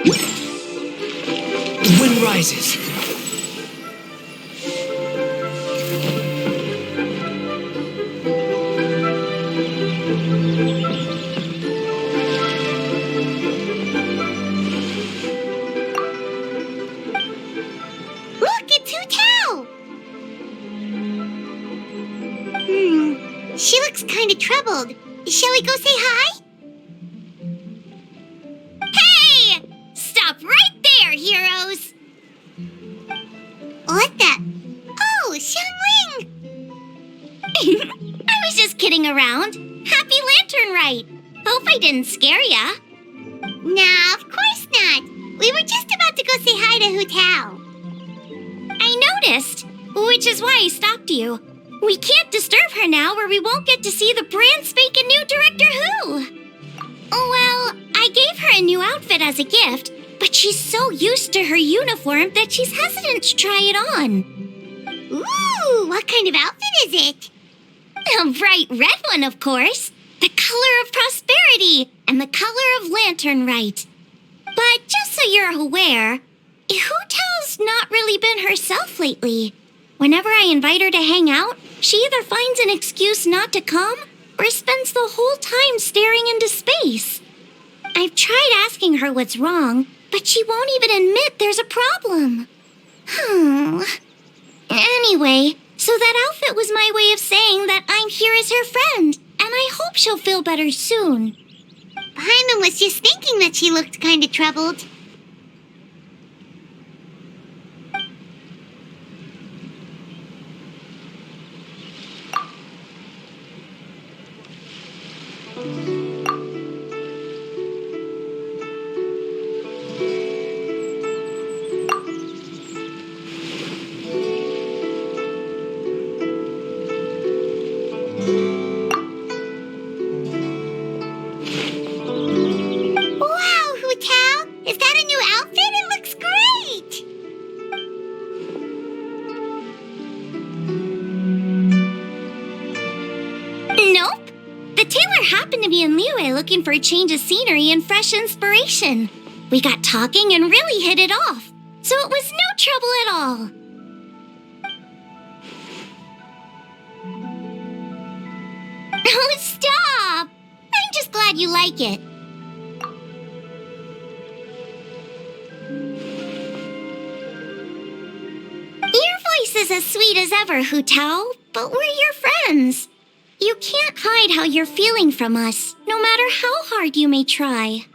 The wind rises. Look, it's Hu Tao! She looks kind of troubled. Shall we go say hi? Hey! Stop right there, heroes! What the? Oh, Xiangling! I was just kidding around. Happy Lantern Rite. Hope I didn't scare ya. Nah, of course not. We were just about to go say hi to Hu Tao. I noticed, which is why I stopped you. We can't disturb her now or we won't get to see the brand spanking new Director Who. Well, I gave her a new outfit as a gift, but she's so used to her uniform that she's hesitant to try it on. Ooh, what kind of outfit is it? A bright red one, of course. The color of prosperity and the color of Lantern Rite. But just so you're aware, Hu Tao's not really been herself lately. Whenever I invite her to hang out, she either finds an excuse not to come or spends the whole time staring into space. I've tried asking her what's wrong, but she won't even admit there's a problem. Anyway, so that outfit was my way of saying that I'm here as her friend, and I hope she'll feel better soon. Paimon was just thinking that she looked kind of troubled. Looking for a change of scenery and fresh inspiration. We got talking and really hit it off, so it was no trouble at all. Oh, stop! I'm just glad you like it. Your voice is as sweet as ever, Hu Tao, but we're your friends. You can't hide how you're feeling from us, no matter how hard you may try.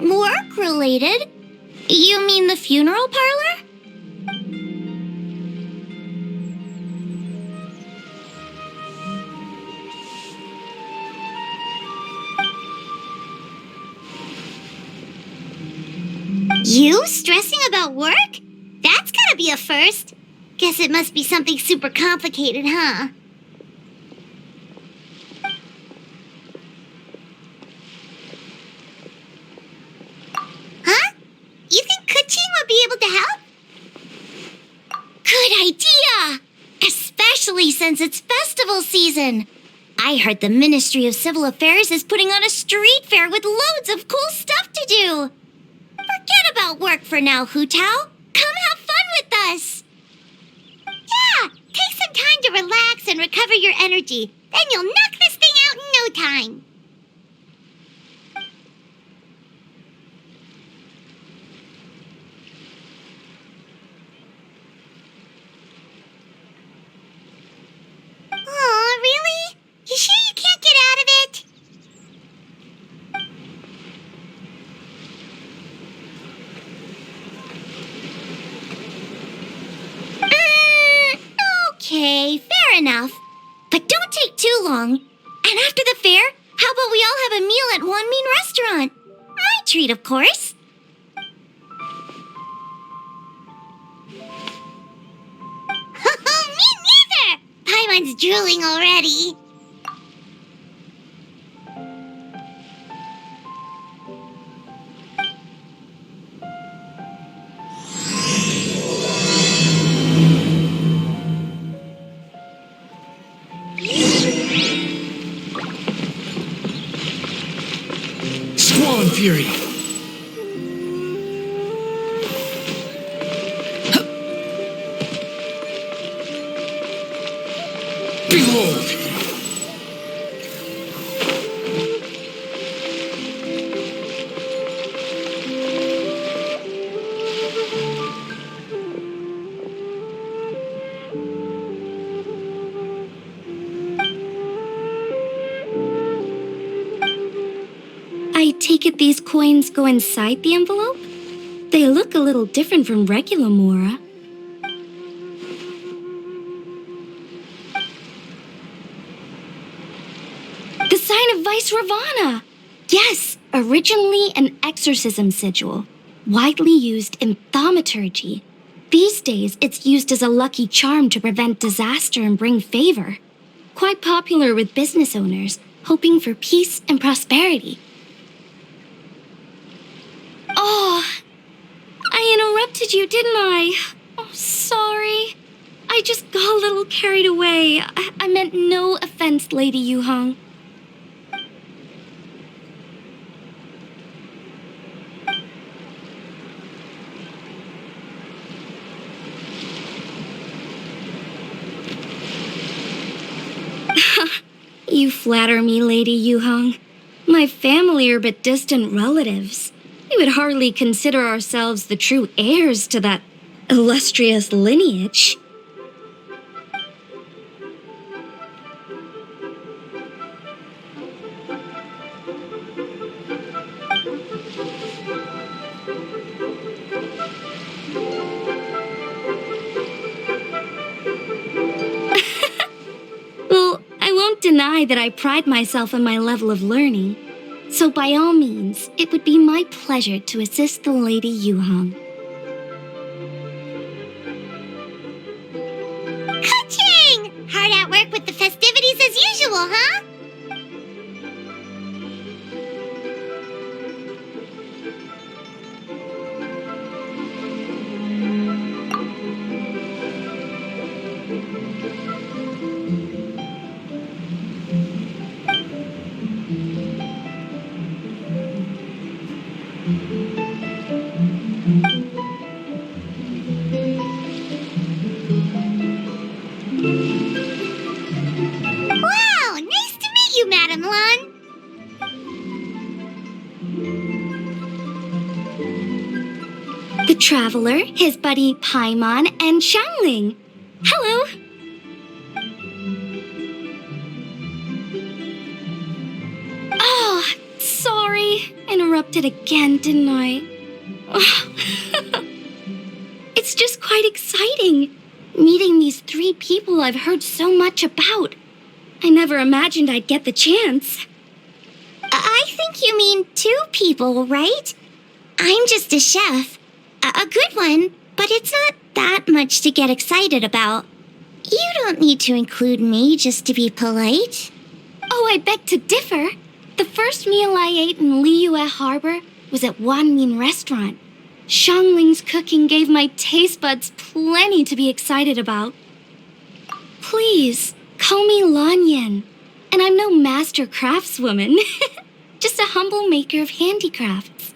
Work-related? You mean the funeral parlor? You stressing about work? That's gotta be a first. Guess it must be something super complicated, huh? Huh? You think Kuching would be able to help? Good idea! Especially since it's festival season. I heard the Ministry of Civil Affairs is putting on a street fair with loads of cool stuff to do. Forget about work for now, Hu Tao. Come have fun with us. Yeah, take some time to relax and recover your energy. Then you'll knock this thing out in no time. Aw, really? You sure you can't get out of it? Okay, fair enough. But don't take too long. And after the fair, how about we all have a meal at Wan Min restaurant? My treat, of course. Me neither! Paimon's drooling already. Chiori. Behold! I take it these coins go inside the envelope? They look a little different from regular Mora. The sign of Vice Ravana! Yes, originally an exorcism sigil, widely used in thaumaturgy. These days, it's used as a lucky charm to prevent disaster and bring favor. Quite popular with business owners, hoping for peace and prosperity. Oh, I interrupted you, didn't I? Oh, sorry. I just got a little carried away. I meant no offense, Lady Yuhong. You flatter me, Lady Yuhong. My family are but distant relatives. We would hardly consider ourselves the true heirs to that illustrious lineage. Well, I won't deny that I pride myself on my level of learning. So by all means, it would be my pleasure to assist the Lady Yuhong. Ka-ching! Hard at work with the festivities as usual, huh? Wow, nice to meet you, Madam Lan. The Traveler, his buddy Paimon, and Xiangling. Hello! Oh, sorry. Interrupted again, didn't I? It's just quite exciting. Meeting these 3 people I've heard so much about. I never imagined I'd get the chance. I think you mean 2 people, right? I'm just a chef. A good one, but it's not that much to get excited about. You don't need to include me just to be polite. Oh, I beg to differ. The first meal I ate in Liyue Harbor was at Wanmin Restaurant. Xiangling's cooking gave my taste buds plenty to be excited about. Please, call me Lan Yan. And I'm no master craftswoman. Just a humble maker of handicrafts.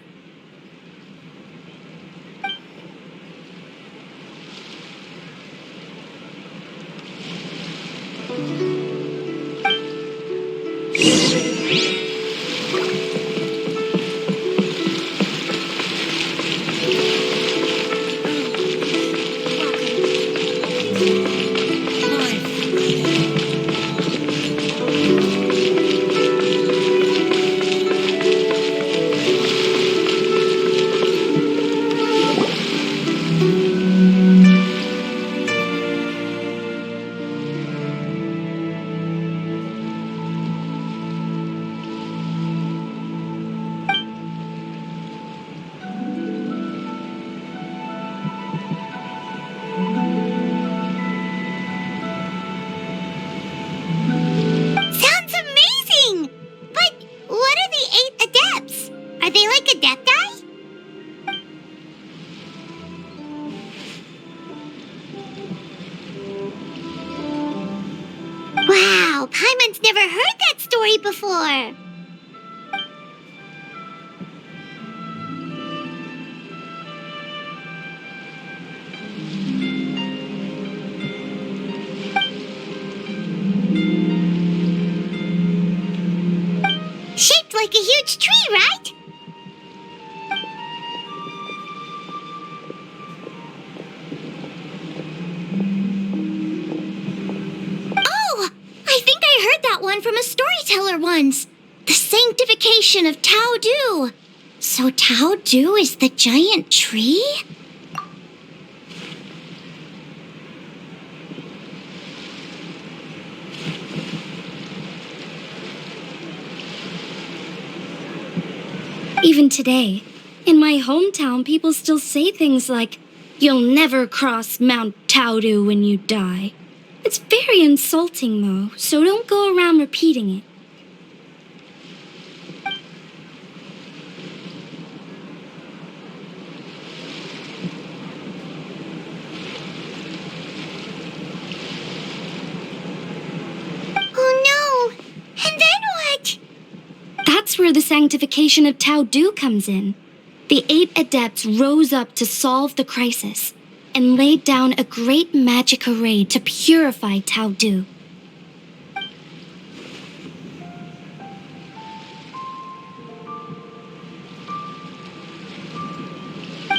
Wow, Paimon's never heard that story before. huge tree, right? Oh, I think I heard that one from a storyteller once. The sanctification of Tao Du. So Tao Du is the giant tree? Even today, in my hometown, people still say things like, "You'll never cross Mount Taodu when you die." It's very insulting, though, so don't go around repeating it. Oh no! And then what? That's where the sanctification of Tao Du comes in. The 8 adepts rose up to solve the crisis and laid down a great magic array to purify Tao Du.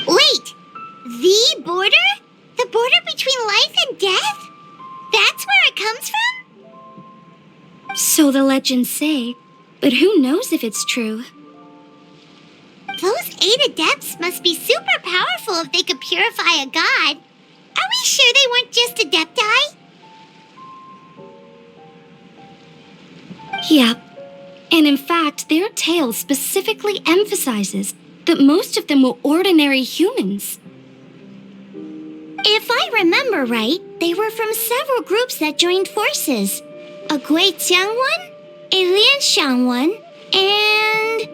Wait! The border? The border between life and death? That's where it comes from? So the legends say, but who knows if it's true? Those 8 adepts must be super powerful if they could purify a god. Are we sure they weren't just adepti? Yep. And in fact, their tale specifically emphasizes that most of them were ordinary humans. If I remember right, they were from several groups that joined forces. A Guixiang one, a Lianxiang one, and...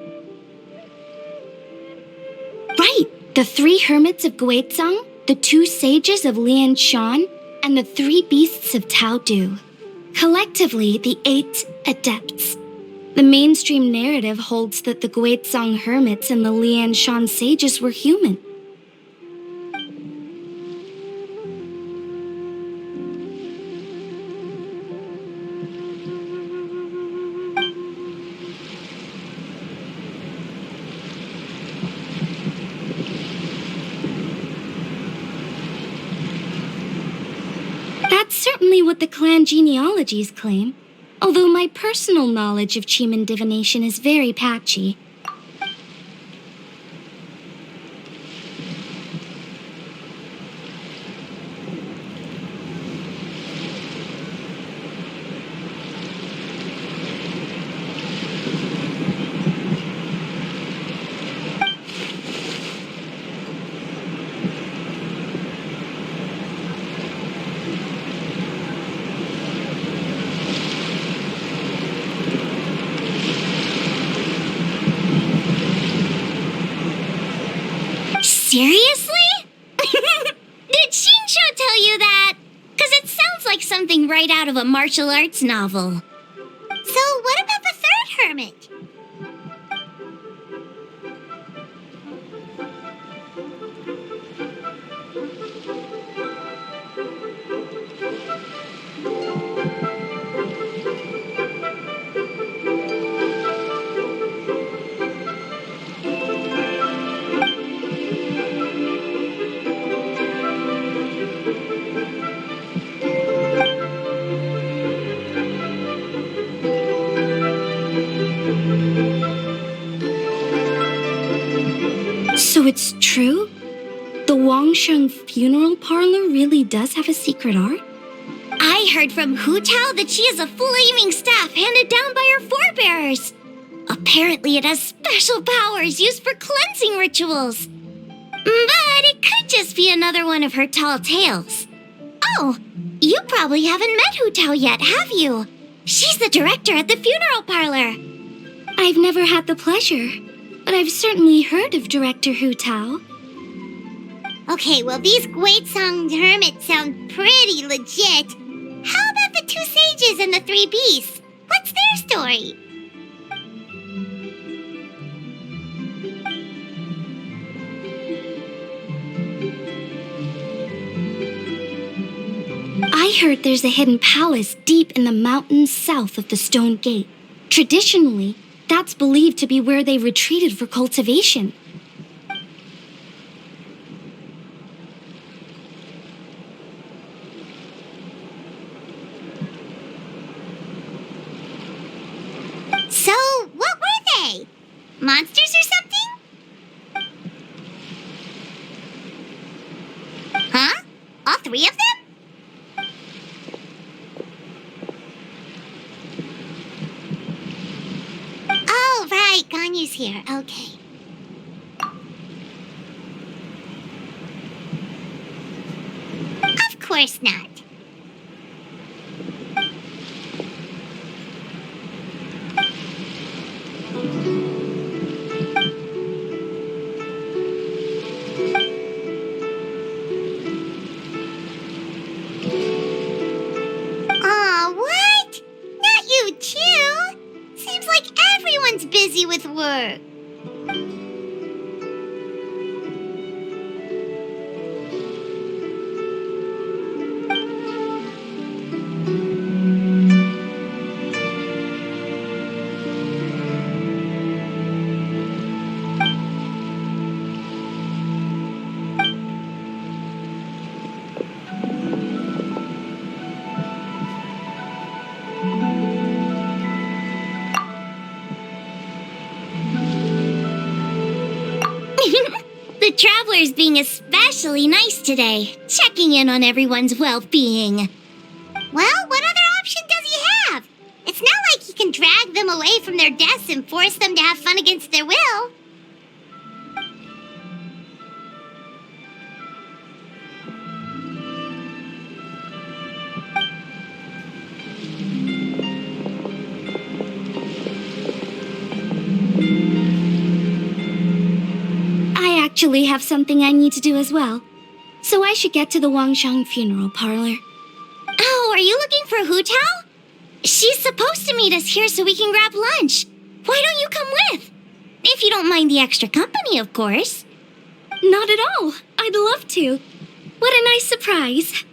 Right, the 3 hermits of Guizhang, the 2 sages of Lianshan, and the 3 beasts of Taodu. Collectively, the 8 adepts. The mainstream narrative holds that the Guizhang hermits and the Lianshan sages were human. That's certainly what the clan genealogies claim, although my personal knowledge of Chiman divination is very patchy. Seriously? Did Shinsho tell you that? Because it sounds like something right out of a martial arts novel. So what about the 3rd hermit? So it's true? The Wangsheng funeral parlor really does have a secret art? I heard from Hu Tao that she has a flaming staff handed down by her forebears. Apparently it has special powers used for cleansing rituals. But it could just be another one of her tall tales. Oh, you probably haven't met Hu Tao yet, have you? She's the director at the funeral parlor. I've never had the pleasure, but I've certainly heard of Director Hu Tao. Okay, well, these Guizhang hermits sound pretty legit. How about the 2 sages and the 3 beasts? What's their story? I heard there's a hidden palace deep in the mountains south of the Stone Gate. Traditionally, That's believed to be where they retreated for cultivation. So, what were they? Monsters or something? Huh? All three of them? Oh, right. Ganyu's here. Okay. Of course not. Aw, what? Not you too? Seems like everyone's busy with work. The traveler's being especially nice today, checking in on everyone's well-being. Well, what other option does he have? It's not like he can drag them away from their desks and force them to have fun against their will. I actually have something I need to do as well. So I should get to the Wangshang funeral parlor. Oh, are you looking for Hu Tao? She's supposed to meet us here so we can grab lunch. Why don't you come with? If you don't mind the extra company, of course. Not at all. I'd love to. What a nice surprise.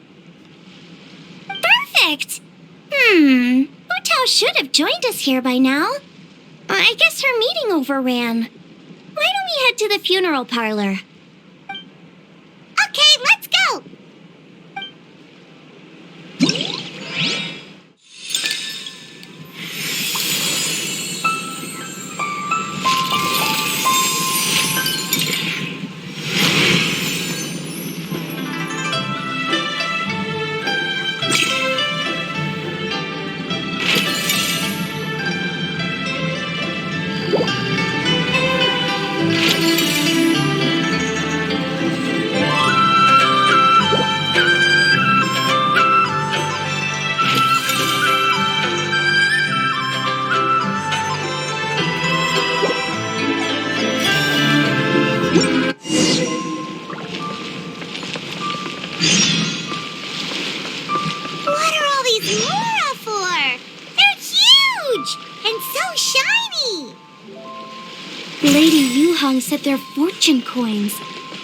Perfect! Hu Tao should have joined us here by now. I guess her meeting overran. Why don't we head to the funeral parlor? Okay, let's go! Said they're fortune coins.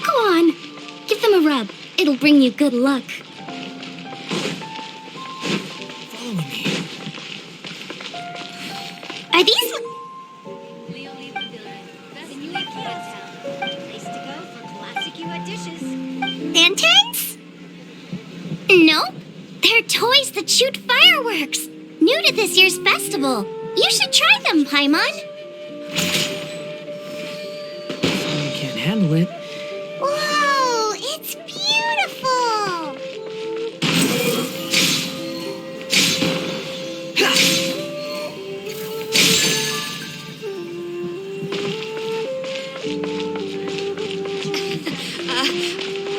Go on, give them a rub. It'll bring you good luck. Follow me. Are these... Place to go for classic Eula dishes. lanterns? Nope. They're toys that shoot fireworks. New to this year's festival. You should try them, Paimon. Handle it. Whoa, it's beautiful!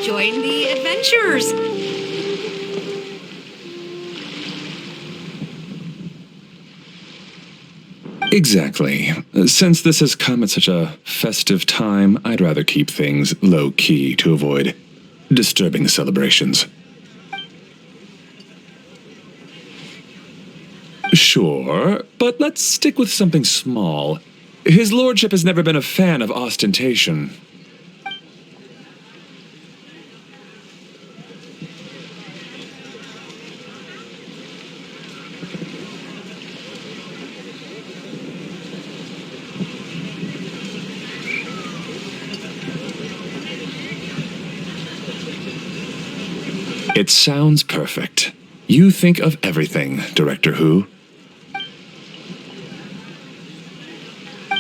Join the adventurers. Exactly. Since this has come at such a festive time, I'd rather keep things low-key to avoid disturbing the celebrations. Sure, but let's stick with something small. His lordship has never been a fan of ostentation. It sounds perfect. You think of everything, Director Who.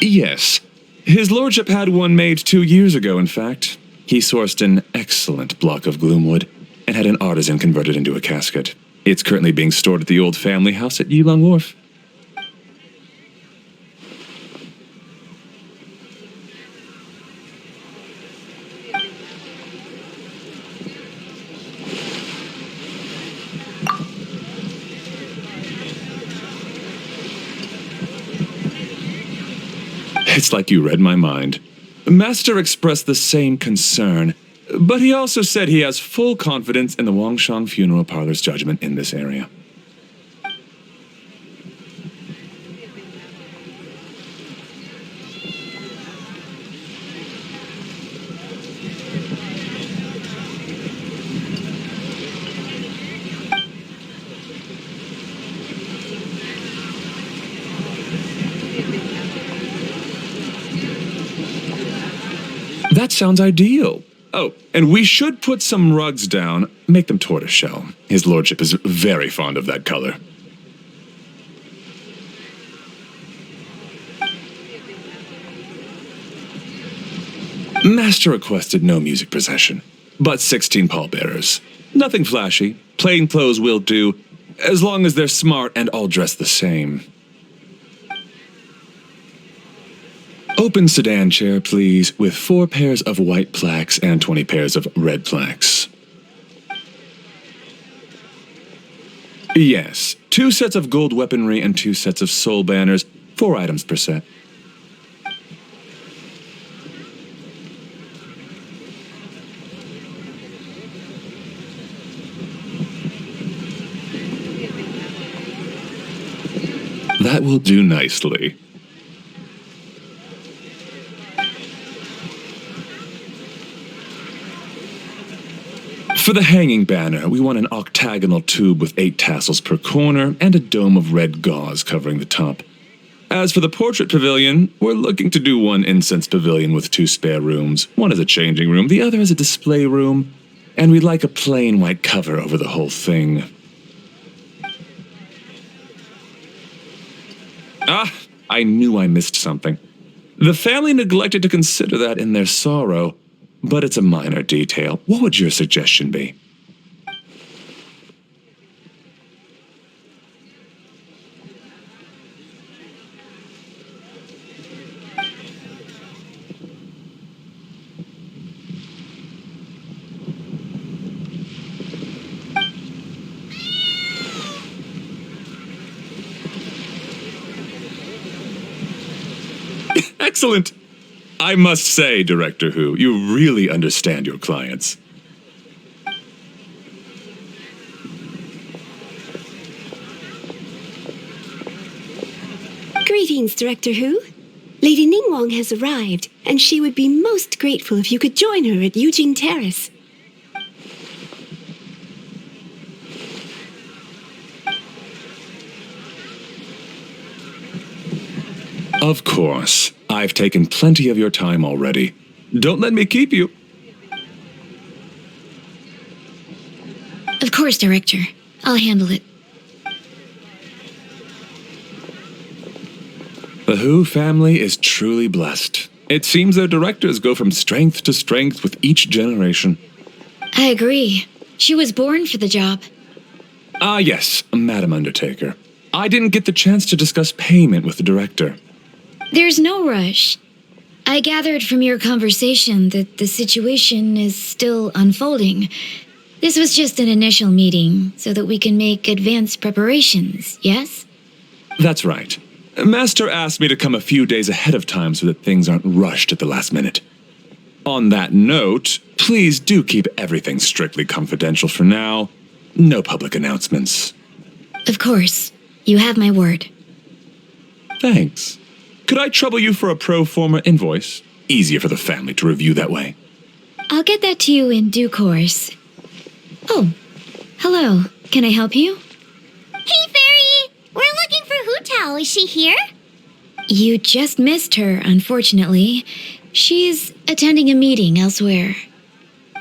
Yes. His lordship had one made 2 years ago, in fact. He sourced an excellent block of gloomwood and had an artisan convert it into a casket. It's currently being stored at the old family house at Yilong Wharf. It's like you read my mind. Master expressed the same concern, but he also said he has full confidence in the Wangshan Funeral Parlor's judgment in this area. That sounds ideal. Oh, and we should put some rugs down. Make them tortoiseshell. His lordship is very fond of that color. Master requested no music procession, but 16 pallbearers. Nothing flashy. Plain clothes will do, as long as they're smart and all dressed the same. Open sedan chair, please, with 4 pairs of white plaques and 20 pairs of red plaques. Yes, 2 sets of gold weaponry and 2 sets of soul banners, 4 items per set. That will do nicely. For the hanging banner, we want an octagonal tube with 8 tassels per corner and a dome of red gauze covering the top. As for the portrait pavilion, we're looking to do one incense pavilion with 2 spare rooms. One is a changing room, the other is a display room, and we'd like a plain white cover over the whole thing. Ah, I knew I missed something. The family neglected to consider that in their sorrow. But it's a minor detail. What would your suggestion be? Excellent! I must say, Director Who, you really understand your clients. Greetings, Director Who. Lady Ningguang has arrived, and she would be most grateful if you could join her at Yujing Terrace. Of course. I've taken plenty of your time already. Don't let me keep you. Of course, Director. I'll handle it. The Who family is truly blessed. It seems their directors go from strength to strength with each generation. I agree. She was born for the job. Ah, yes, Madam Undertaker. I didn't get the chance to discuss payment with the director. There's no rush. I gathered from your conversation that the situation is still unfolding. This was just an initial meeting so that we can make advanced preparations, yes? That's right. Master asked me to come a few days ahead of time so that things aren't rushed at the last minute. On that note, please do keep everything strictly confidential for now. No public announcements. Of course. You have my word. Thanks. Could I trouble you for a pro forma invoice? Easier for the family to review that way. I'll get that to you in due course. Oh, hello. Can I help you? Hey, Fairy! We're looking for Hu Tao. Is she here? You just missed her, unfortunately. She's attending a meeting elsewhere.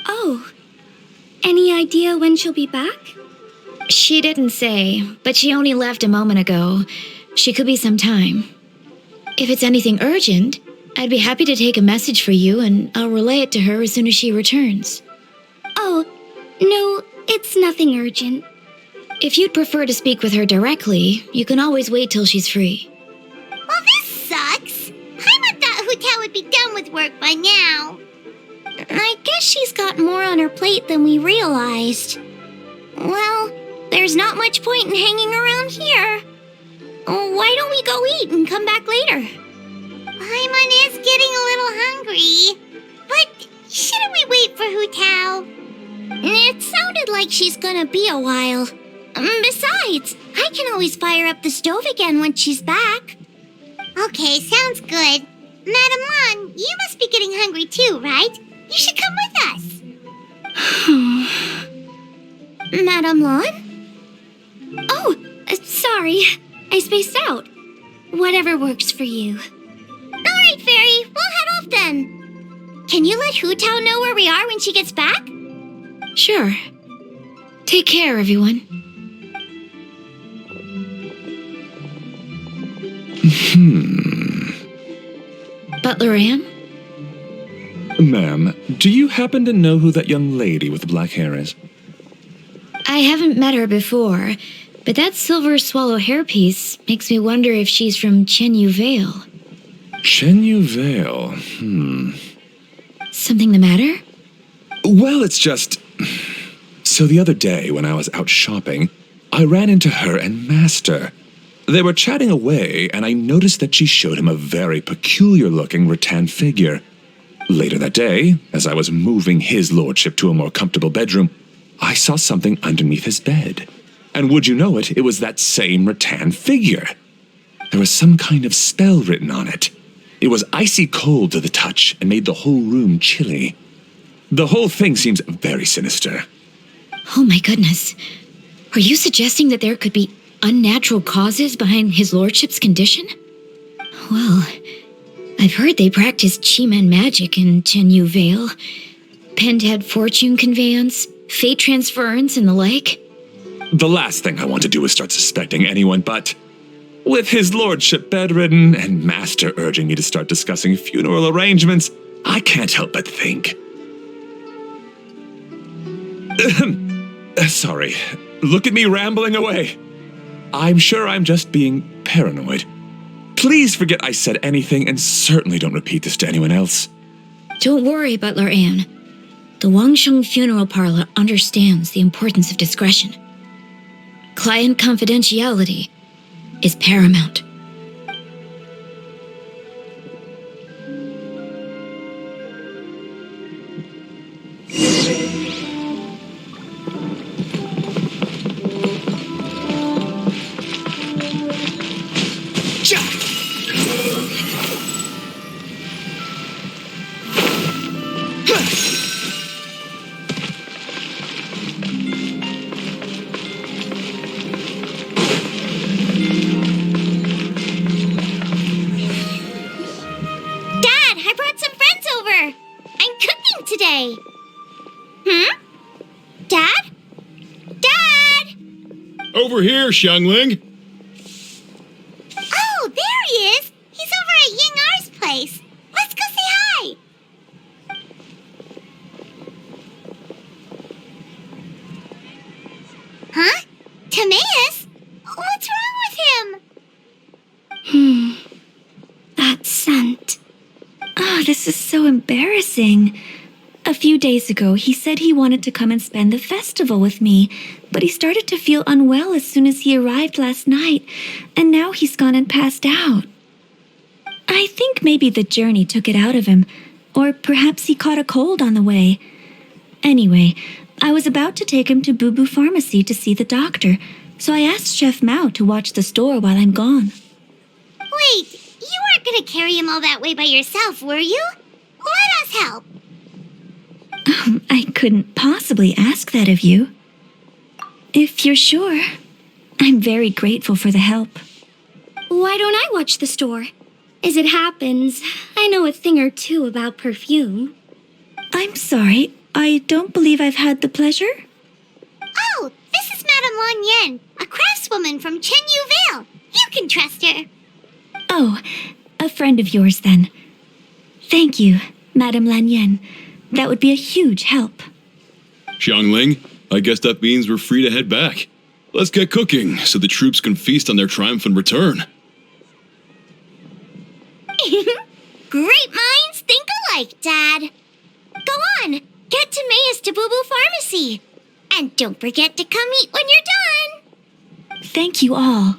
Oh, Any idea when she'll be back? She didn't say, but she only left a moment ago. She could be some time. If it's anything urgent, I'd be happy to take a message for you and I'll relay it to her as soon as she returns. Oh, no, it's nothing urgent. If you'd prefer to speak with her directly, you can always wait till she's free. Well, this sucks. Paimon thought Hu would be done with work by now. I guess she's got more on her plate than we realized. Well, there's not much point in hanging around here. Why don't we go eat and come back later? Paimon is getting a little hungry. But shouldn't we wait for Hu? It sounded like she's gonna be a while. Besides, I can always fire up the stove again once she's back. Okay, sounds good. Madam Lan, you must be getting hungry too, right? You should come with us. Madam Lan? Oh, sorry. I spaced out. Whatever works for you. All right, Fairy, we'll head off then. Can you let Hu know where we are when she gets back? Sure. Take care, everyone. Butler Ann? Ma'am, do you happen to know who that young lady with the black hair is? I haven't met her before, but that silver swallow hairpiece makes me wonder if she's from Chenyu Vale. Chenyu Vale, Something the matter? Well, it's just... So the other day, when I was out shopping, I ran into her and Master. They were chatting away, and I noticed that she showed him a very peculiar-looking rattan figure. Later that day, as I was moving his lordship to a more comfortable bedroom, I saw something underneath his bed. And would you know it, it was that same rattan figure. There was some kind of spell written on it. It was icy cold to the touch and made the whole room chilly. The whole thing seems very sinister. Oh my goodness. Are you suggesting that there could be unnatural causes behind his lordship's condition? Well, I've heard they practice Chi-Man magic in Chenyu Vale. Pentad fortune conveyance, fate transference, and the like. The last thing I want to do is start suspecting anyone, but with his lordship bedridden and Master urging me to start discussing funeral arrangements, I can't help but think. Sorry. Look at me rambling away. I'm sure I'm just being paranoid. Please forget I said anything and certainly don't repeat this to anyone else. Don't worry, Butler Ann. The Wangsheng Funeral Parlor understands the importance of discretion. Client confidentiality is paramount. today. Dad? Dad! Over here, Xiangling. Oh, there he is. He's over at Ying R's place. Let's go say hi. Huh? Timaeus? What's wrong with him? That scent. Oh, this is so embarrassing. A few days ago, he said he wanted to come and spend the festival with me, but he started to feel unwell as soon as he arrived last night, and now he's gone and passed out. I think maybe the journey took it out of him, or perhaps he caught a cold on the way. Anyway, I was about to take him to Boo Boo Pharmacy to see the doctor, so I asked Chef Mao to watch the store while I'm gone. Wait, you weren't going to carry him all that way by yourself, were you? Let us help. I couldn't possibly ask that of you. If you're sure, I'm very grateful for the help. Why don't I watch the store? As it happens, I know a thing or two about perfume. I'm sorry, I don't believe I've had the pleasure. Oh, this is Madame Lan Yan, a craftswoman from Chenyu Vale. You can trust her. Oh, a friend of yours then. Thank you, Madame Lan Yan. That would be a huge help. Xiangling, I guess that means we're free to head back. Let's get cooking so the troops can feast on their triumphant return. Great minds think alike, Dad. Go on, get Timaeus to Boo Boo Pharmacy. And don't forget to come eat when you're done. Thank you all.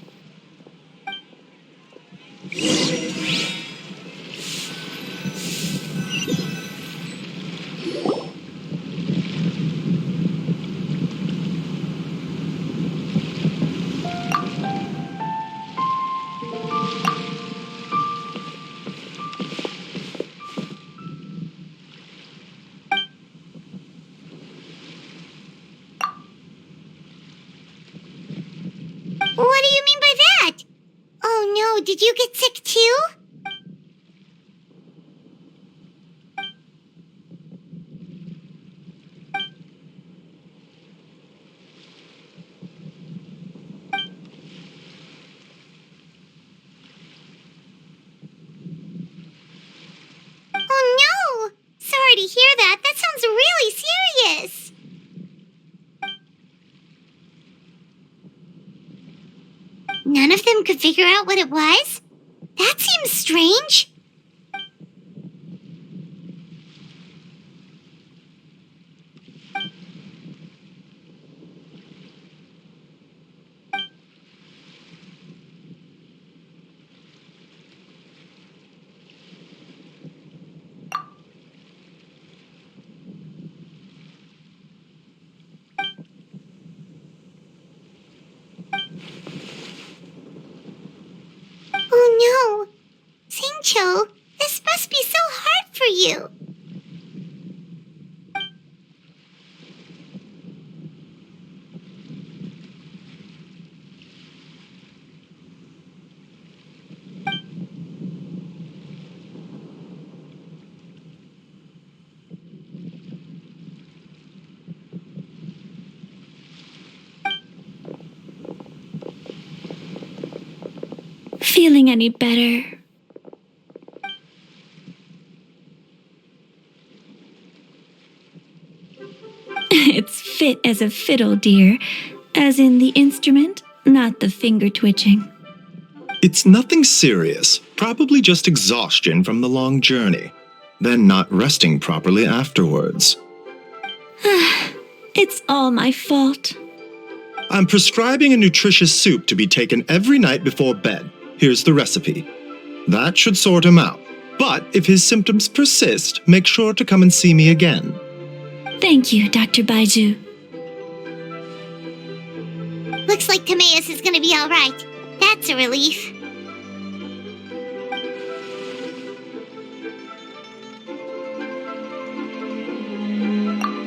What do you mean by that? Oh no, did you get sick too? Oh no! Sorry to hear that. That sounds really serious. None of them could figure out what it was? That seems strange. Oh no! Singcho, this must be so hard for you. Feeling any better? It's fit as a fiddle, dear. As in the instrument, not the finger twitching. It's nothing serious, probably just exhaustion from the long journey, then not resting properly afterwards. It's all my fault. I'm prescribing a nutritious soup to be taken every night before bed. Here's the recipe. That should sort him out. But if his symptoms persist, make sure to come and see me again. Thank you, Dr. Baizhu. Looks like Timaeus is gonna be alright. That's a relief.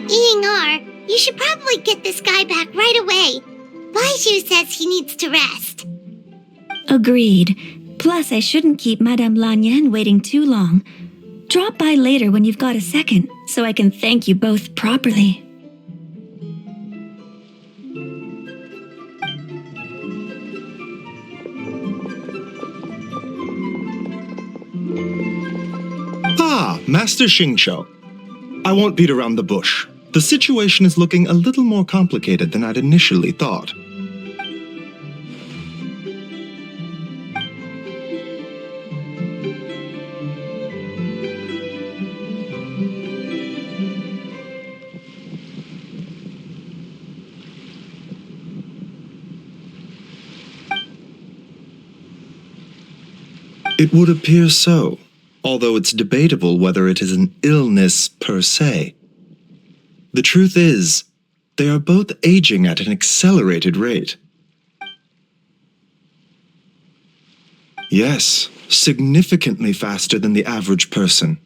Ying-ar, you should probably get this guy back right away. Baizhu says he needs to rest. Agreed. Plus, I shouldn't keep Madame Lan Yan waiting too long. Drop by later when you've got a second, so I can thank you both properly. Ah, Master Xingqiu. I won't beat around the bush. The situation is looking a little more complicated than I'd initially thought. It would appear so, although it's debatable whether it is an illness per se. The truth is, they are both aging at an accelerated rate. Yes, significantly faster than the average person.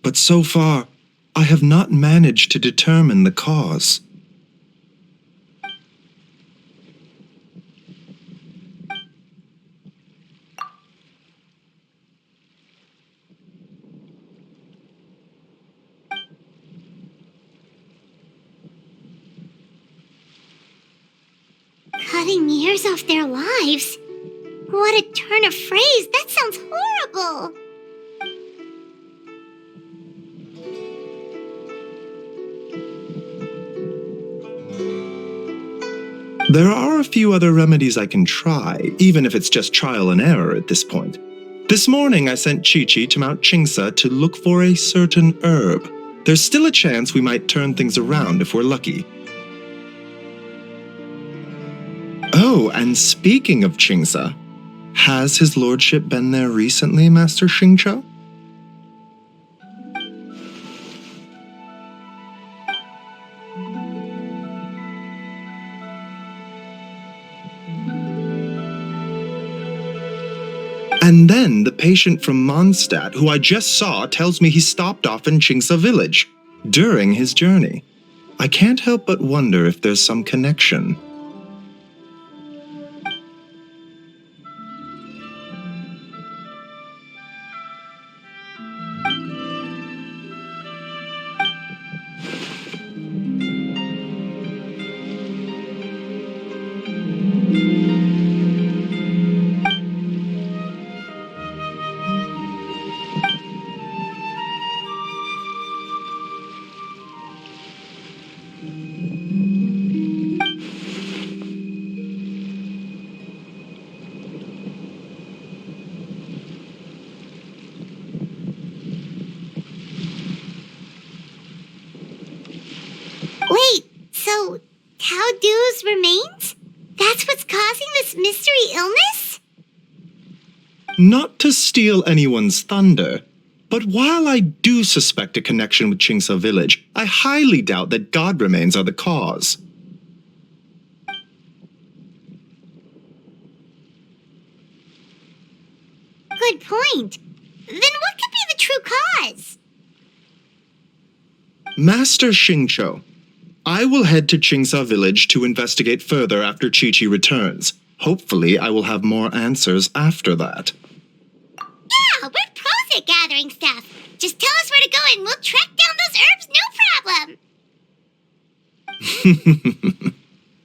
But so far, I have not managed to determine the cause. cutting years off their lives. What a turn of phrase. That sounds horrible. There are a few other remedies I can try, even if it's just trial and error at this point. This morning I sent Chi-Chi to Mount Chingsa to look for a certain herb. There's still a chance we might turn things around if we're lucky. Oh, and speaking of Chingsa, has his lordship been there recently, Master Xingqiu? And then the patient from Mondstadt, who I just saw, tells me he stopped off in Chingsa village during his journey. I can't help but wonder if there's some connection. Wait, so Tao Du's remains? That's what's causing this mystery illness? Not to steal anyone's thunder, but while I do suspect a connection with Chingsa village, I highly doubt that god remains are the cause. Good point. Then what could be the true cause? Master Xingqiu, I will head to Chingsa village to investigate further after Chi-Chi returns. Hopefully, I will have more answers after that. Yeah, we're pros at gathering stuff. Just tell us where to go and we'll track down those herbs, no problem.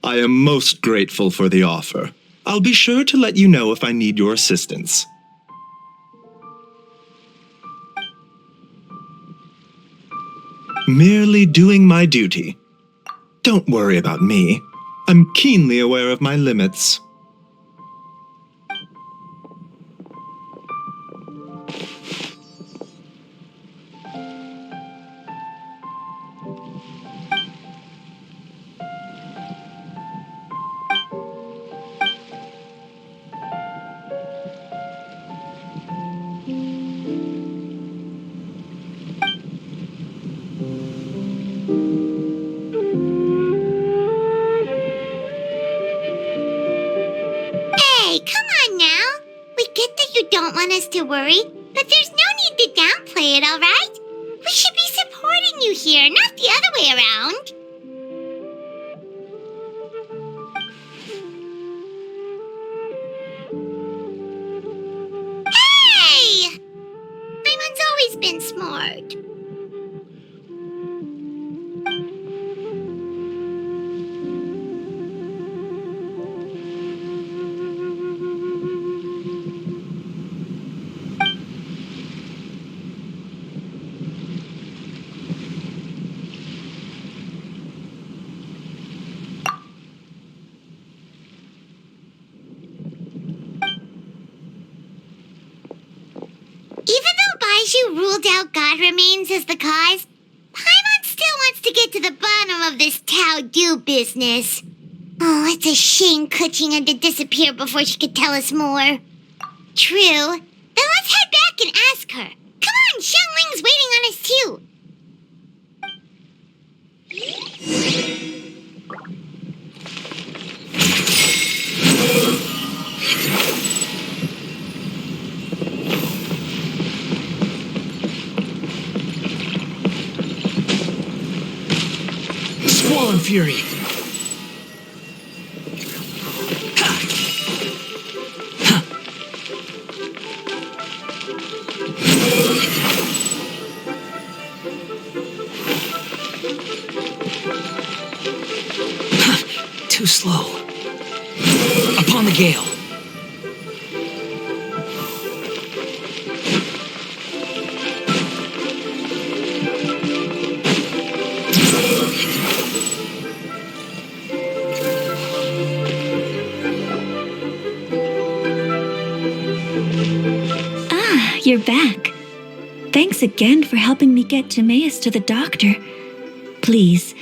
I am most grateful for the offer. I'll be sure to let you know if I need your assistance. Merely doing my duty. Don't worry about me. I'm keenly aware of my limits. Hey, come on now. We get that you don't want us to worry, but there's no need to downplay it, all right? We should be supporting you here, not the other way around. Hey! Paimon's always been smart. Even though Baizhu ruled out God remains as the cause, Paimon still wants to get to the bottom of this Tao Du business. Oh, it's a shame Kuching had to disappear before she could tell us more. True. Then let's head back and ask her. Come on, Xiangling's waiting on us too. Squall and Fury. Too slow. Upon the gale. Ah, you're back. Thanks again for helping me get Timaeus to the doctor. Please,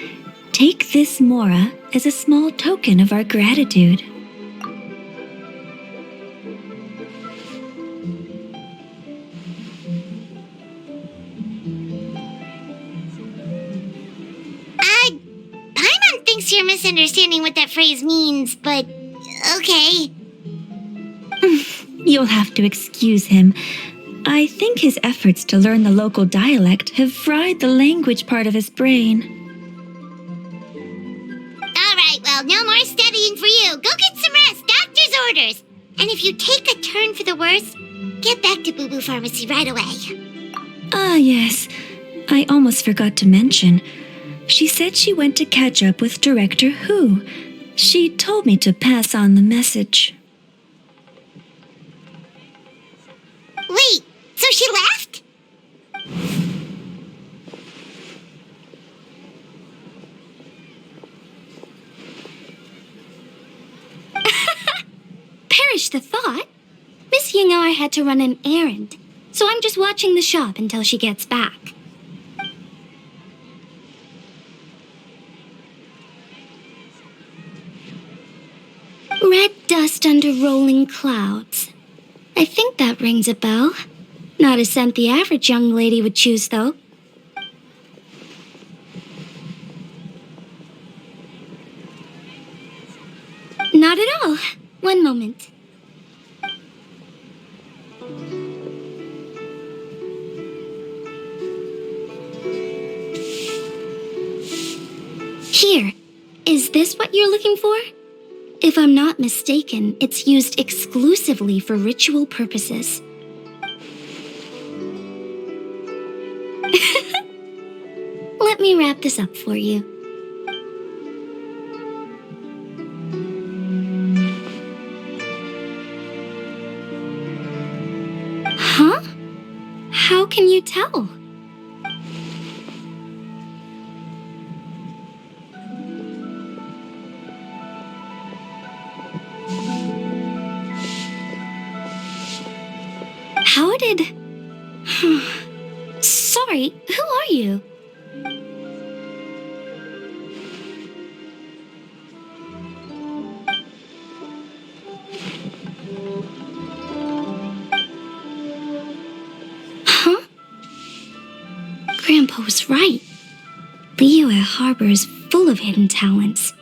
take this Mora as a small token of our gratitude. Paimon thinks you're misunderstanding what that phrase means, but okay. You'll have to excuse him. I think his efforts to learn the local dialect have fried the language part of his brain. Alright, well, no more studying for you. Go get some rest, doctor's orders. And if you take a turn for the worse, get back to Boo Boo Pharmacy right away. Ah, yes. I almost forgot to mention. She said she went to catch up with Director Hu. She told me to pass on the message. Wait, so she left? Perish the thought. Miss Ying'ar had to run an errand, so I'm just watching the shop until she gets back. Red dust under rolling clouds. I think that rings a bell. Not a scent the average young lady would choose, though. Not at all. One moment. Here. Is this what you're looking for? If I'm not mistaken, it's used exclusively for ritual purposes. Let me wrap this up for you. Huh? How can you tell? How did... Sorry, who are you? Huh? Grandpa was right. Liyue Harbor is full of hidden talents.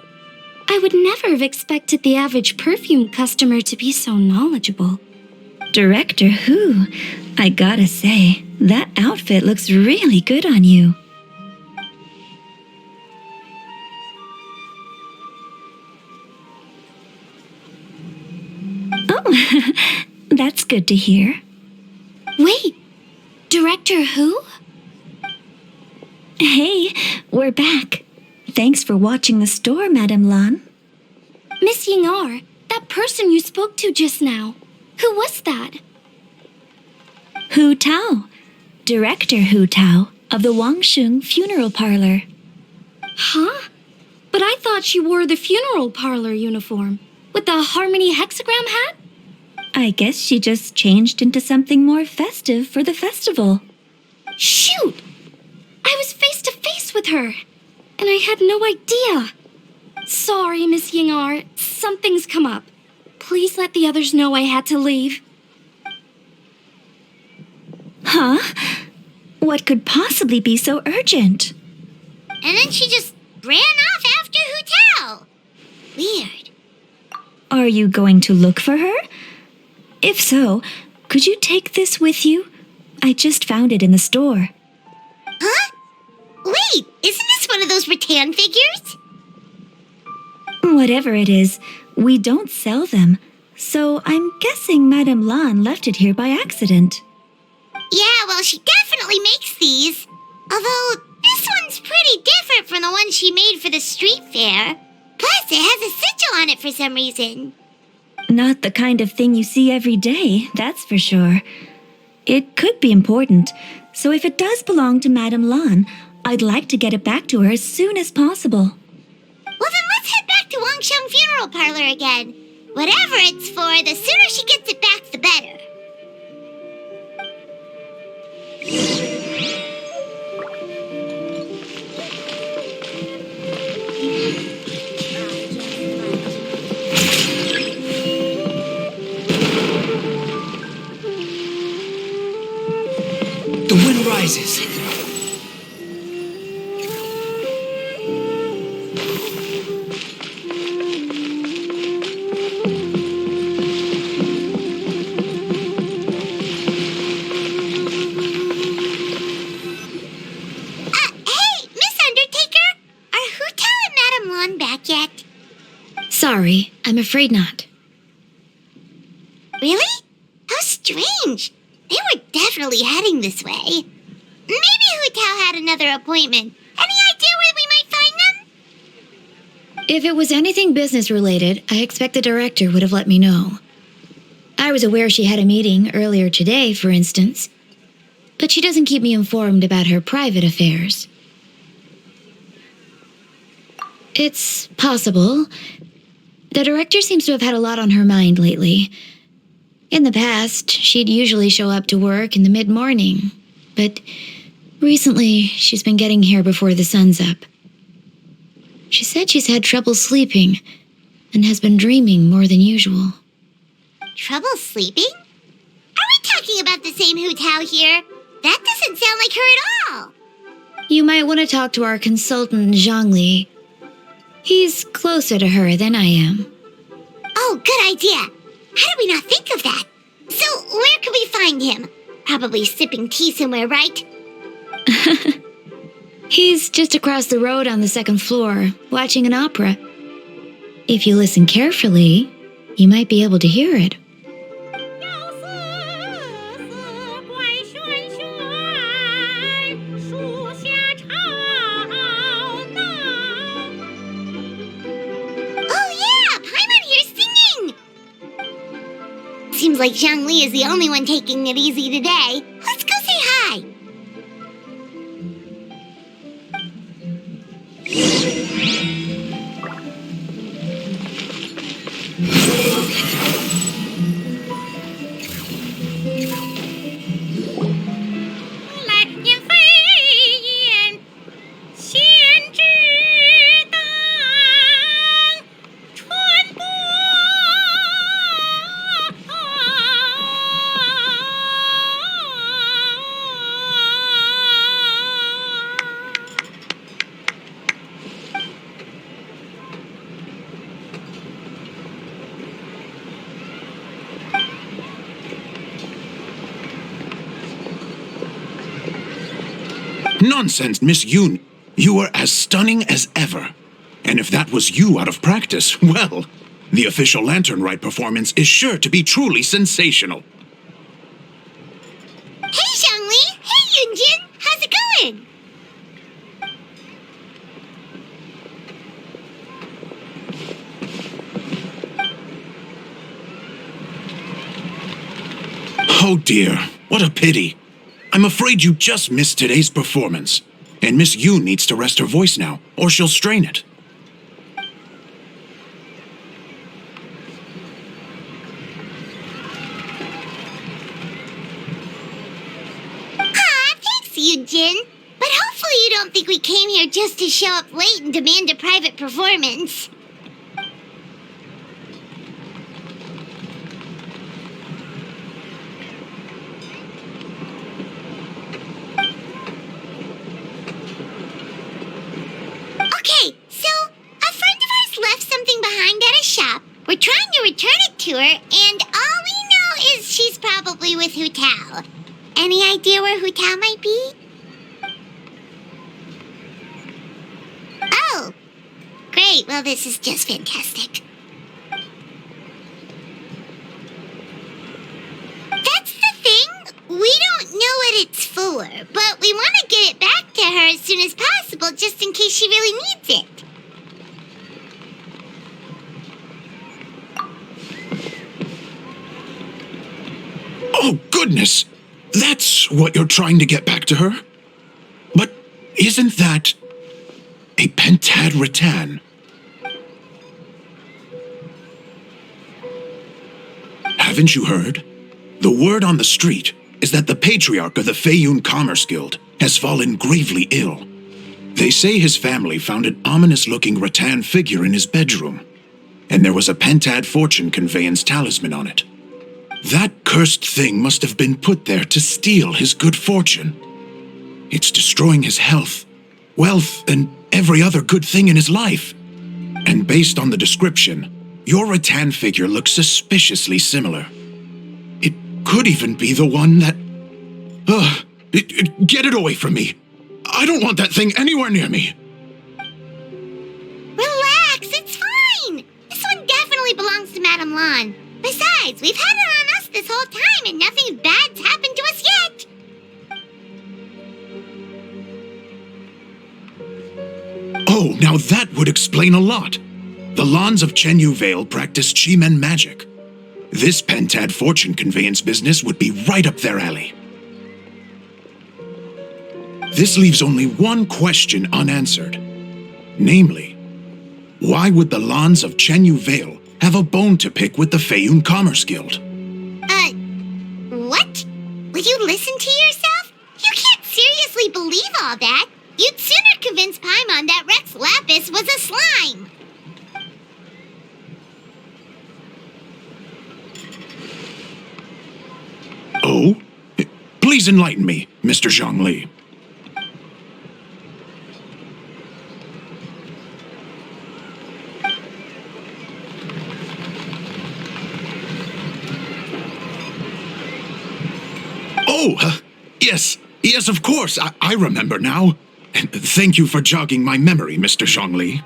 I would never have expected the average perfume customer to be so knowledgeable. Director Hu, I gotta say, that outfit looks really good on you. Oh, that's good to hear. Wait, Director Hu? Hey, we're back. Thanks for watching the store, Madame Lan. Miss Ying'ar, that person you spoke to just now. Who was that? Hu Tao, Director Hu Tao of the Wangsheng Funeral Parlor. Huh? But I thought she wore the funeral parlor uniform with the Harmony hexagram hat? I guess she just changed into something more festive for the festival. Shoot! I was face to face with her, and I had no idea. Sorry, Miss Ying'ar, something's come up. Please let the others know I had to leave. Huh? What could possibly be so urgent? And then she just ran off after Hu Tao. Weird. Are you going to look for her? If so, could you take this with you? I just found it in the store. Huh? Wait, isn't this one of those rattan figures? Whatever it is, we don't sell them. So I'm guessing Madame Lan left it here by accident. Yeah, well, she definitely makes these. Although, this one's pretty different from the one she made for the street fair. Plus, Plus, it has a sigil on it for some reason. Not the kind of thing you see every day, that's for sure. It could be important, so if it does belong to Madame Lan, I'd like to get it back to her as soon as possible. Well, then let's head back to Wangsheng Funeral Parlor again. Whatever it's for, the sooner she gets it back, the better. The wind rises. Hey, Miss Undertaker! Are Hu-Tao and Madame Lan back yet? Sorry, I'm afraid not. Really? How strange. They were definitely heading this way. Maybe Hu-Tao had another appointment. Any idea where we might find them? If it was anything business related, I expect the director would have let me know. I was aware she had a meeting earlier today, for instance, but she doesn't keep me informed about her private affairs. It's possible. The director seems to have had a lot on her mind lately. In the past, she'd usually show up to work in the mid-morning, but recently she's been getting here before the sun's up. She said she's had trouble sleeping and has been dreaming more than usual. Trouble sleeping? Are we talking about the same Hu-Tao here? That doesn't sound like her at all. You might want to talk to our consultant, Xiangling. He's closer to her than I am. Oh, good idea. How did we not think of that? So, where can we find him? Probably sipping tea somewhere, right? He's just across the road on the second floor, watching an opera. If you listen carefully, you might be able to hear it. Oh yeah, Paimon here's singing! Seems like Xiangling is the only one taking it easy today. Let's go say hi. Nonsense, Miss Yoon. You are as stunning as ever. And if that was you out of practice, well, the official Lantern Rite performance is sure to be truly sensational. Hey, Xiangling! Hey, Yunjin! How's it going? Oh dear, what a pity. I'm afraid you just missed today's performance. And Miss Yoon needs to rest her voice now, or she'll strain it. Thanks, Yunjin. But hopefully you don't think we came here just to show up late and demand a private performance. Okay, so a friend of ours left something behind at a shop. We're trying to return it to her, and all we know is she's probably with Hu-Tao. Any idea where Hu-Tao might be? Oh, great. Well, this is just fantastic. That's the thing. We don't know what it's for, but we want to get it back to her as soon as possible just in case she really needs it. Oh, goodness! That's what you're trying to get back to her? But isn't that a pentad rattan? Haven't you heard? The word on the street is that the patriarch of the Feiyun Commerce Guild has fallen gravely ill. They say his family found an ominous-looking rattan figure in his bedroom, and there was a pentad fortune conveyance talisman on it. That cursed thing must have been put there to steal his good fortune. It's destroying his health, wealth, and every other good thing in his life. And based on the description, your rattan figure looks suspiciously similar. It could even be the one that... get it away from me! I don't want that thing anywhere near me! Relax, it's fine! This one definitely belongs to Madame Lan. Besides, we've had it on us this whole time and nothing bad's happened to us yet! Oh, now that would explain a lot. The Lans of Chenyu Vale practice Chi-Men magic. This pentad fortune conveyance business would be right up their alley. This leaves only one question unanswered. Namely, why would the Lans of Chenyu Vale have a bone to pick with the Feiyun Commerce Guild? What? Will you listen to yourself? You can't seriously believe all that. You'd sooner convince Paimon that Rex Lapis was a slime. Oh? Please enlighten me, Mr. Xiangling. Oh, yes, of course. I remember now. Thank you for jogging my memory, Mr. Xiangling.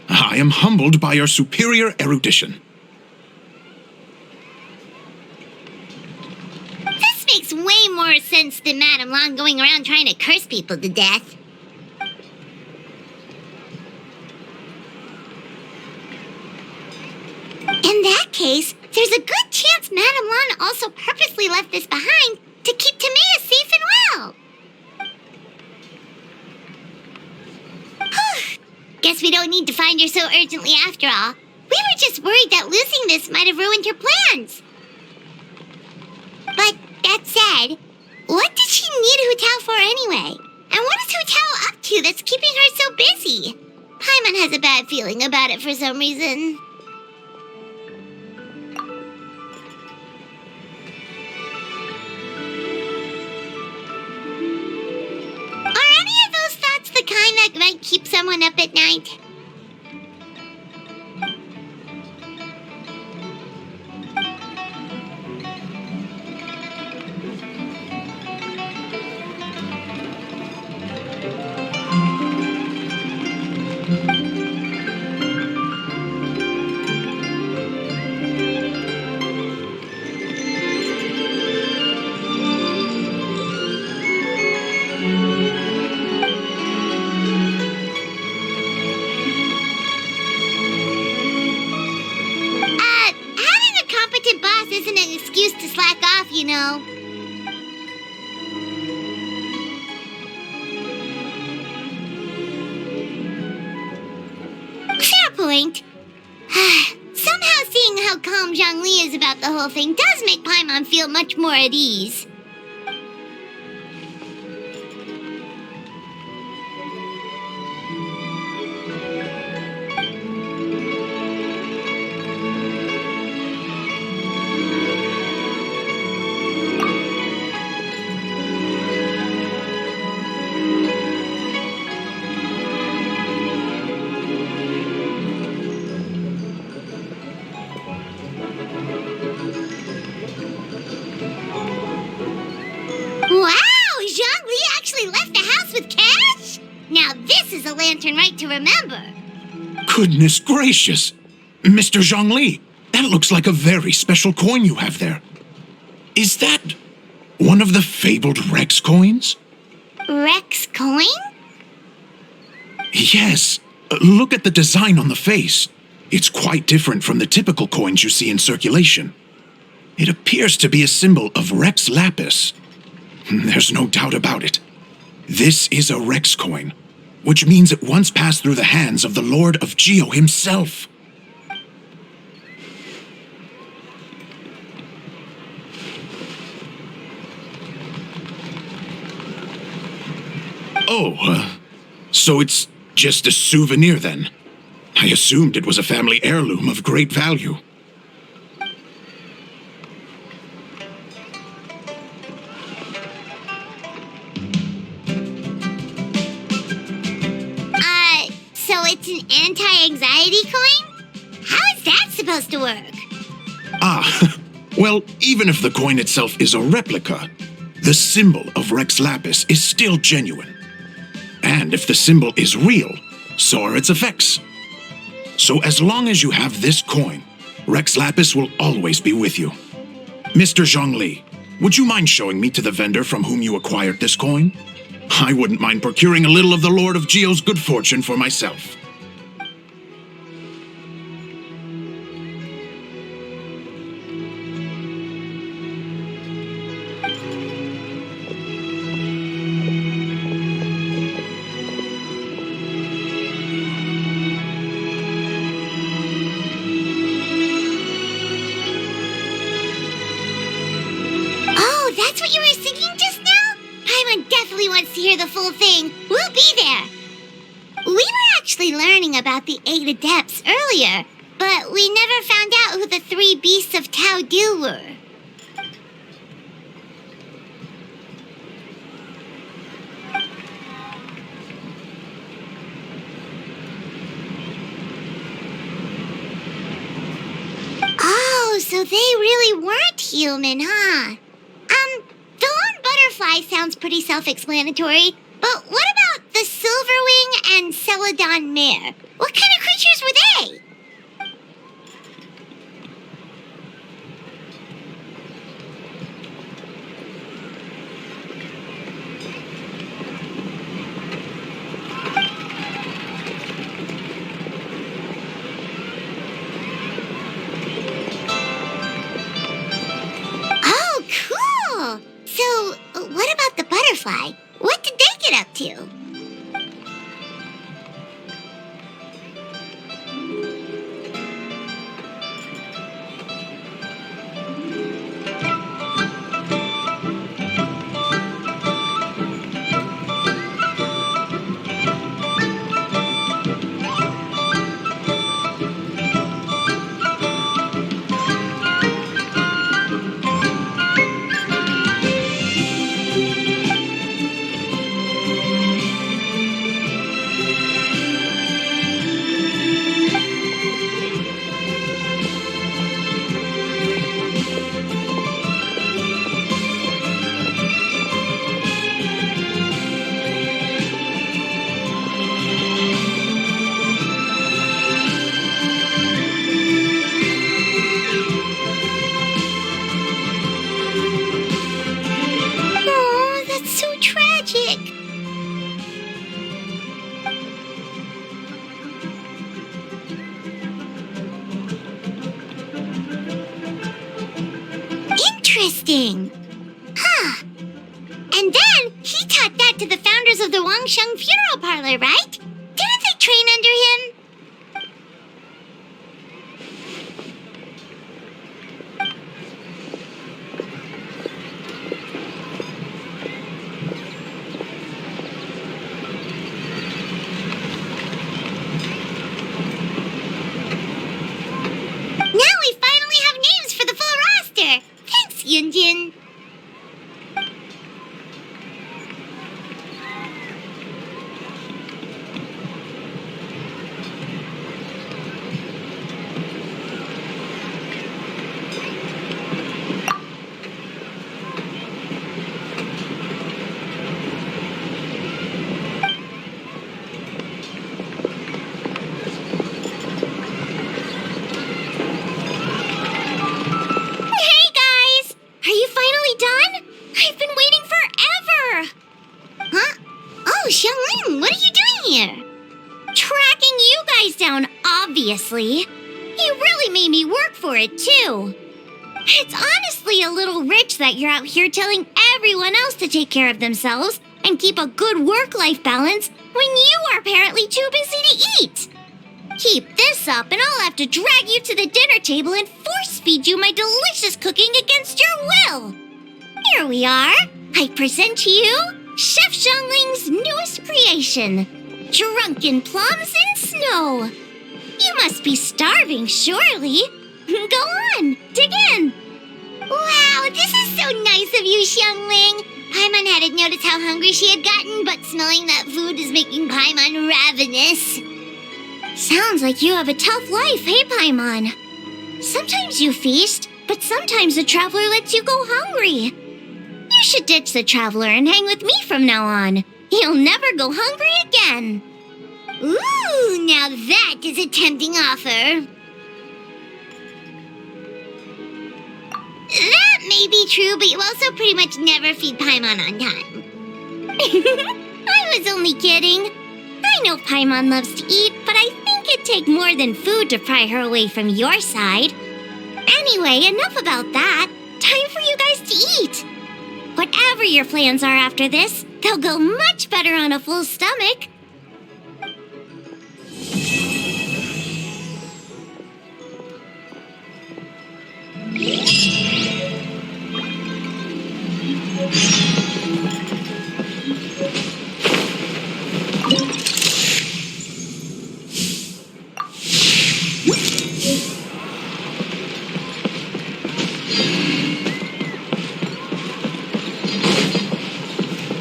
I am humbled by your superior erudition. This makes way more sense than Madame Lan going around trying to curse people to death. In that case, there's a good chance Madame Lan also purposely left this behind to keep Timaeus safe and well. Guess we don't need to find her so urgently after all. We were just worried that losing this might have ruined her plans. But that said, what did she need Hu Tao for anyway? And what is Hu Tao up to that's keeping her so busy? Paimon has a bad feeling about it for some reason. Are any of those thoughts the kind that might keep someone up at night? Isn't an excuse to slack off, you know. Fair point. Somehow seeing how calm Xiangling is about the whole thing does make Paimon feel much more at ease. A lantern right to remember. Goodness gracious! Mr. Xiangling, that looks like a very special coin you have there. Is that one of the fabled Rex coins? Rex coin? Yes. Look at the design on the face. It's quite different from the typical coins you see in circulation. It appears to be a symbol of Rex Lapis. There's no doubt about it. This is a Rex coin, which means it once passed through the hands of the Lord of Geo himself. So it's just a souvenir then? I assumed it was a family heirloom of great value. So it's an anti-anxiety coin? How is that supposed to work? Well, even if the coin itself is a replica, the symbol of Rex Lapis is still genuine. And if the symbol is real, so are its effects. So as long as you have this coin, Rex Lapis will always be with you. Mr. Zhongli, would you mind showing me to the vendor from whom you acquired this coin? I wouldn't mind procuring a little of the Lord of Geo's good fortune for myself. Oh, that's what you were singing just now? Paimon definitely wants to hear the full thing. We'll be there. We were actually learning about the 8 Adepts earlier, but we never found out who the 3 Beasts of Tao Dil were. Oh, so they really weren't human, huh? The lone butterfly sounds pretty self-explanatory, but what about the Silverwing and Celadon mare? What kind of creatures were they? Oh, cool! So, what about the butterfly? What did they get up to? Oh, that's so tragic. Interesting. Huh. And then he taught that to the founders of the Wangsheng Funeral Parlor, right? Didn't they train under him? Now we finally have names for the full roster. Thanks, Yunjin. Hey guys! Are you finally done? I've been waiting forever! Huh? Oh, Xiangling, what are you doing here? Tracking you guys down, obviously. You really made me work for it, too. It's honestly a little rich that you're out here telling everyone else to take care of themselves and keep a good work-life balance when you are apparently too busy to eat. Keep this up and I'll have to drag you to the dinner table and force-feed you my delicious cooking against your will. Here we are. I present to you Chef Xiangling's newest creation, Drunken Plums in Snow. You must be starving, surely. Go on, dig in. Wow, this is so nice of you, Xiangling. Paimon hadn't noticed how hungry she had gotten, but smelling that food is making Paimon ravenous. Sounds like you have a tough life, hey, Paimon? Sometimes you feast, but sometimes the traveler lets you go hungry. You should ditch the traveler and hang with me from now on. You'll never go hungry again. Ooh, now that is a tempting offer. That may be true, but you also pretty much never feed Paimon on time. I was only kidding. I know Paimon loves to eat, but I think it'd take more than food to pry her away from your side. Anyway, enough about that. Time for you guys to eat. Whatever your plans are after this, they'll go much better on a full stomach.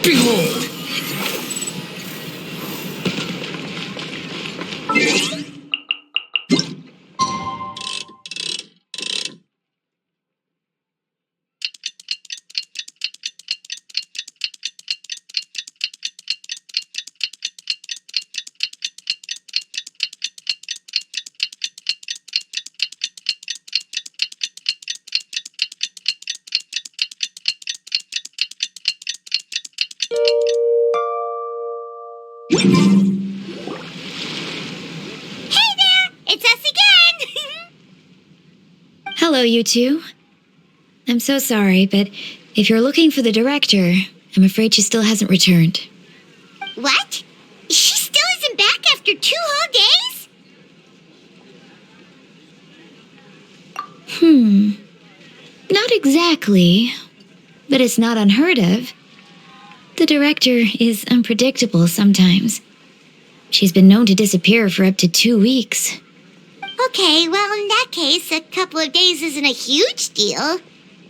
Behold! Hey there! It's us again! Hello, you two. I'm so sorry, but if you're looking for the director, I'm afraid she still hasn't returned. What? She still isn't back after 2 whole days? Not exactly, but it's not unheard of. The director is unpredictable sometimes. She's been known to disappear for up to 2 weeks. Okay, well, in that case, a couple of days isn't a huge deal.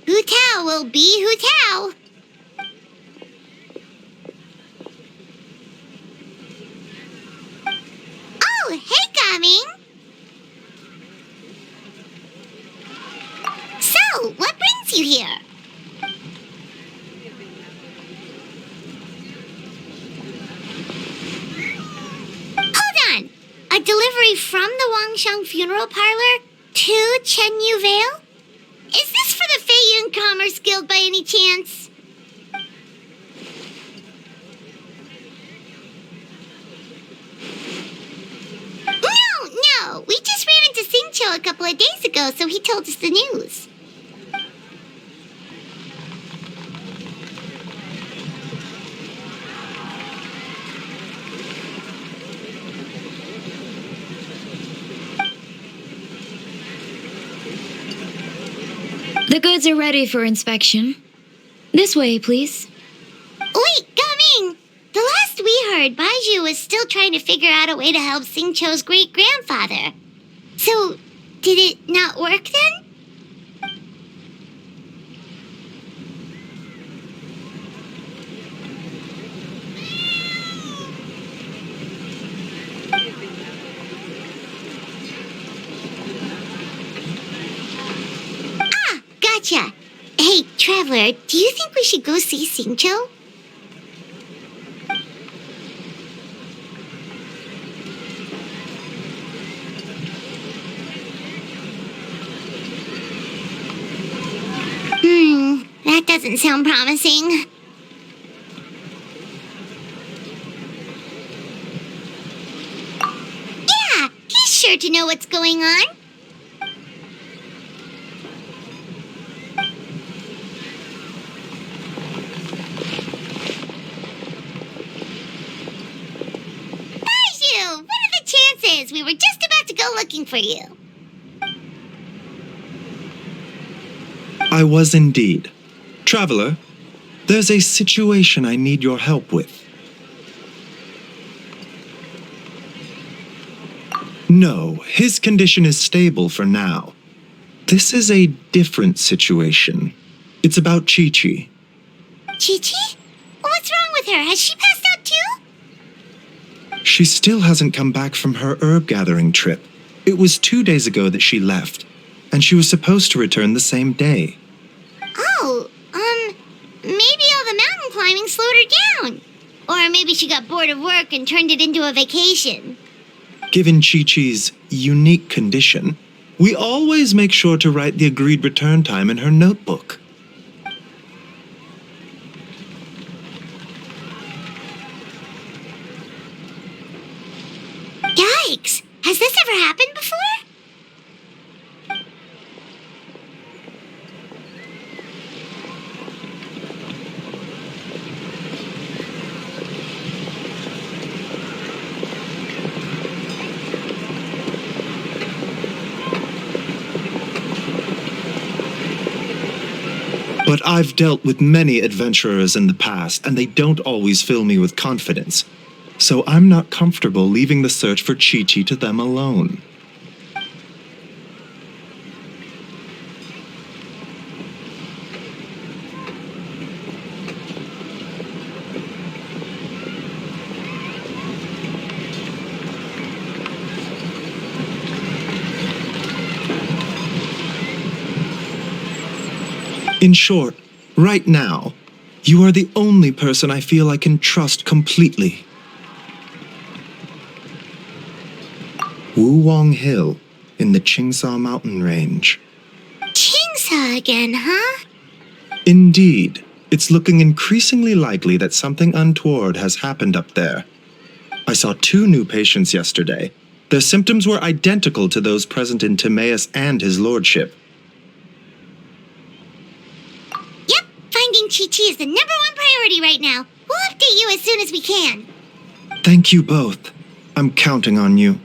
Hu Tao will be Hu Tao. Oh, hey, Coming. So, what brings you here? Hold on. A delivery from the Wangshan Funeral Parlor to Chen Yu Vale? Is this for the Fei Yun Commerce Guild by any chance? No. We just ran into Xingqiu a couple of days ago, so he told us the news. The goods are ready for inspection. This way, please. Wait, Coming! The last we heard, Baizhu was still trying to figure out a way to help Xingqiu's great-grandfather. So, did it not work then? Ah, gotcha. Hey, Traveler, do you think we should go see Xingqiu? That doesn't sound promising. Yeah, he's sure to know what's going on. as we were just about to go looking for you. I was indeed. Traveler, there's a situation I need your help with. No, his condition is stable for now. This is a different situation. It's about Chi-Chi. Chi-Chi? What's wrong with her? Has she passed out too? She still hasn't come back from her herb gathering trip. It was 2 days ago that she left, and she was supposed to return the same day. Oh, maybe all the mountain climbing slowed her down. Or maybe she got bored of work and turned it into a vacation. Given Chi-Chi's unique condition, we always make sure to write the agreed return time in her notebook. Yikes! Has this ever happened before? But I've dealt with many adventurers in the past, and they don't always fill me with confidence. So I'm not comfortable leaving the search for Chi-Chi to them alone. In short, right now, you are the only person I feel I can trust completely. Wuwang Hill, in the Chingsha mountain range. Chingsha again, huh? Indeed, it's looking increasingly likely that something untoward has happened up there. I saw 2 new patients yesterday. Their symptoms were identical to those present in Timaeus and his lordship. Yep, finding Chi-Chi is the #1 priority right now. We'll update you as soon as we can. Thank you both. I'm counting on you.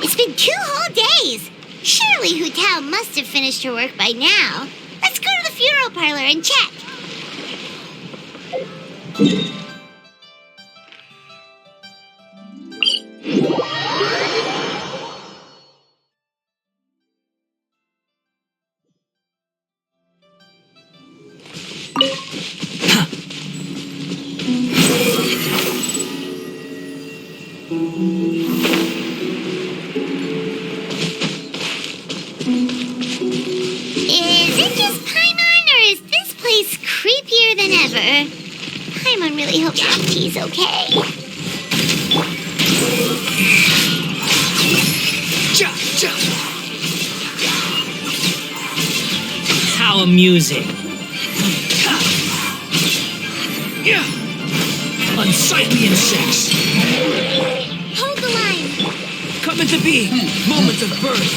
It's been 2 whole days. Surely Hu Tao must have finished her work by now. Let's go to the funeral parlor and check. Is it just Paimon, or is this place creepier than ever? Paimon really hopes he's okay. How amusing. Unsightly insects. Hold the line. Coming to be. Moments of birth.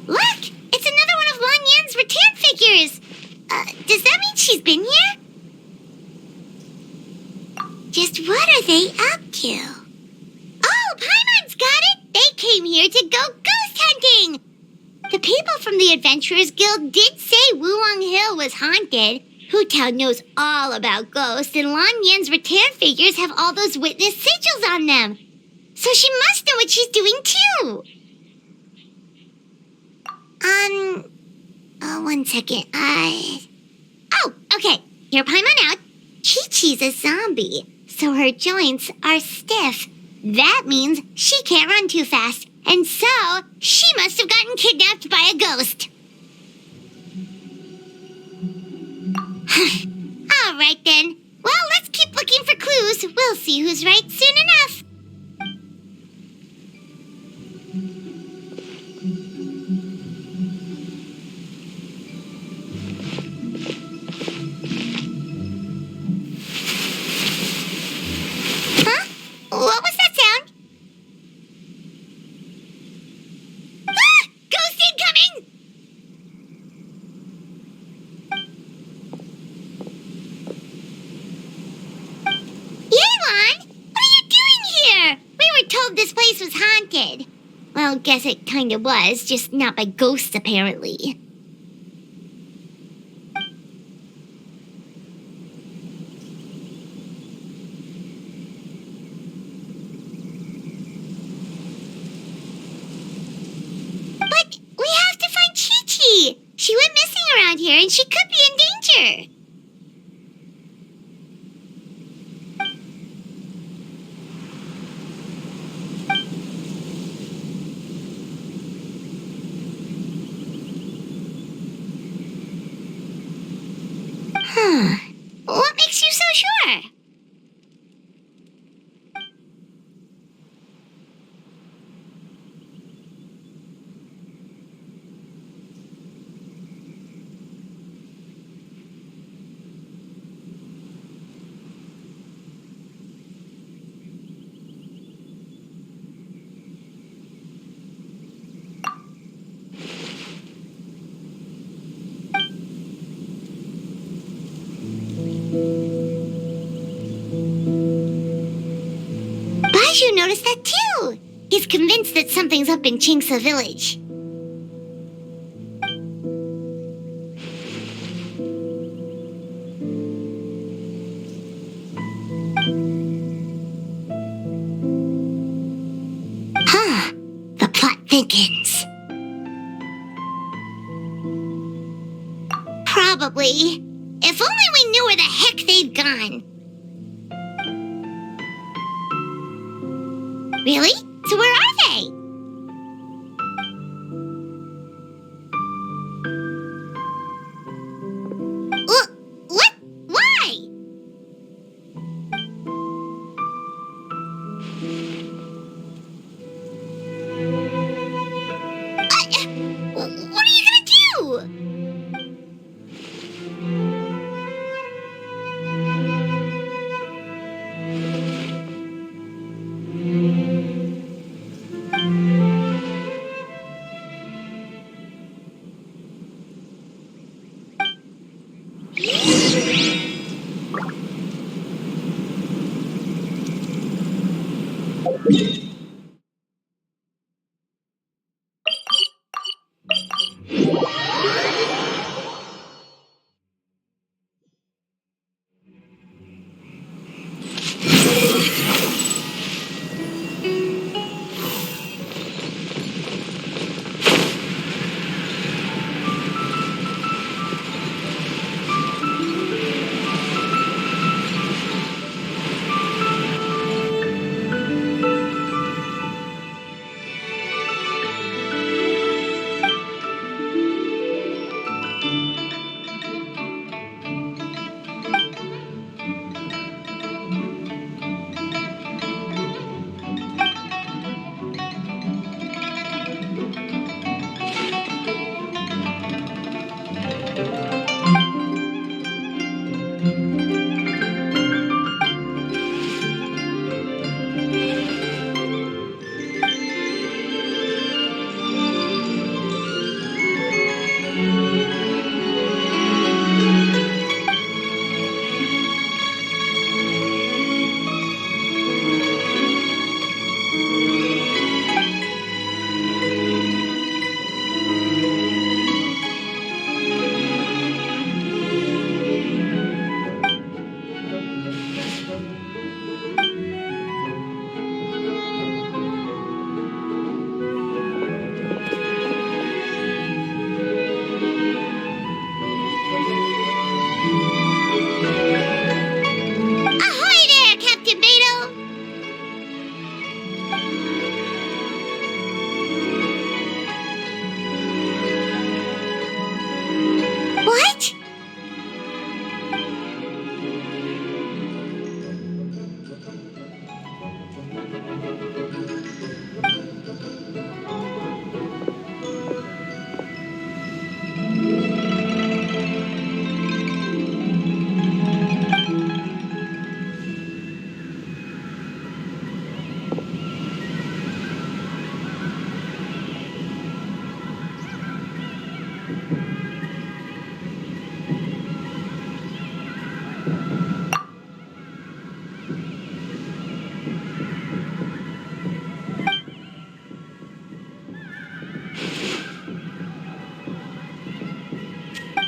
Look! It's another one of Lan Yan's rattan figures! Does that mean she's been here? Just what are they up to? Oh, Paimon's got it! They came here to go ghost hunting! The people from the Adventurers Guild did say Wuwang Hill was haunted. Hu Tao knows all about ghosts, and Lan Yan's rattan figures have all those witness sigils on them. So she must know what she's doing too! One second. Oh, okay. Hear Paimon out. Chi-Chi's a zombie, so her joints are stiff. That means she can't run too fast, and so she must have gotten kidnapped by a ghost. All right then. Well, let's keep looking for clues. We'll see who's right soon enough. What was that sound? haunted. Well, guess it kinda was, just not by ghosts, apparently. But we have to find Chi-Chi! She went missing around here and she could be in danger! Huh. What makes you so sure? Baizhu noticed that too. He's convinced that something's up in Chingsa village. Huh. The plot thickens. Probably. If only we knew where the heck they'd gone. Really? So where are they? What? Why? What are you gonna do?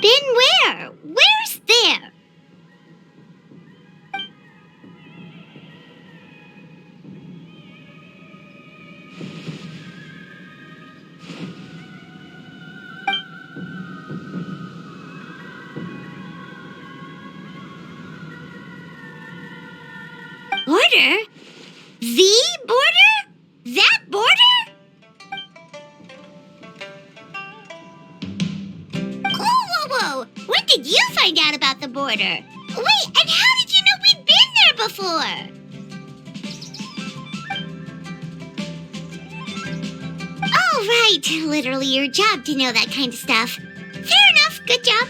Been where? Where's there? Border? The border? That border? Whoa, whoa, whoa! When did you find out about the border? Wait, and how did you know we'd been there before? Oh, right. Literally your job to know that kind of stuff. Fair enough. Good job.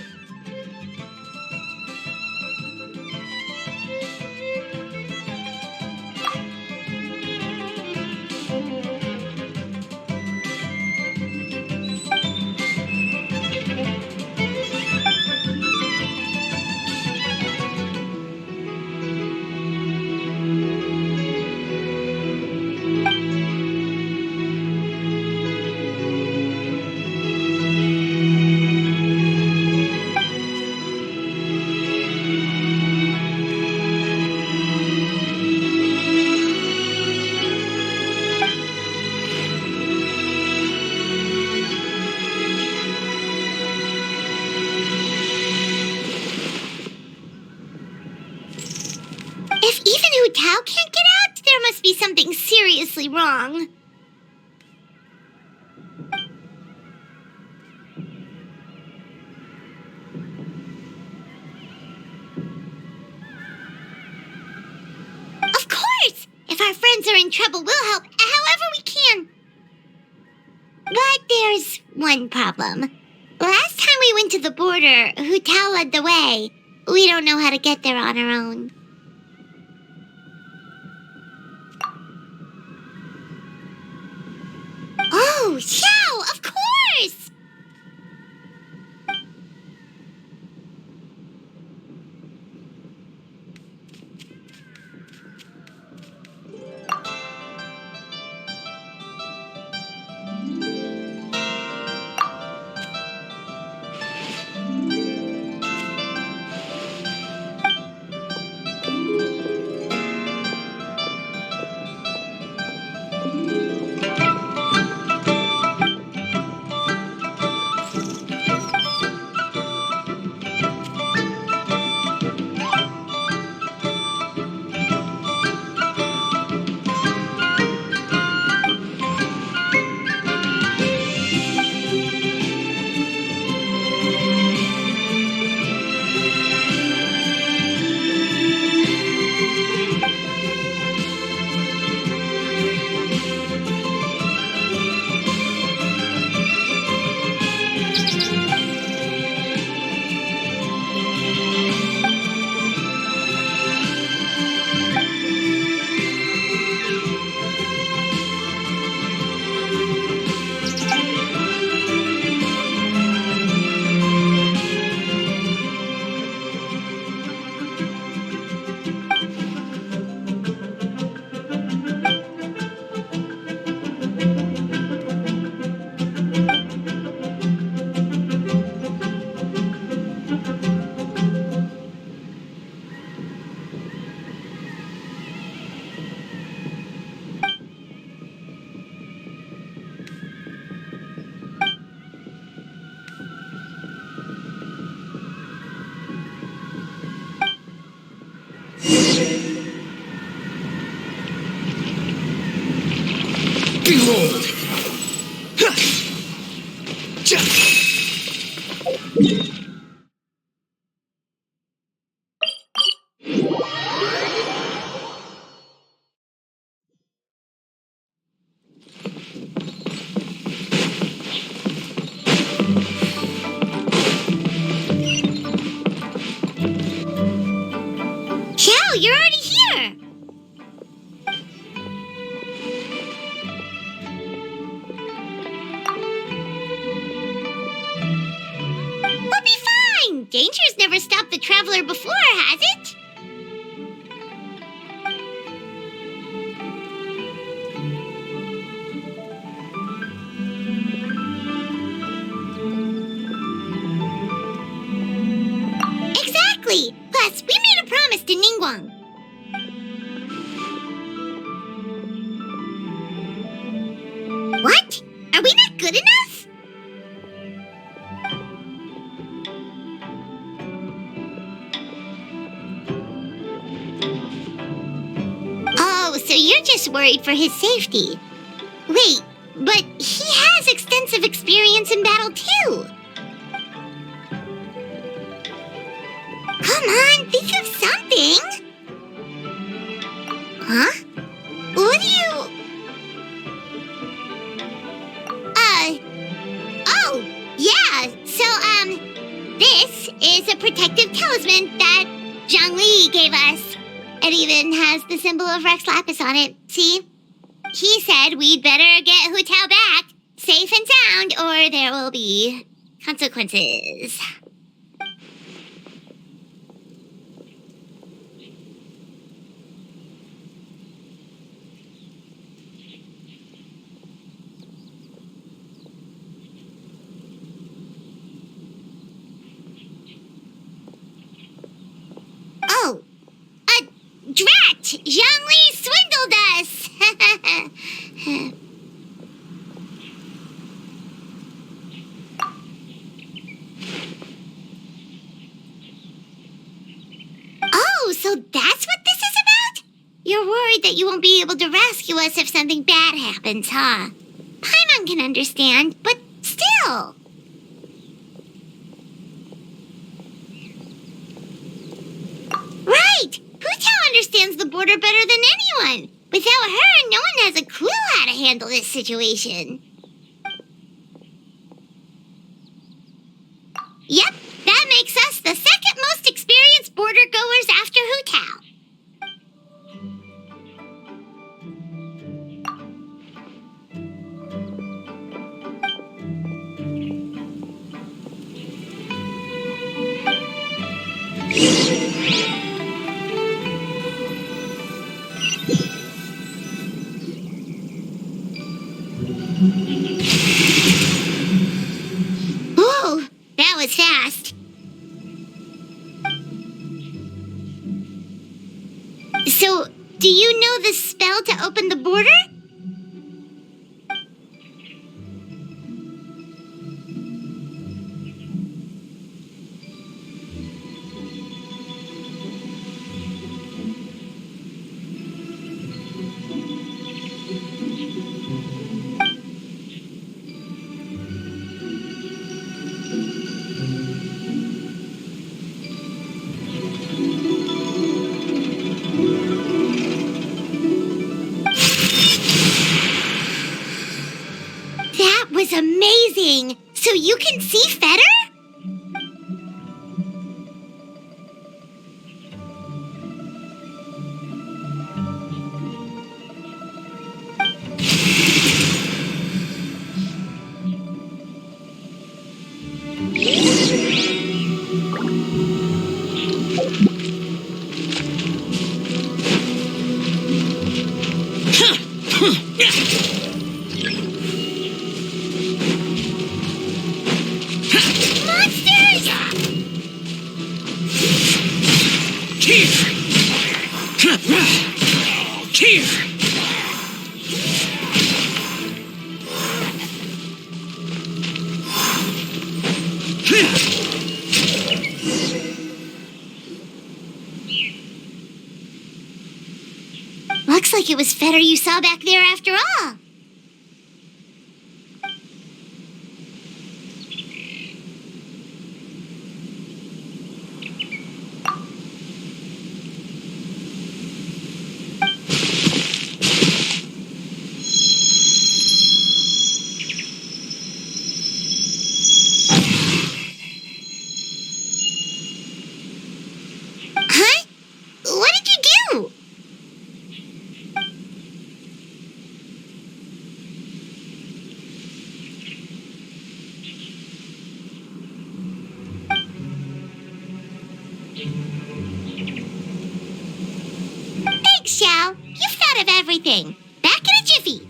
If even Hu Tao can't get out, there must be something seriously wrong. Of course! If our friends are in trouble, we'll help however we can. But there's one problem. Last time we went to the border, Hu Tao led the way. We don't know how to get there on our own. Oh, Xiao, of course! Behold! Xiao, you're already here! We'll be fine! Danger's never stopped the traveler before, has it? so you're just worried for his safety. Wait, but he has extensive experience in battle too. Come on, think of something. Huh? What do you... Oh, yeah, so, this is a protective talisman that Xiangling gave us. It even has the symbol of Rex Lapis on it, see? He said we'd better get Hu Tao back, safe and sound, or there will be consequences. Oh, drat! Xiangling swindled us! Oh, so that's what this is about? You're worried that you won't be able to rescue us if something bad happens, huh? Paimon can understand, but still. Right! Hu Tao understands the border better than anyone. Without her, no one has a clue how to handle this situation. Yep, that makes us the second most experienced border goers after Hu Tao. Ooh, that was fast. So, do you know the spell to open the border? That was amazing! So you can see Fetter? Monsters! Looks like it was Fetter you saw back there after all. Huh? What did you do? Thanks, Xiao. You've thought of everything. Back in a jiffy.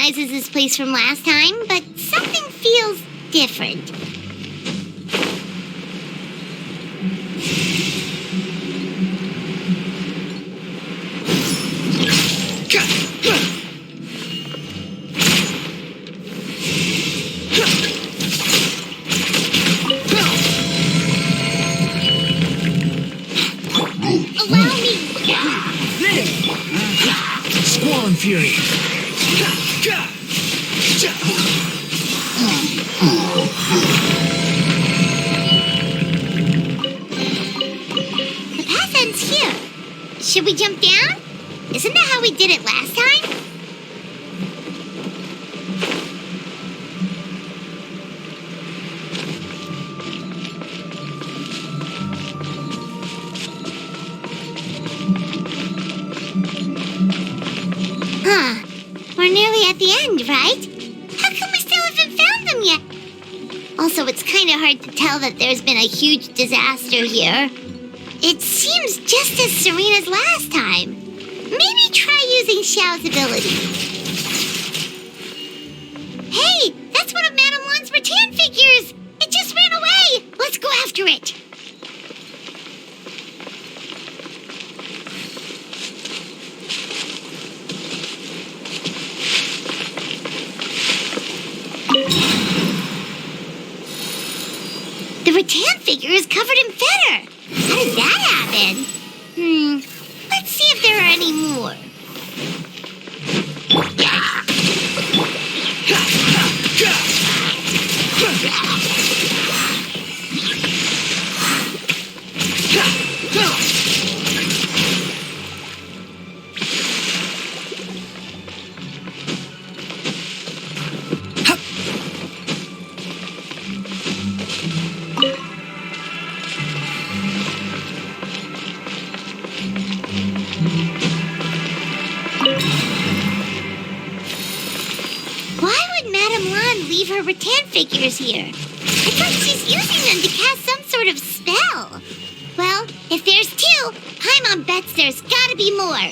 recognizes this place from last time, but something feels different. Allow me! Squall Fury. The path ends here. Should we jump down? Isn't that how we did it last time? Huh. We're nearly at the end, right? How come we still haven't found them yet? Also, it's kind of hard to tell that there's been a huge disaster here. It seems just as serene as last time. Maybe try using Xiao's ability. Hey, that's one of Madame Lan's rattan figures! It just ran away! Let's go after it! The rattan figure is covered in feather. How did that happen? Let's see if there are any more. Why would Madame Lan leave her rattan figures here? I thought she's using them to cast some sort of spell. Well, if there's two, Paimon bets there's gotta be more.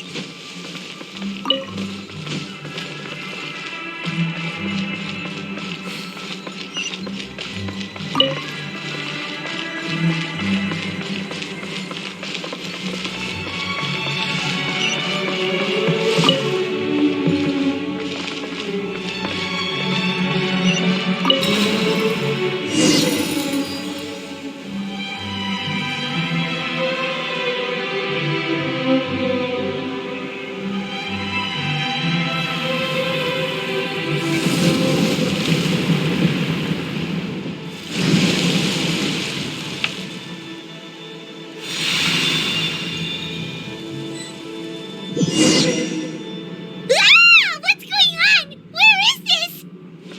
What's going on? Where is this?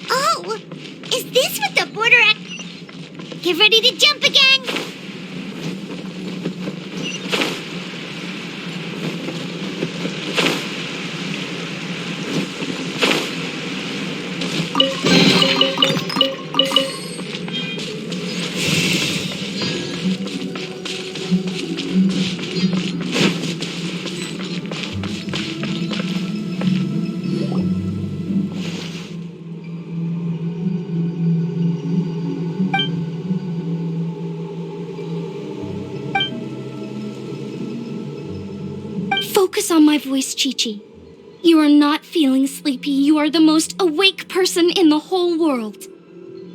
Oh, is this what the border act? Get ready to jump again. Focus on my voice, Chi-Chi. You are not feeling sleepy. You are the most awake person in the whole world.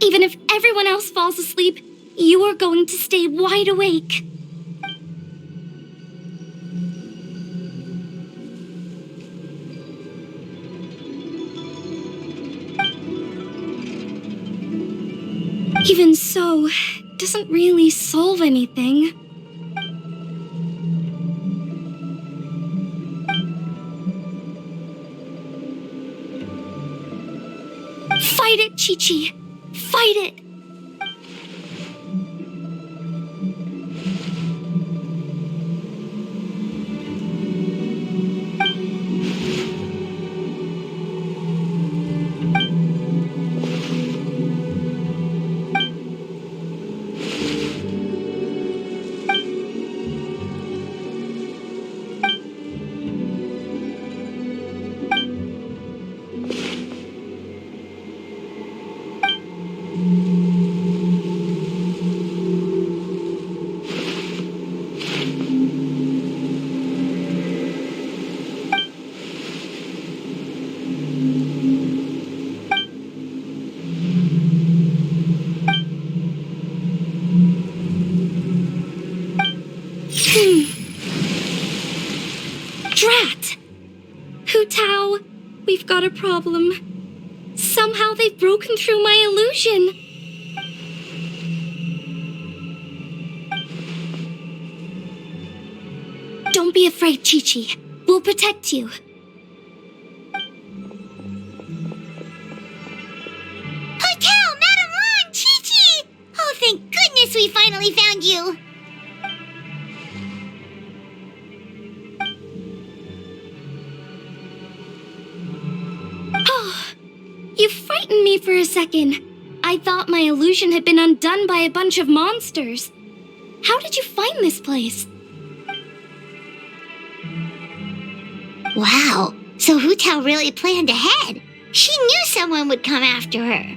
Even if everyone else falls asleep, you are going to stay wide awake. Even so, it doesn't really solve anything. Fight it, Chi-Chi! Fight it! problem. Somehow they've broken through my illusion. Don't be afraid, Chi-Chi. We'll protect you. Hotel, Madame Lan, Chi-Chi! Oh, thank goodness we finally found you. Oh, you frightened me for a second. I thought my illusion had been undone by a bunch of monsters. How did you find this place? Wow, so Hu Tao really planned ahead. She knew someone would come after her.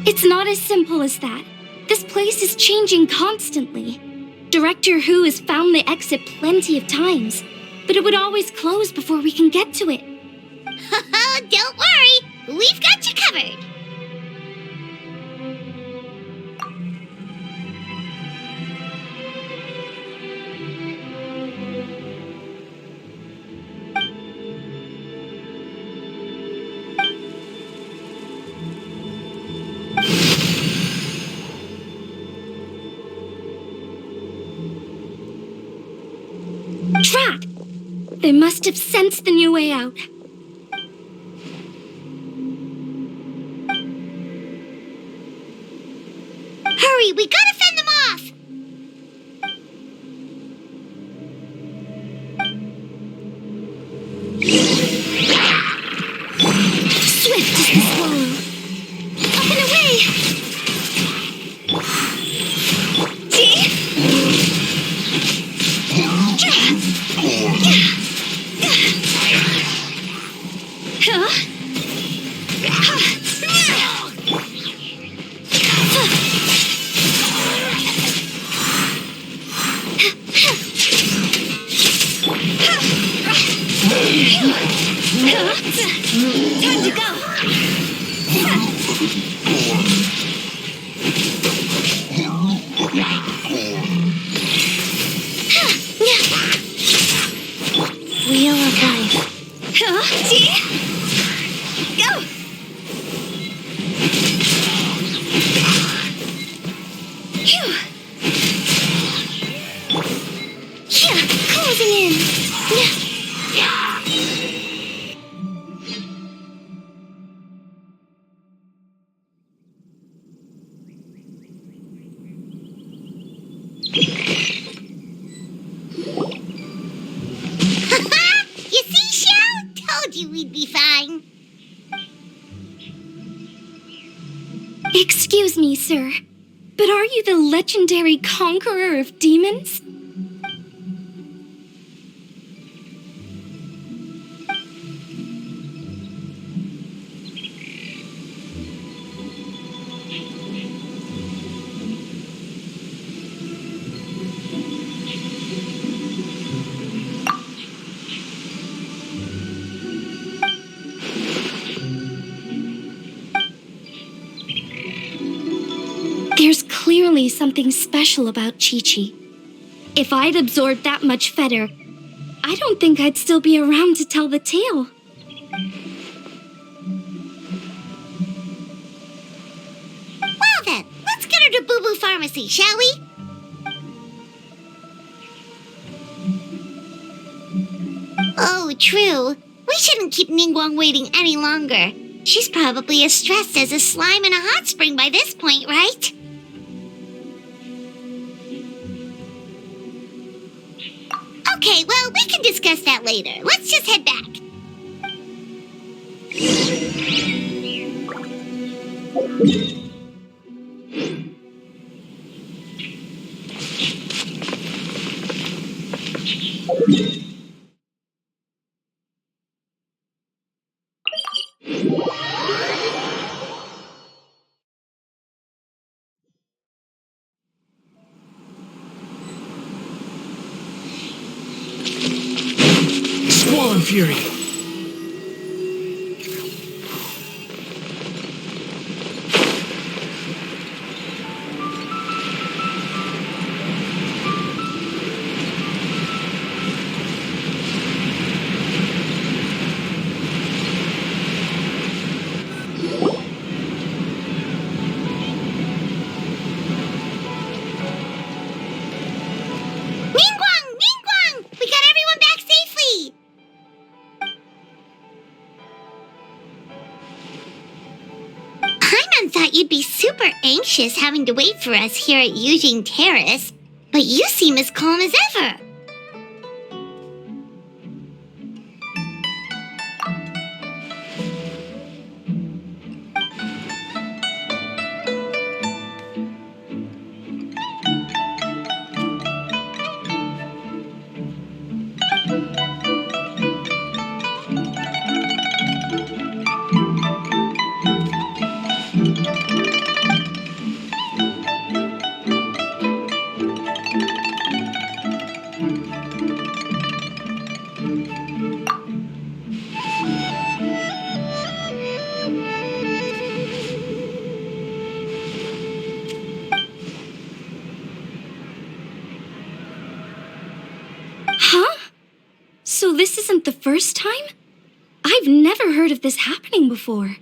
It's not as simple as that. This place is changing constantly. Director Hu has found the exit plenty of times, but it would always close before we can get to it. Don't worry, we've got you covered. Drat! They must have sensed the new way out. Hurry, we gotta fend them off! Swift as the swallow. Up and away! See? Time to go! Wheel of life. See? Go! Phew! Yeah, closing in. You see, Xiao? Told you we'd be fine. Excuse me, sir, but are you the legendary conqueror of demons? There's clearly something special about Chi-Chi. If I'd absorbed that much feather, I don't think I'd still be around to tell the tale. Well then, let's get her to Boo Boo Pharmacy, shall we? Oh, true. We shouldn't keep Ningguang waiting any longer. She's probably as stressed as a slime in a hot spring by this point, right? Okay, well, we can discuss that later. Let's just head back. Squall and Fury. Paimon thought you'd be super anxious having to wait for us here at Yujing Terrace, but you seem as calm as ever. So this isn't the first time? I've never heard of this happening before.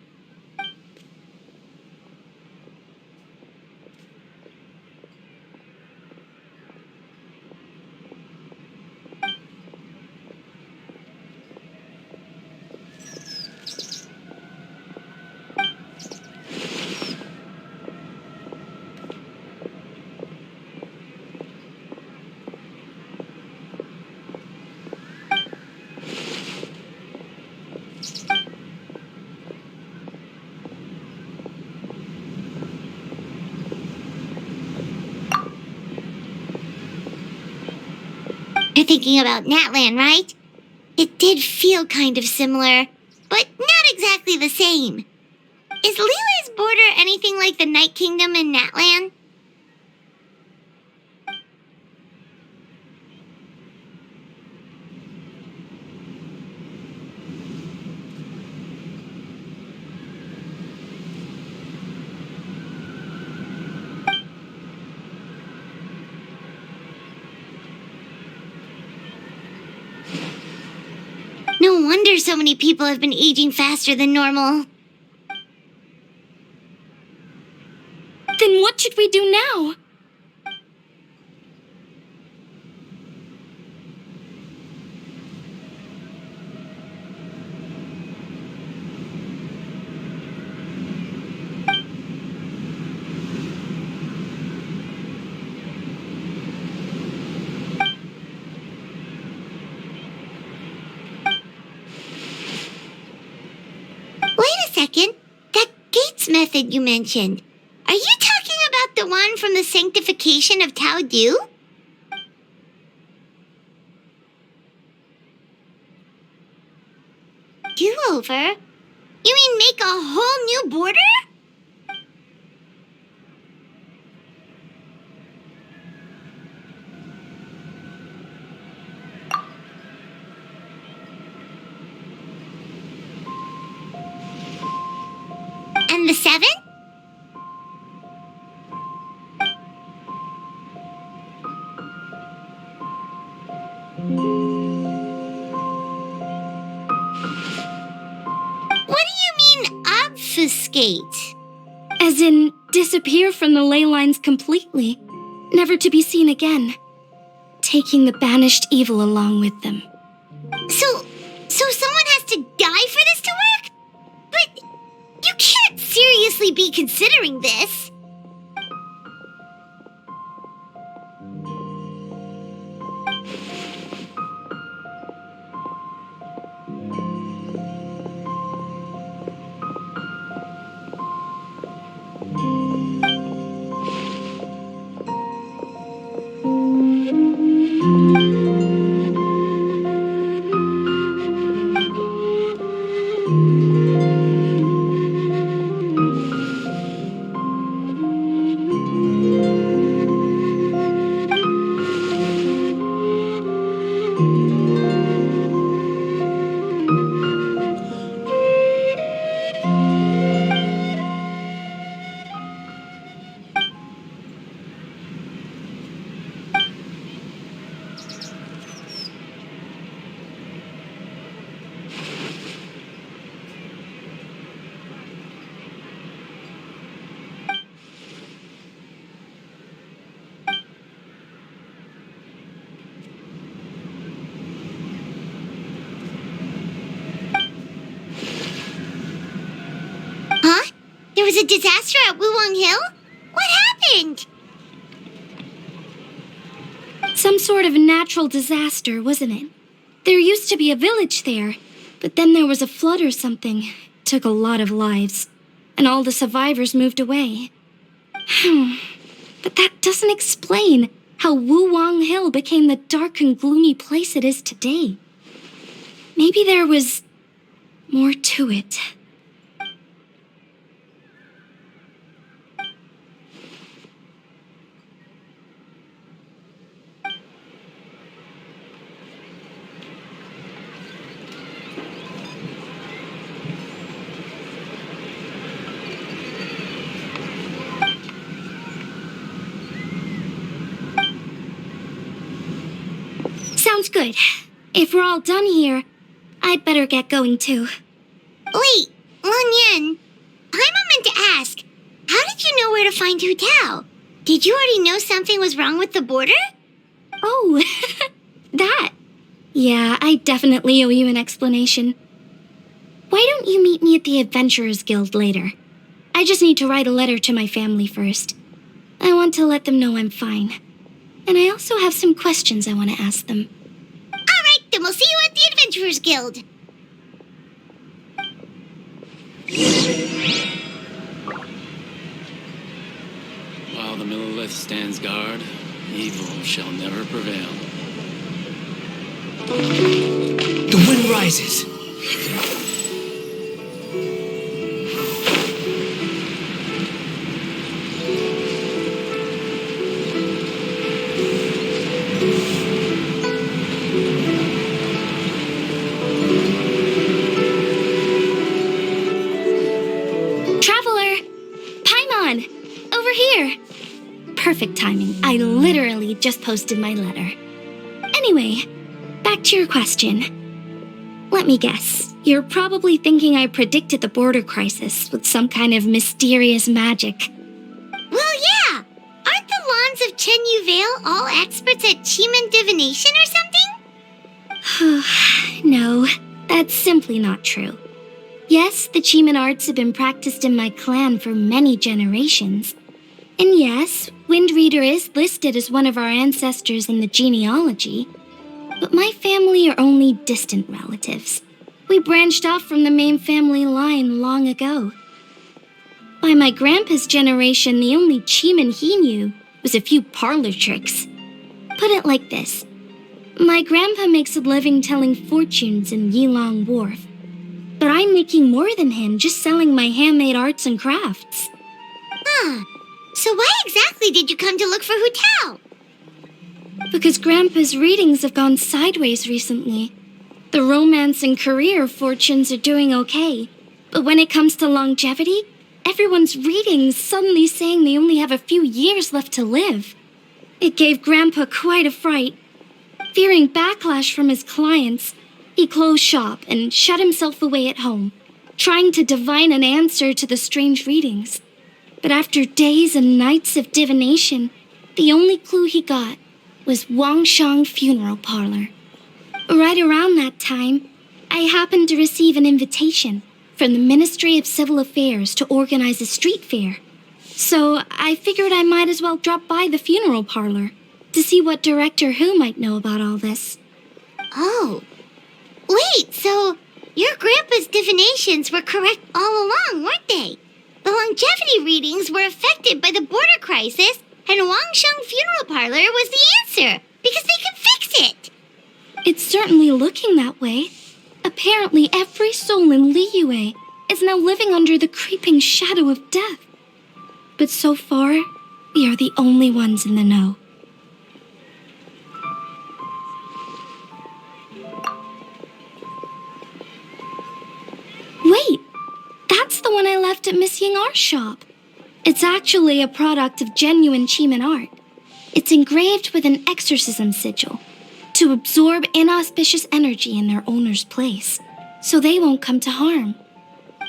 You're thinking about Natlan, right? It did feel kind of similar, but not exactly the same. Is Liyue's border anything like the Night Kingdom in Natlan? No wonder so many people have been aging faster than normal. Then what should we do now? Wait a second. That gates method you mentioned. Are you talking about the one from the sanctification of Tao Du? Do-over? You mean make a whole new border? And the 7? What do you mean, obfuscate? As in, disappear from the ley lines completely, never to be seen again, taking the banished evil along with them. So someone has to die for this to work? But you can't seriously be considering this. There was a disaster at Wuwang Hill? What happened? Some sort of natural disaster, wasn't it? There used to be a village there, but then there was a flood or something. It took a lot of lives, and all the survivors moved away. But that doesn't explain how Wuwang Hill became the dark and gloomy place it is today. Maybe there was more to it. Sounds good. If we're all done here, I'd better get going too. Wait, Lan Yan. Paimon meant to ask, how did you know where to find Hu Tao? Did you already know something was wrong with the border? Oh, that. Yeah, I definitely owe you an explanation. Why don't you meet me at the Adventurers Guild later? I just need to write a letter to my family first. I want to let them know I'm fine. And I also have some questions I want to ask them. Alright, then we'll see you at the Adventurers Guild. While the Millilith stands guard, evil shall never prevail. The wind rises. Perfect timing. I literally just posted my letter. Anyway, back to your question. Let me guess. You're probably thinking I predicted the border crisis with some kind of mysterious magic. Well, yeah. Aren't the Lawns of Chen Yu Vale all experts at Chiman divination or something? No, that's simply not true. Yes, the Chiman arts have been practiced in my clan for many generations. And yes, Wind Reader is listed as one of our ancestors in the genealogy. But my family are only distant relatives. We branched off from the main family line long ago. By my grandpa's generation, the only Chiman he knew was a few parlor tricks. Put it like this. My grandpa makes a living telling fortunes in Yilong Wharf. But I'm making more than him just selling my handmade arts and crafts. So why exactly did you come to look for Hu Tao? Because Grandpa's readings have gone sideways recently. The romance and career fortunes are doing okay. But when it comes to longevity, everyone's readings suddenly saying they only have a few years left to live. It gave Grandpa quite a fright. Fearing backlash from his clients, he closed shop and shut himself away at home, trying to divine an answer to the strange readings. But after days and nights of divination, the only clue he got was Wangshang Funeral Parlor. Right around that time, I happened to receive an invitation from the Ministry of Civil Affairs to organize a street fair. So I figured I might as well drop by the funeral parlor to see what Director Hu might know about all this. Oh. Wait, so your grandpa's divinations were correct all along, weren't they? The longevity readings were affected by the border crisis, and Wangsheng Funeral Parlor was the answer, because they could fix it. It's certainly looking that way. Apparently, every soul in Liyue is now living under the creeping shadow of death. But so far, we are the only ones in the know. Wait! That's the one I left at Miss Ying-Ar's shop. It's actually a product of genuine Chiman art. It's engraved with an exorcism sigil to absorb inauspicious energy in their owner's place, so they won't come to harm.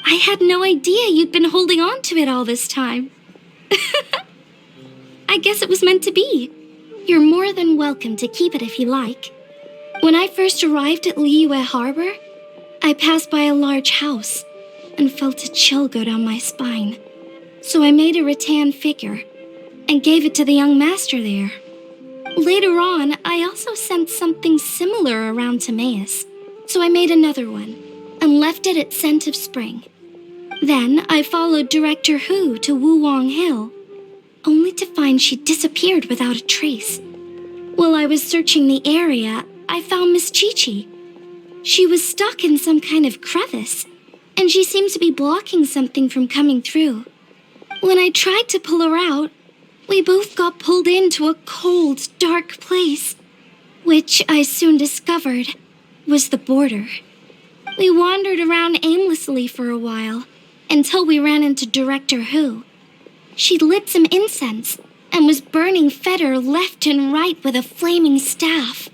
I had no idea you'd been holding on to it all this time. I guess it was meant to be. You're more than welcome to keep it if you like. When I first arrived at Liyue Harbor, I passed by a large house and felt a chill go down my spine. So I made a rattan figure and gave it to the young master there. Later on, I also sent something similar around Timaeus, so I made another one and left it at Scent of Spring. Then I followed Director Hu to Wuwang Hill, only to find she disappeared without a trace. While I was searching the area, I found Miss Chi-Chi. She was stuck in some kind of crevice, and she seemed to be blocking something from coming through. When I tried to pull her out, we both got pulled into a cold, dark place, which I soon discovered was the border. We wandered around aimlessly for a while, until we ran into Director Hu. She'd lit some incense and was burning Feder left and right with a flaming staff.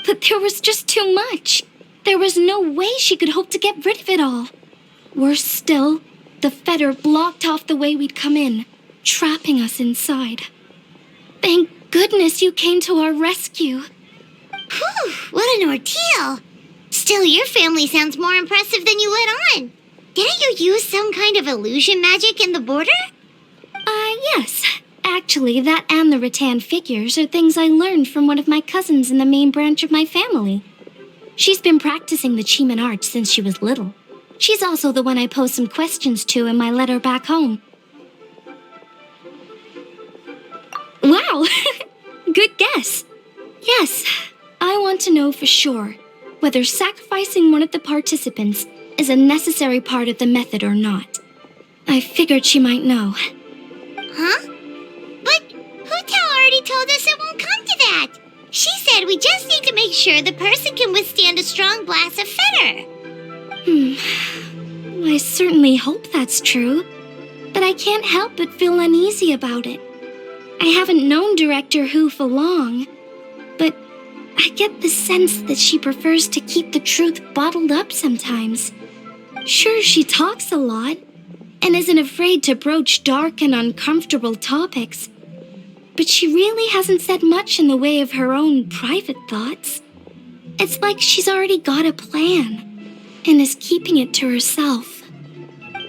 But there was just too much. There was no way she could hope to get rid of it all. Worse still, the Feder blocked off the way we'd come in, trapping us inside. Thank goodness you came to our rescue. Whew, what an ordeal. Still, your family sounds more impressive than you let on. Didn't you use some kind of illusion magic in the border? Yes. Actually, that and the rattan figures are things I learned from one of my cousins in the main branch of my family. She's been practicing the Chiman arts since she was little. She's also the one I posed some questions to in my letter back home. Wow! Good guess. Yes, I want to know for sure whether sacrificing one of the participants is a necessary part of the method or not. I figured she might know. Huh? But Hu Tao already told us it won't come to that. She said we just need to make sure the person can withstand a strong blast of Feder. I certainly hope that's true, but I can't help but feel uneasy about it. I haven't known Director Hu for long, but I get the sense that she prefers to keep the truth bottled up sometimes. Sure, she talks a lot, and isn't afraid to broach dark and uncomfortable topics, but she really hasn't said much in the way of her own private thoughts. It's like she's already got a plan, and is keeping it to herself.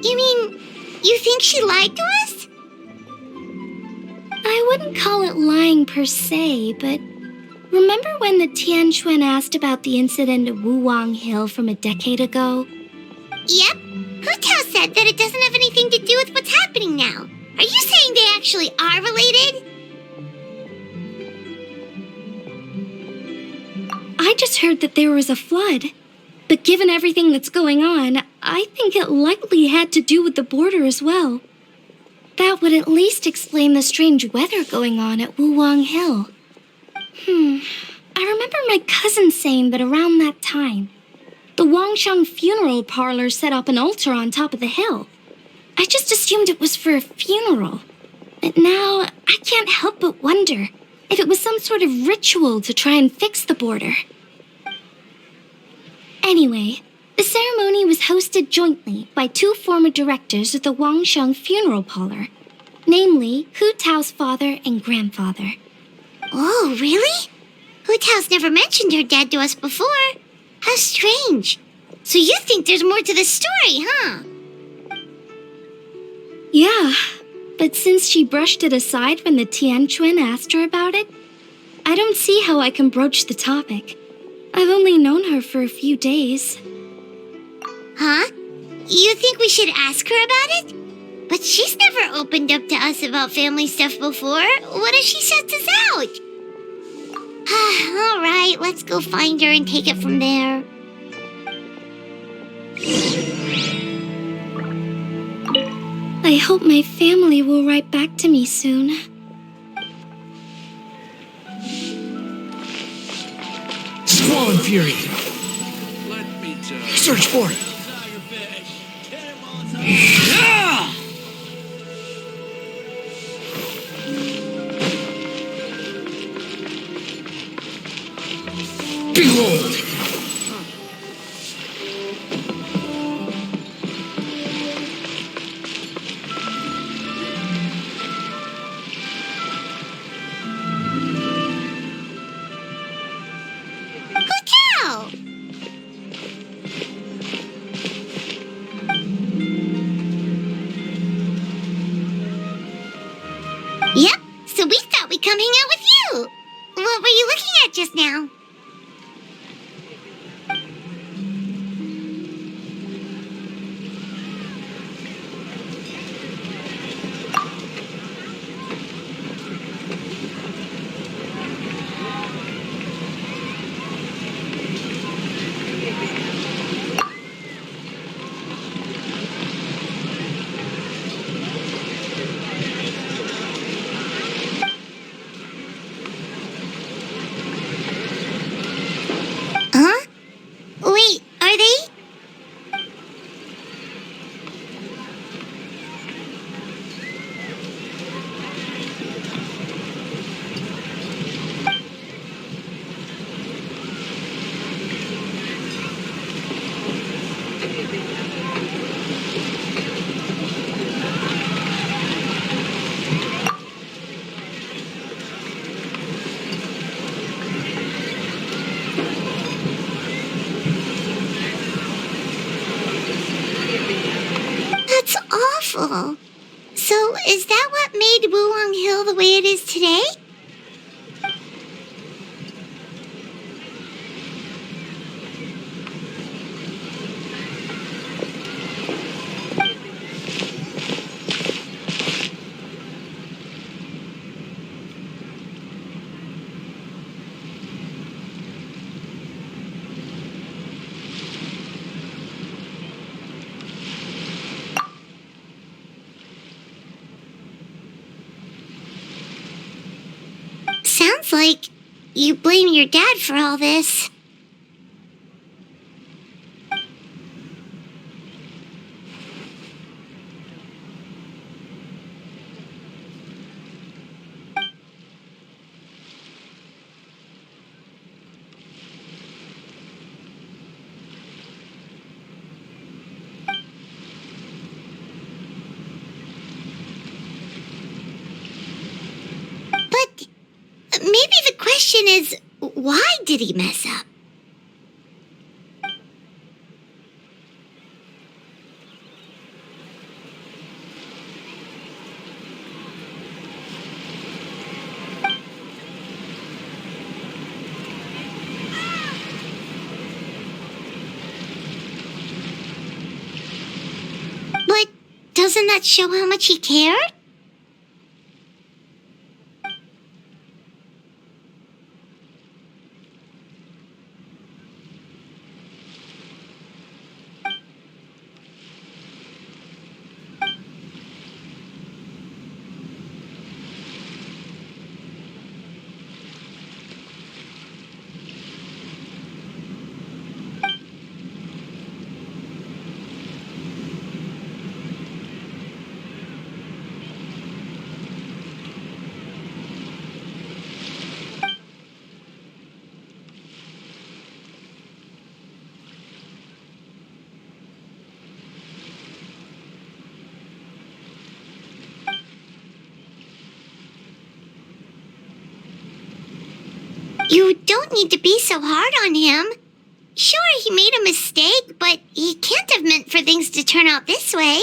You mean, you think she lied to us? I wouldn't call it lying per se, but remember when the Tianquan asked about the incident at Wuwang Hill from a decade ago? Yep. Hu Tao said that it doesn't have anything to do with what's happening now. Are you saying they actually are related? I just heard that there was a flood. But given everything that's going on, I think it likely had to do with the border as well. That would at least explain the strange weather going on at Wuwang Hill. I remember my cousin saying that around that time, the Wangsheng funeral parlor set up an altar on top of the hill. I just assumed it was for a funeral. But now, I can't help but wonder if it was some sort of ritual to try and fix the border. Anyway, the ceremony was hosted jointly by two former directors of the Wangsheng funeral parlor, namely Hu Tao's father and grandfather. Oh, really? Hu Tao's never mentioned her dad to us before. How strange. So you think there's more to the story, huh? Yeah, but since she brushed it aside when the Tianquan asked her about it, I don't see how I can broach the topic. I've only known her for a few days. Huh? You think we should ask her about it? But she's never opened up to us about family stuff before. What if she shuts us out? All right, let's go find her and take it from there. I hope my family will write back to me soon. Squall and Fury. Search for it. Behold! beautiful. So, is that what made Wulong Hill the way it is today? Sounds like you blame your dad for all this. But maybe the question is, why did he mess up? But doesn't that show how much he cared? You don't need to be so hard on him. Sure, he made a mistake, but he can't have meant for things to turn out this way.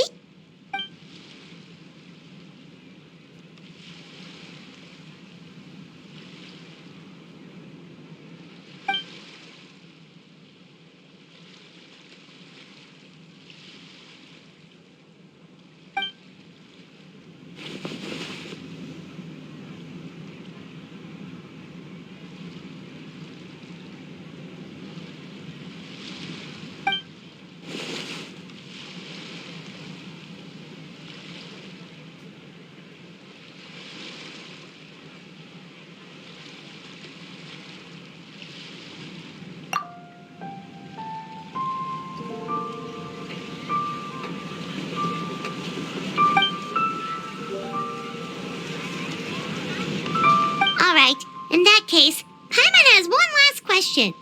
Alright, in that case, Paimon has one last question.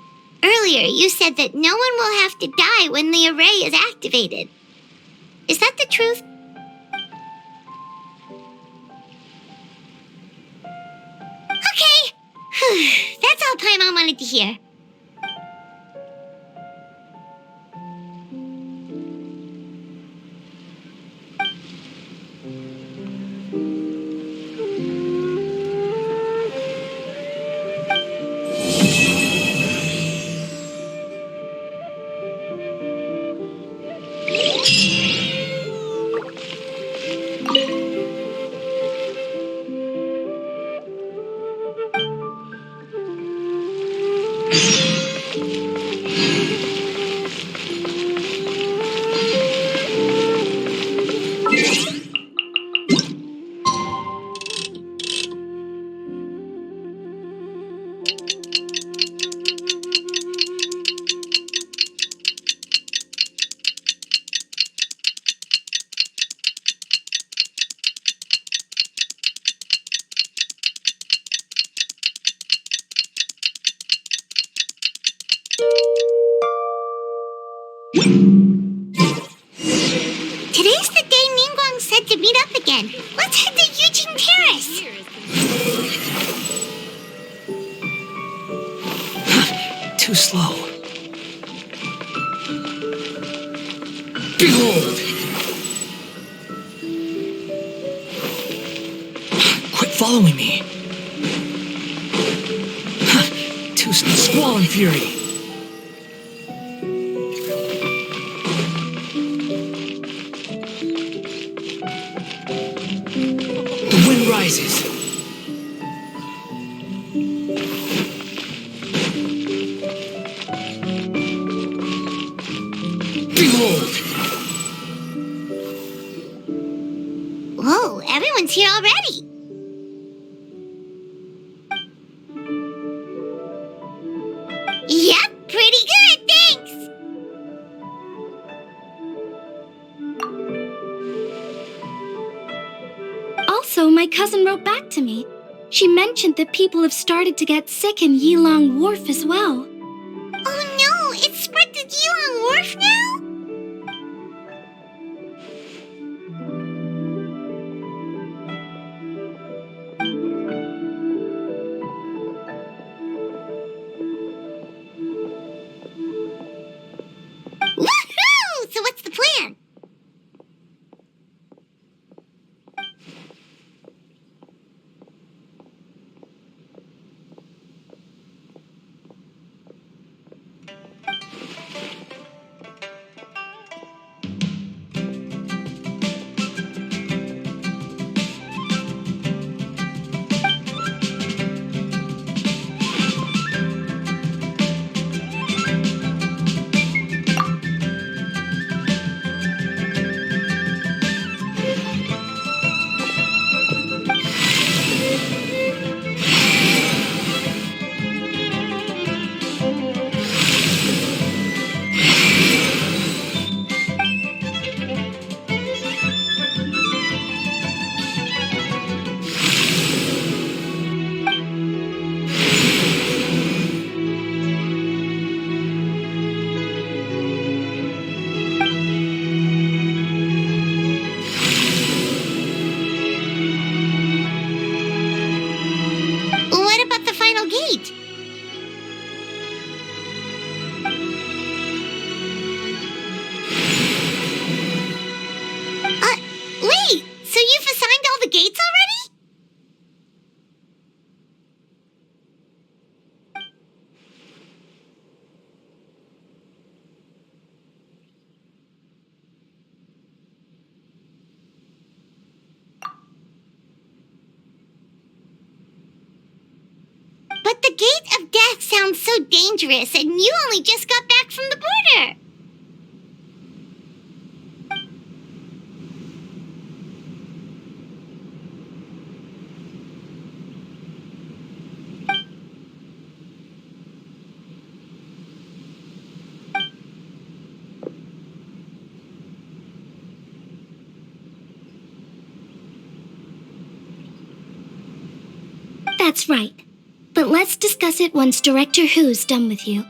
Earlier, you said that no one will have to die when the array is activated. Is that the truth? Okay! That's all Paimon wanted to hear. Today's the day Ningguang said to meet up again. Let's head to Yujing Terrace. Too slow. Behold! following me. Too slow. Squall and fury. The wind rises. Behold! Whoa, everyone's here already. Yep, pretty good, thanks. Also, my cousin wrote back to me. She mentioned that people have started to get sick in Yilong Wharf as well. Oh no, it's spread to Yilong Wharf now? Woohoo! So what's the plan? What about the final gate? Wait, so you've assigned all the gates already? But the Gate of Death sounds so dangerous, and you only just got back from the border. That's right. But let's discuss it once Director Who's done with you.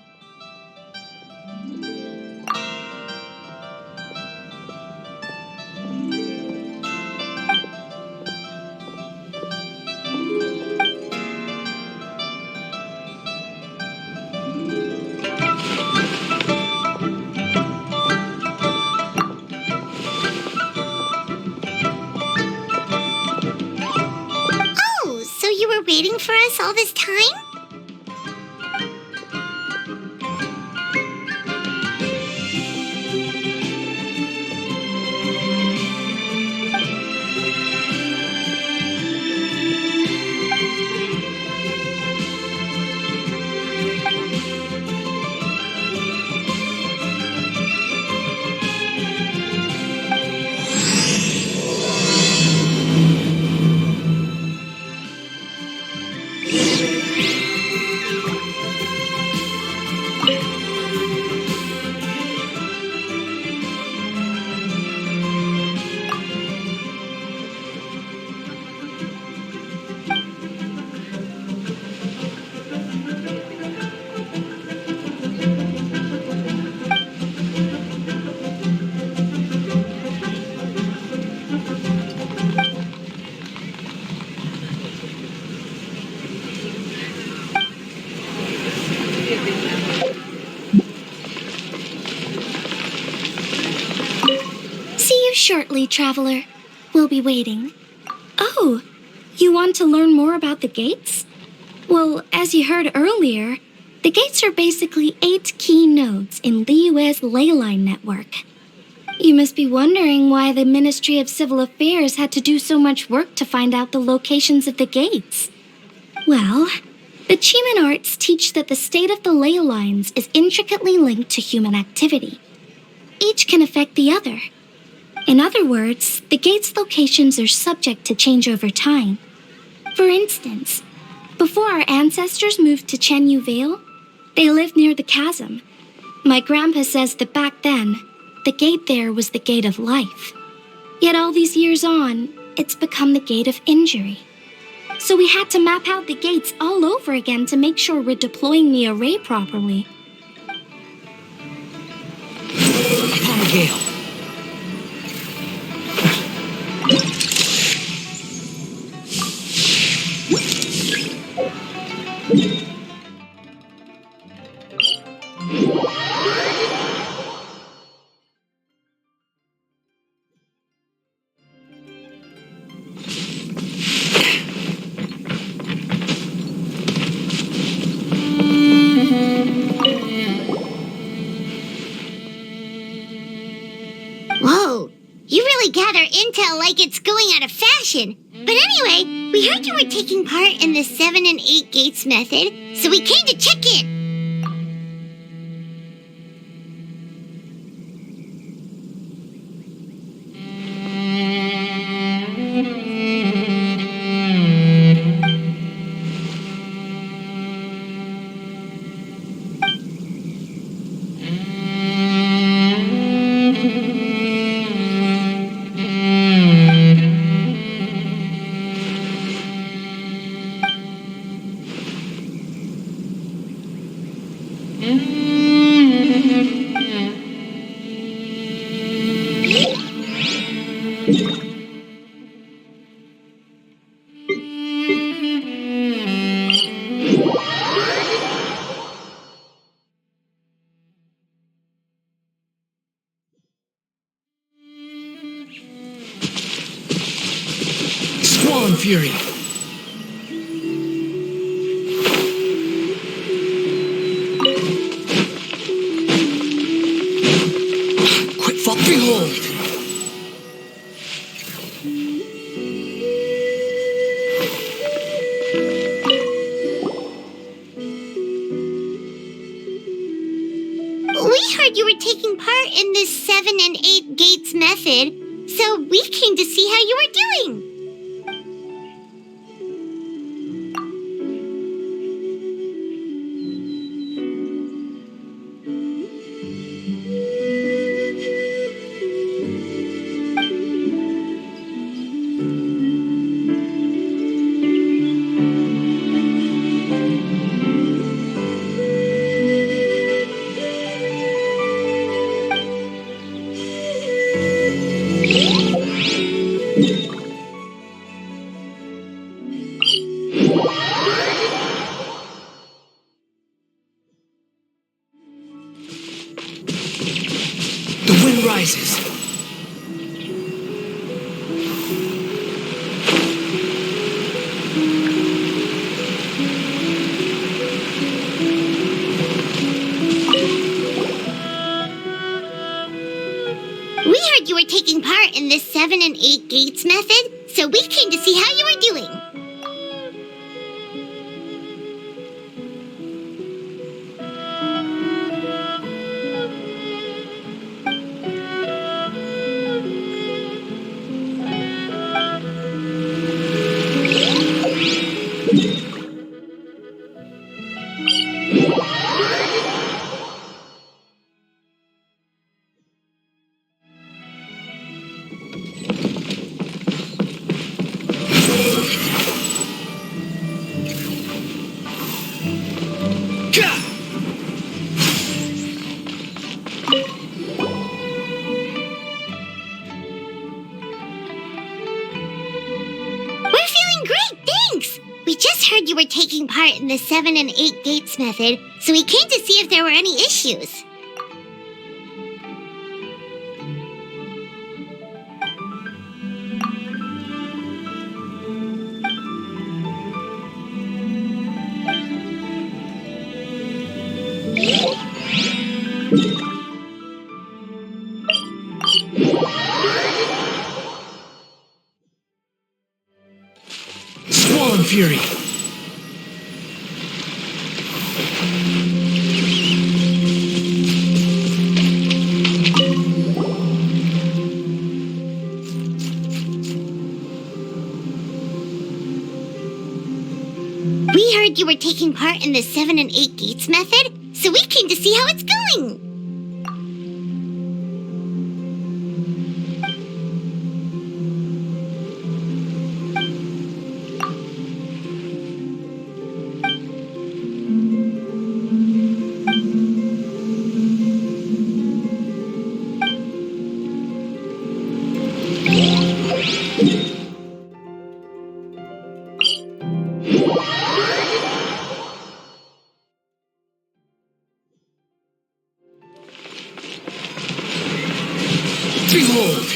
Oh, so you were waiting for us all this time? See you shortly, Traveler. We'll be waiting. Oh, You want to learn more about the gates? Well, as you heard earlier, the gates are basically 8 key nodes in Liyue's ley line network. You must be wondering why the Ministry of Civil Affairs had to do so much work to find out the locations of the gates. Well, the Chiman arts teach that the state of the ley lines is intricately linked to human activity. Each can affect the other. In other words, the gate's locations are subject to change over time. For instance, before our ancestors moved to Chenyu Vale, they lived near the chasm. My grandpa says that back then, the gate there was the gate of life. Yet all these years on, it's become the gate of injury. So we had to map out the gates all over again to make sure we're deploying the array properly. Upon a gale. Whoa, you really gather intel like it's going out of fashion. But anyway, we heard you were taking part in the 7 and 8 gates method, so we came to check in. Squall Fury. Quick fall, behold! We heard you were taking part in this 7 and 8 gates method, so we came to see how you were doing. The wind rises. We heard you were taking part in this 7 and 8 gates method, so we came to see how you were doing. We're feeling great, thanks! We just heard you were taking part in the 7 and 8 gates method, so we came to see if there were any issues. on fury. We heard you were taking part in the 7 and 8 gates method, so we came to see how it's going. Behold!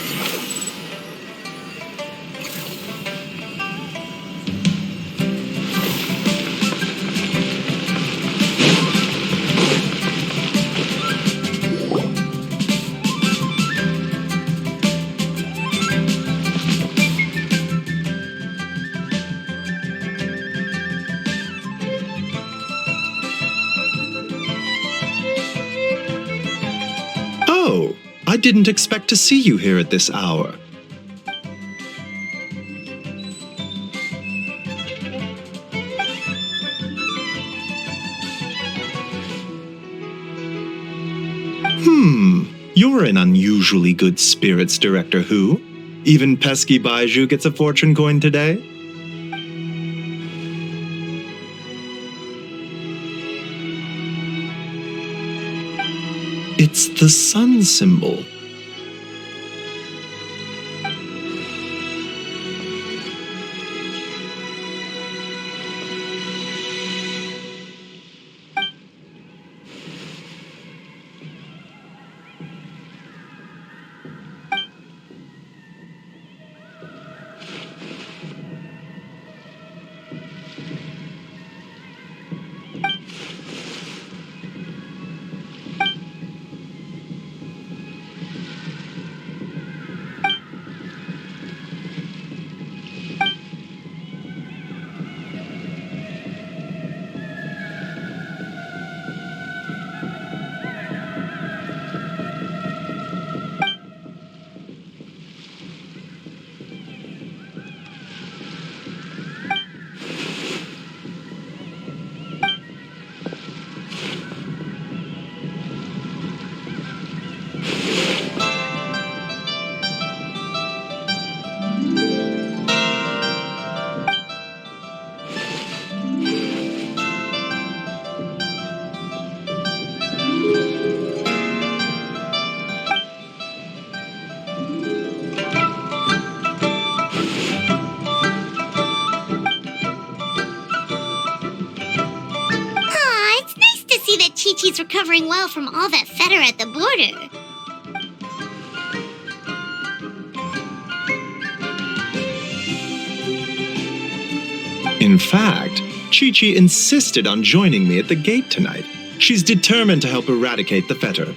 Oh, I didn't expect to see you here at this hour. You're in unusually good spirits, Director Who. Even pesky Baizhu gets a fortune coin today. It's the sun symbol. Chi-Chi's recovering well from all that fetter at the border. In fact, Chi-Chi insisted on joining me at the gate tonight. She's determined to help eradicate the fetter.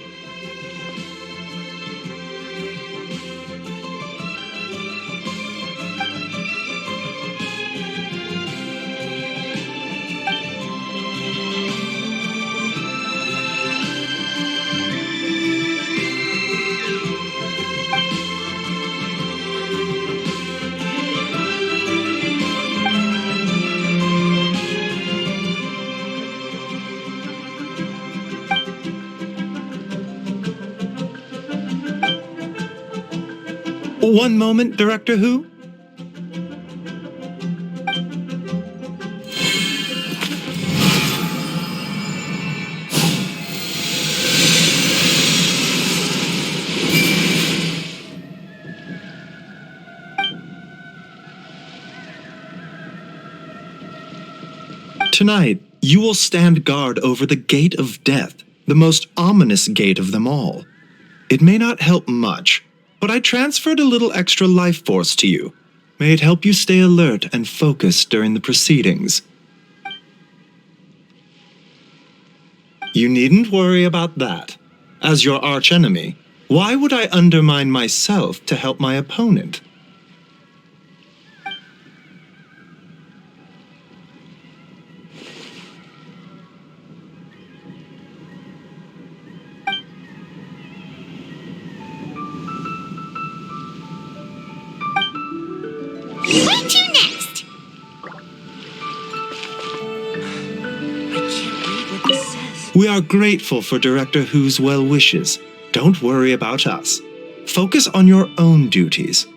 One moment, Director Who. Tonight, you will stand guard over the Gate of Death, the most ominous gate of them all. It may not help much, but I transferred a little extra life force to you. May it help you stay alert and focused during the proceedings. You needn't worry about that. As your archenemy, why would I undermine myself to help my opponent? We are grateful for Director Who's well wishes. Don't worry about us. Focus on your own duties.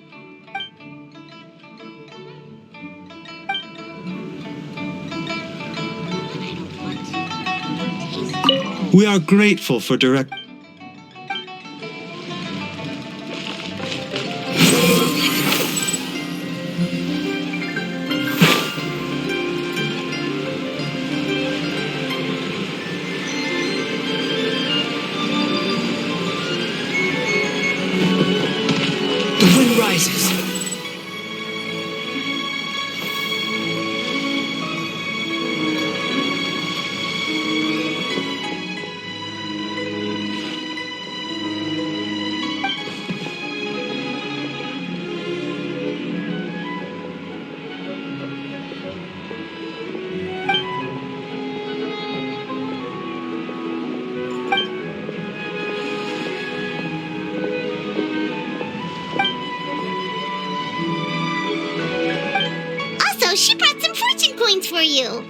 We are grateful for Director... The wind rises. Also, she brought some fortune coins for you.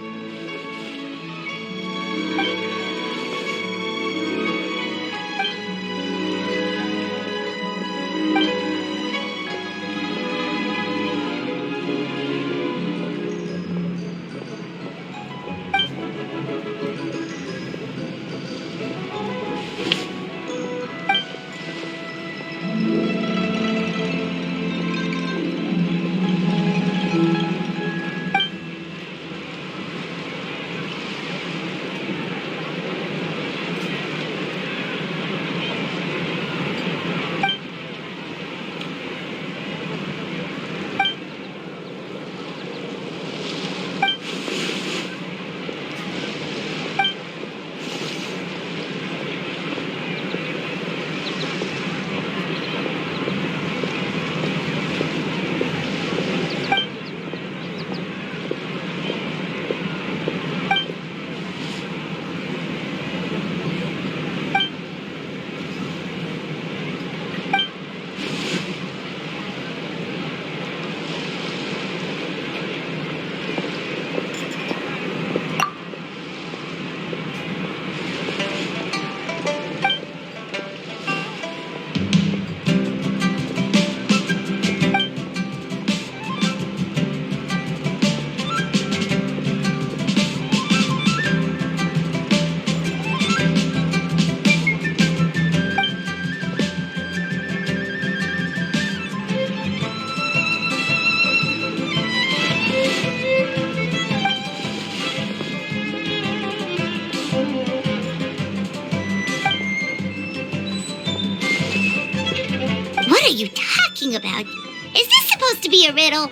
What are you talking about? Is this supposed to be a riddle?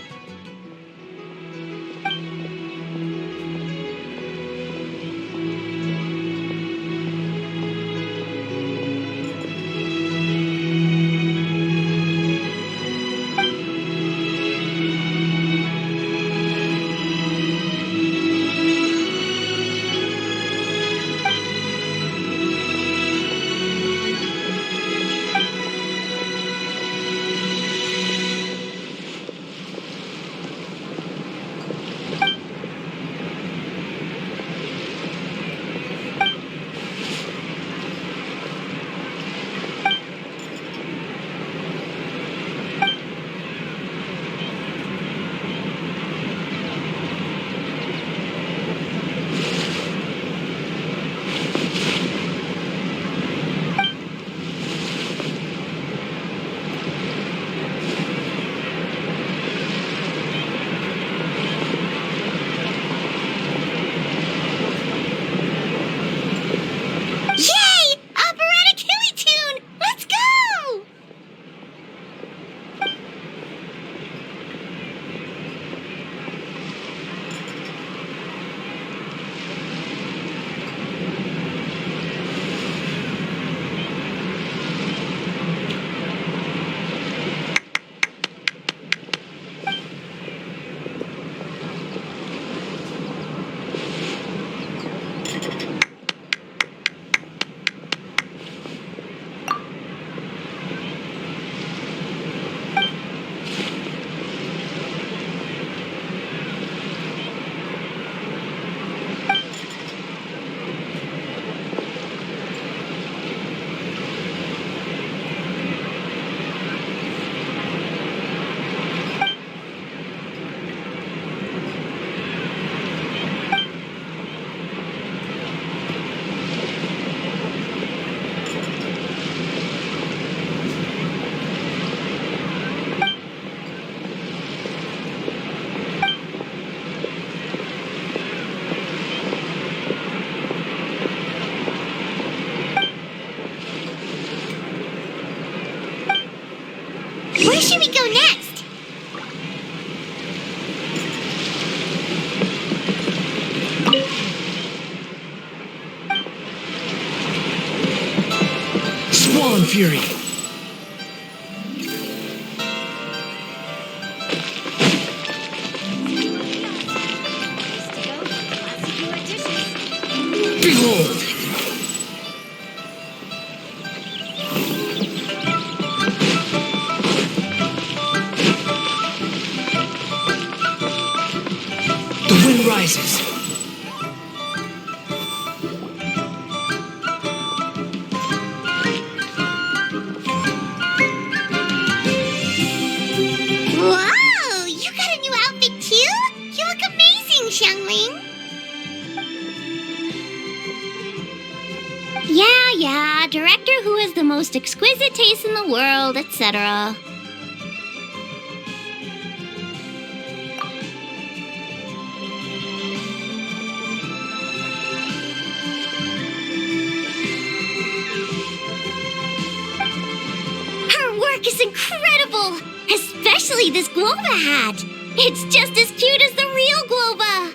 Fury! Behold! The wind rises. Whoa! You got a new outfit too? You look amazing, Xiangling. Yeah, director who has the most exquisite taste in the world, etc. Her work is incredible! Especially this Globa hat! It's just as cute as the real Globa!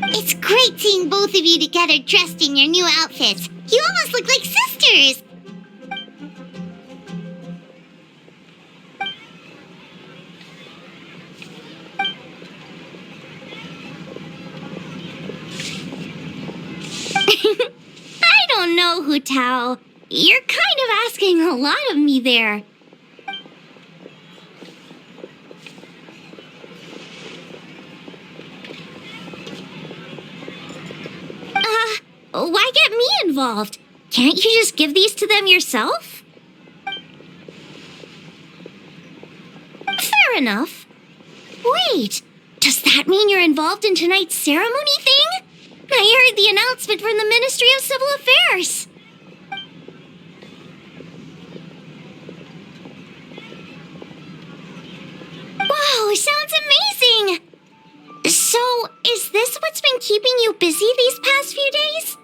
It's great seeing both of you together dressed in your new outfits. You almost look like sisters! I don't know, Hu Tao. You're kind of asking a lot of me there. Why get me involved? Can't you just give these to them yourself? Fair enough. Wait, does that mean you're involved in tonight's ceremony thing? I heard the announcement from the Ministry of Civil Affairs. Wow, sounds amazing! So, is this what's been keeping you busy these past few days?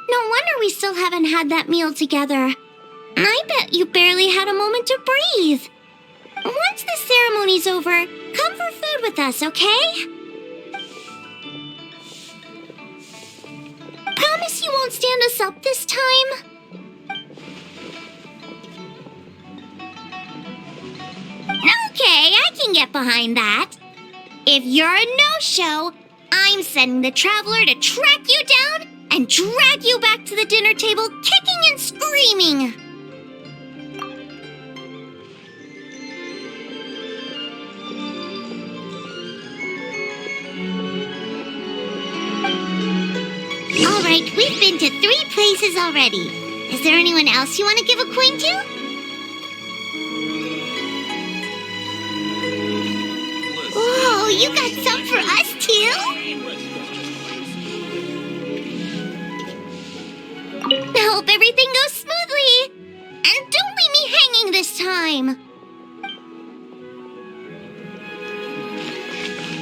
No wonder we still haven't had that meal together. I bet you barely had a moment to breathe. Once the ceremony's over, come for food with us, okay? Promise you won't stand us up this time? Okay, I can get behind that. If you're a no-show, I'm sending the Traveler to track you down and drag you back to the dinner table kicking and screaming. All right, we've been to 3 places already. Is there anyone else you want to give a coin to? Whoa, you got some for us too? I hope everything goes smoothly. And don't leave me hanging this time.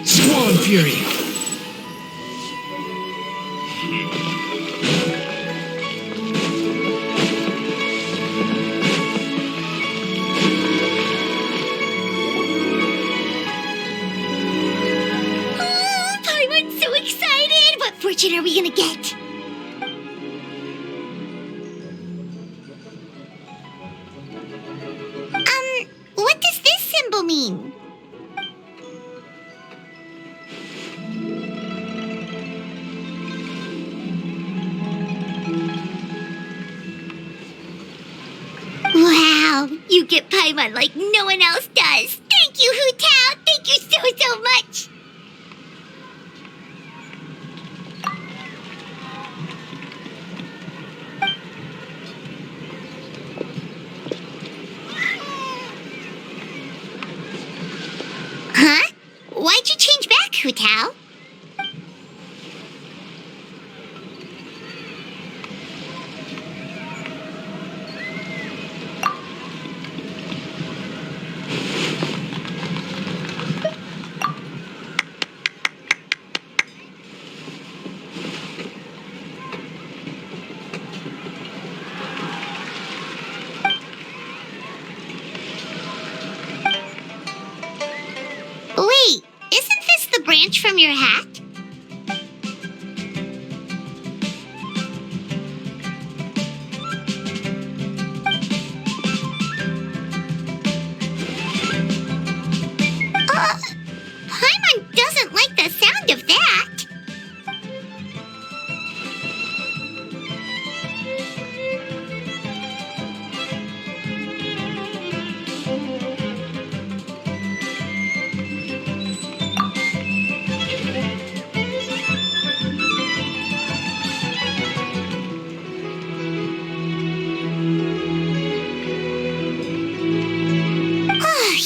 Swan Fury! Paimon's so excited! What fortune are we gonna get? What does this symbol mean? Wow, you get Paimon like no one else does. Thank you, Hu Tao. Thank you so much. Huh? Why'd you change back, Hu Tao? Wait, isn't this the branch from your hat?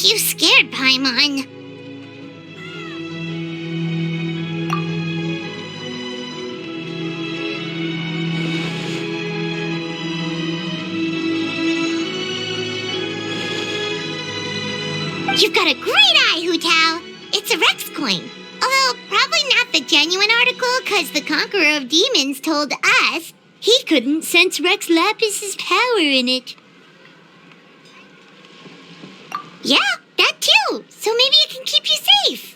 you scared, Paimon. You've got a great eye, Hu Tao. It's a Rex coin. Although, probably not the genuine article, because the Conqueror of Demons told us he couldn't sense Rex Lapis's power in it. Yeah, that too. So maybe it can keep you safe.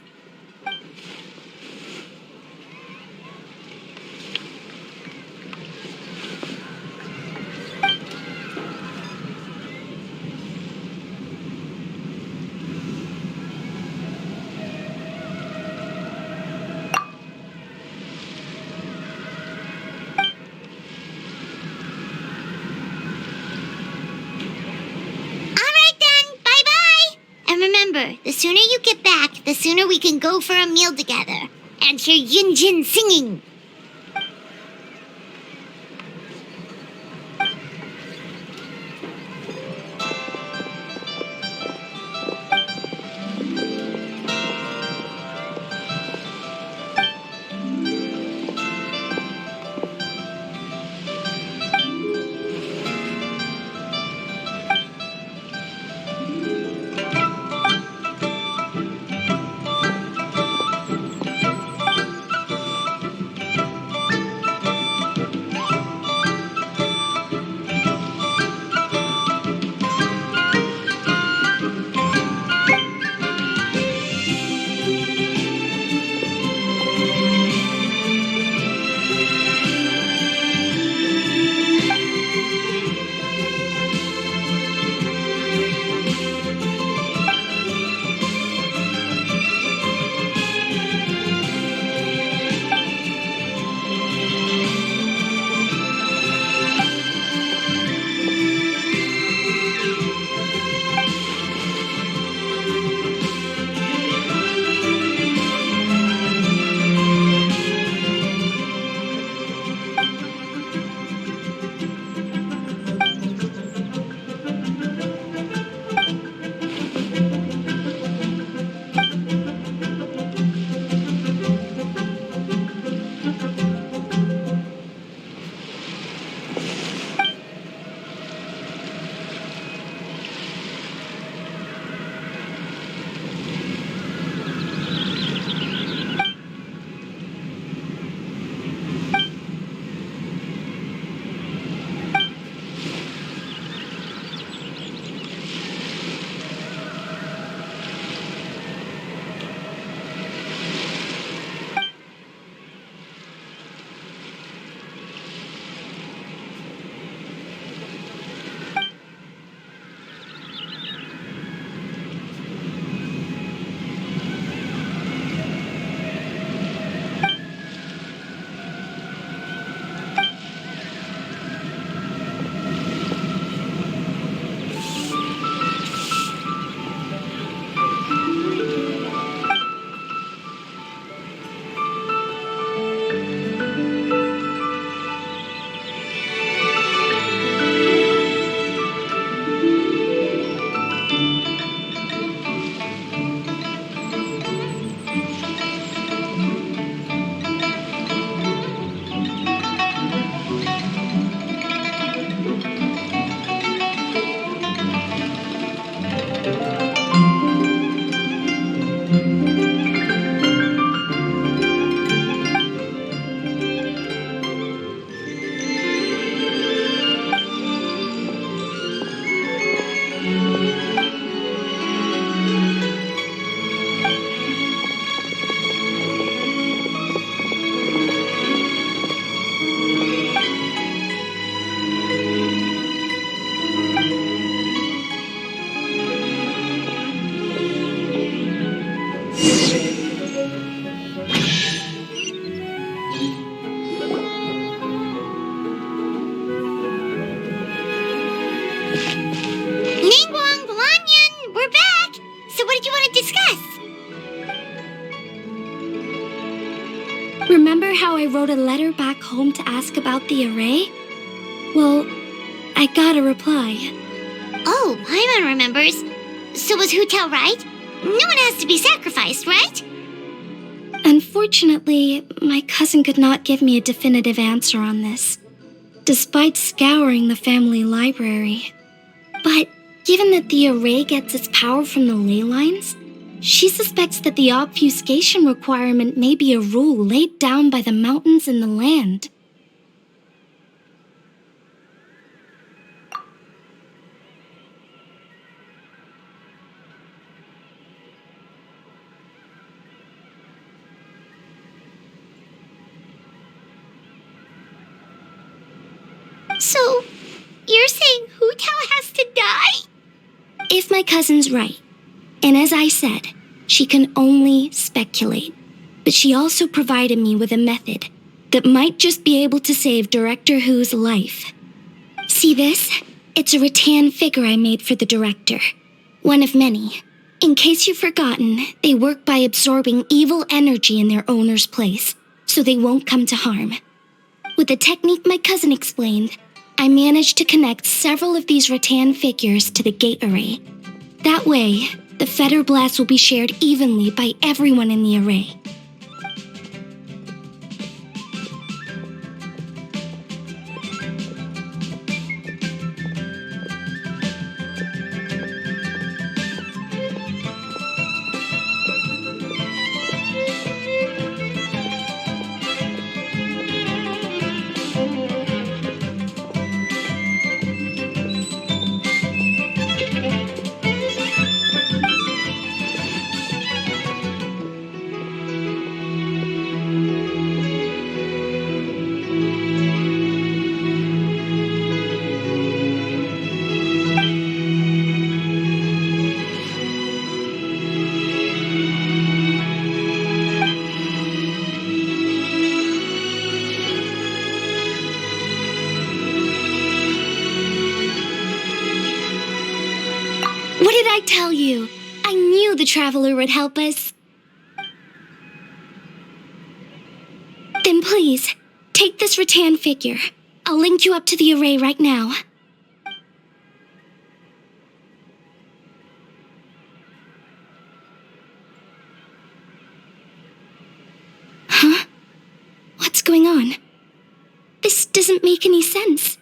Remember, the sooner you get back, the sooner we can go for a meal together and hear Yunjin singing. Remember how I wrote a letter back home to ask about the array? Well, I got a reply. Oh, Paimon remembers. So was Hu Tao right? No one has to be sacrificed, right? Unfortunately, my cousin could not give me a definitive answer on this, despite scouring the family library. But given that the array gets its power from the ley lines, she suspects that the obfuscation requirement may be a rule laid down by the mountains and the land. So, you're saying Hu Tao has to die? If my cousin's right, and as I said, she can only speculate, but she also provided me with a method that might just be able to save Director Hu's life. See this? It's a rattan figure I made for the director. One of many. In case you've forgotten, they work by absorbing evil energy in their owner's place, so they won't come to harm. With the technique my cousin explained, I managed to connect several of these rattan figures to the gate array. That way, the fetter blast will be shared evenly by everyone in the array. What did I tell you? I knew the Traveler would help us. Then please, take this rattan figure. I'll link you up to the array right now. Huh? What's going on? This doesn't make any sense.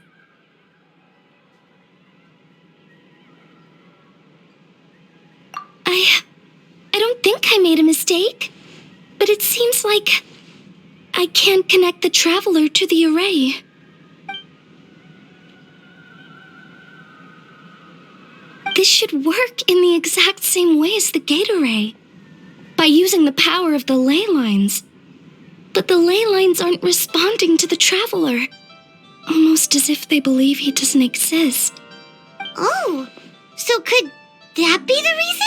I don't think I made a mistake, but it seems like I can't connect the Traveler to the array. This should work in the exact same way as the gate array, by using the power of the ley lines. But the ley lines aren't responding to the Traveler, almost as if they believe he doesn't exist. Oh, so could that be the reason?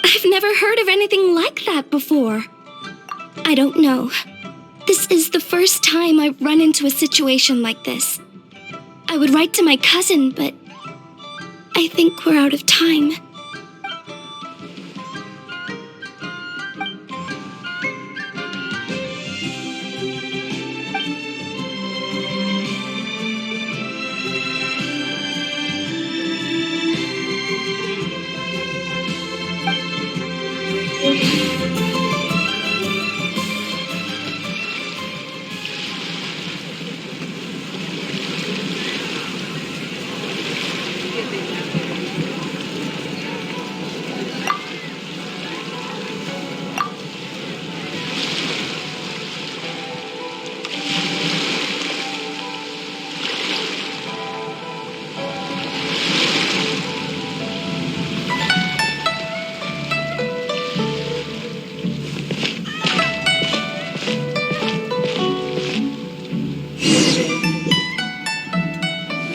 I've never heard of anything like that before. I don't know. This is the first time I've run into a situation like this. I would write to my cousin, but I think we're out of time.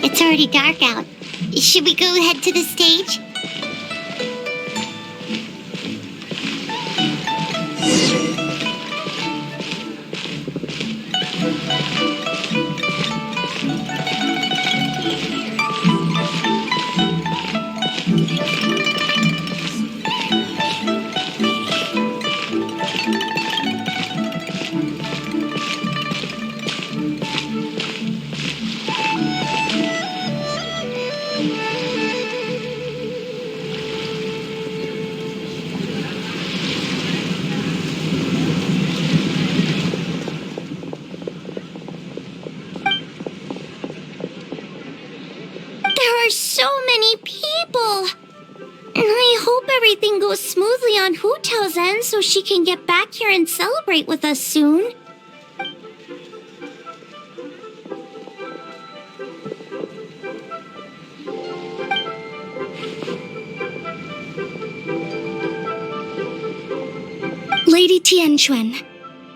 It's already dark out. Should we go head to the stage? everything goes smoothly on Hu Tao's end so she can get back here and celebrate with us soon. Lady Tianquan,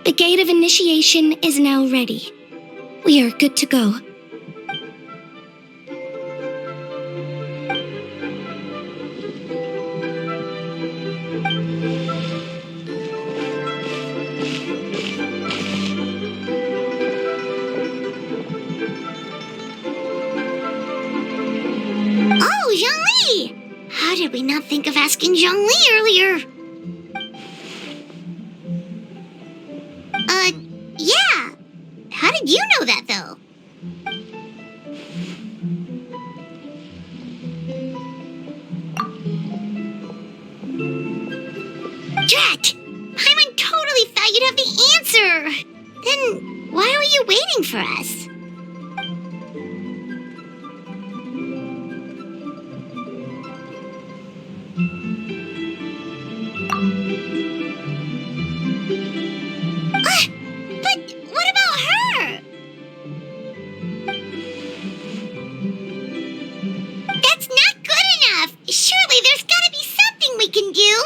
the gate of initiation is now ready. We are good to go. Oh, Zhongli! How did we not think of asking Zhongli earlier? Yeah. How did you know that, though? Drat! Paimon totally thought you'd have the answer! Then why were you waiting for us? But what about her? That's not good enough! Surely there's gotta be something we can do!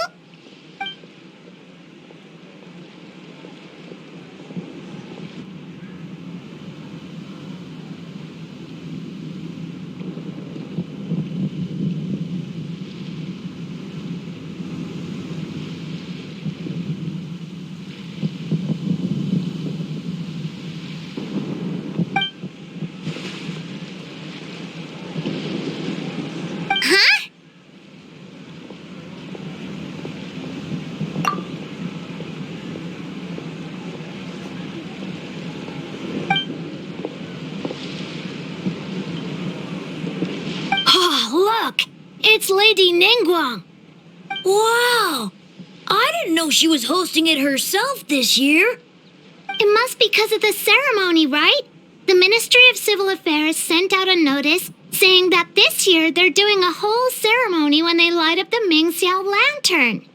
Huh? Oh, look! It's Lady Ningguang! Wow! I didn't know she was hosting it herself this year. It must be because of the ceremony, right? The Ministry of Civil Affairs sent out a notice saying that this year they're doing a whole ceremony when they light up the Ming Xiao lantern.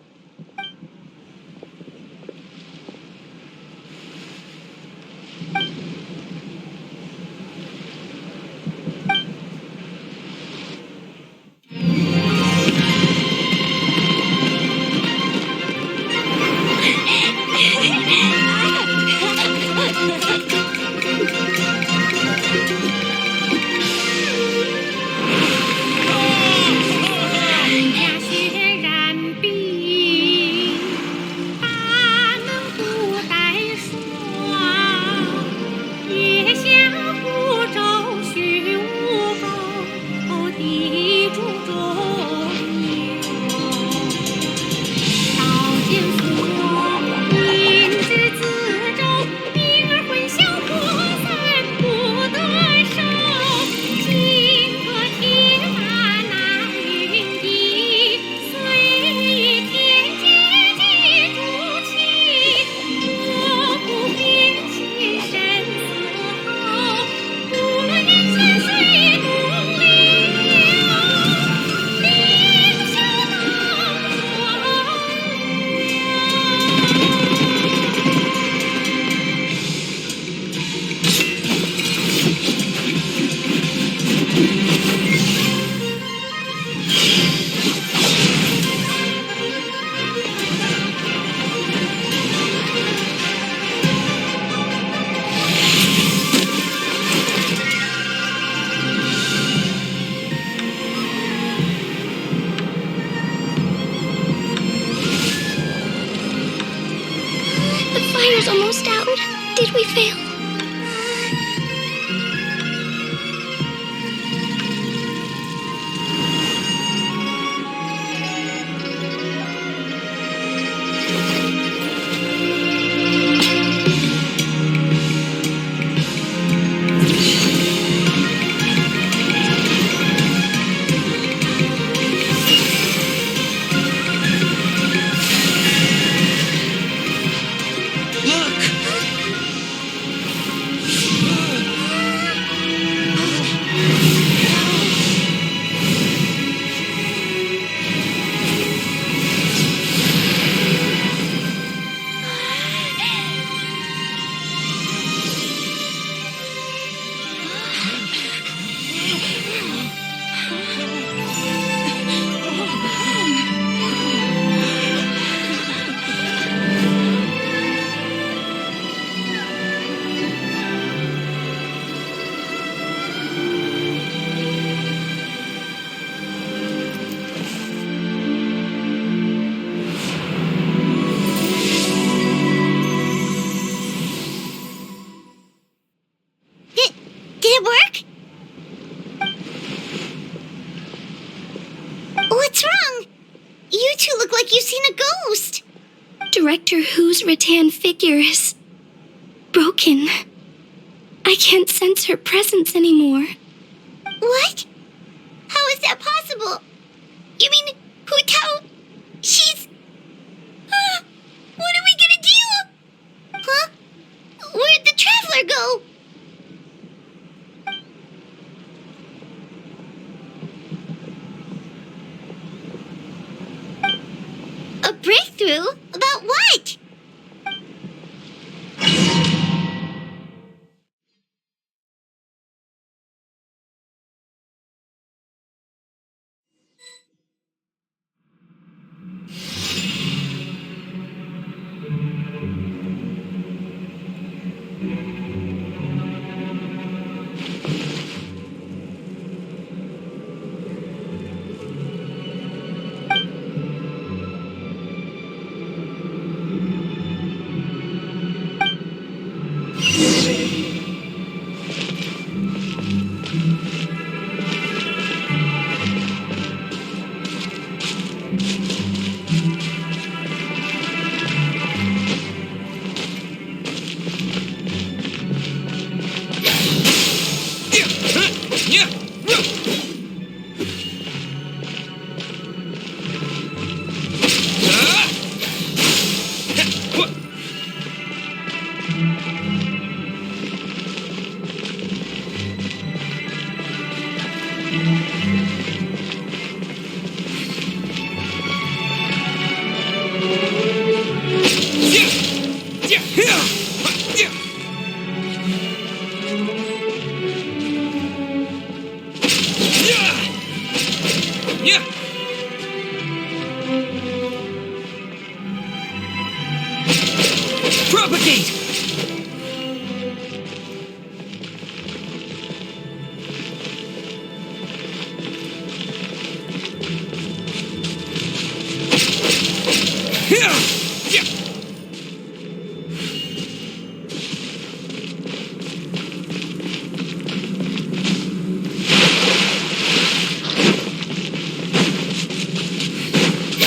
Fire's almost out. Did we fail? Director Hu's rattan figure is broken. I can't sense her presence anymore. What? How is that possible? You mean Hu Tao? She's... what are we gonna do? Huh? Where'd the Traveler go? A breakthrough? About what? Propagate!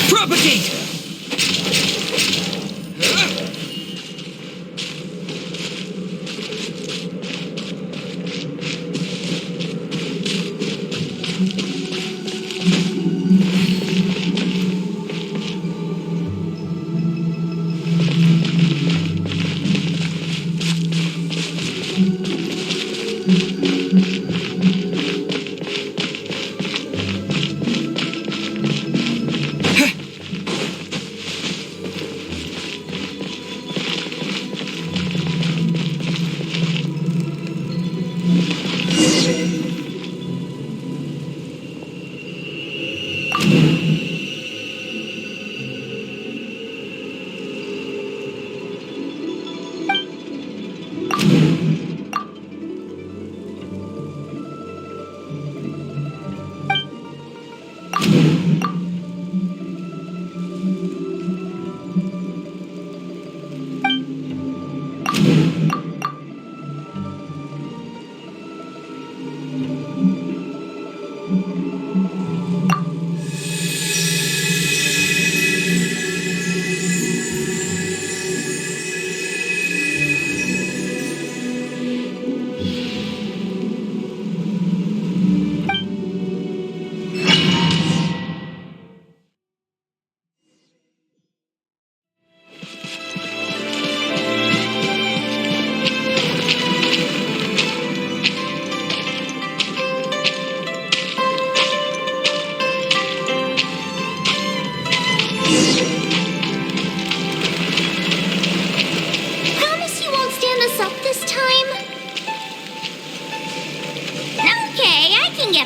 Propagate!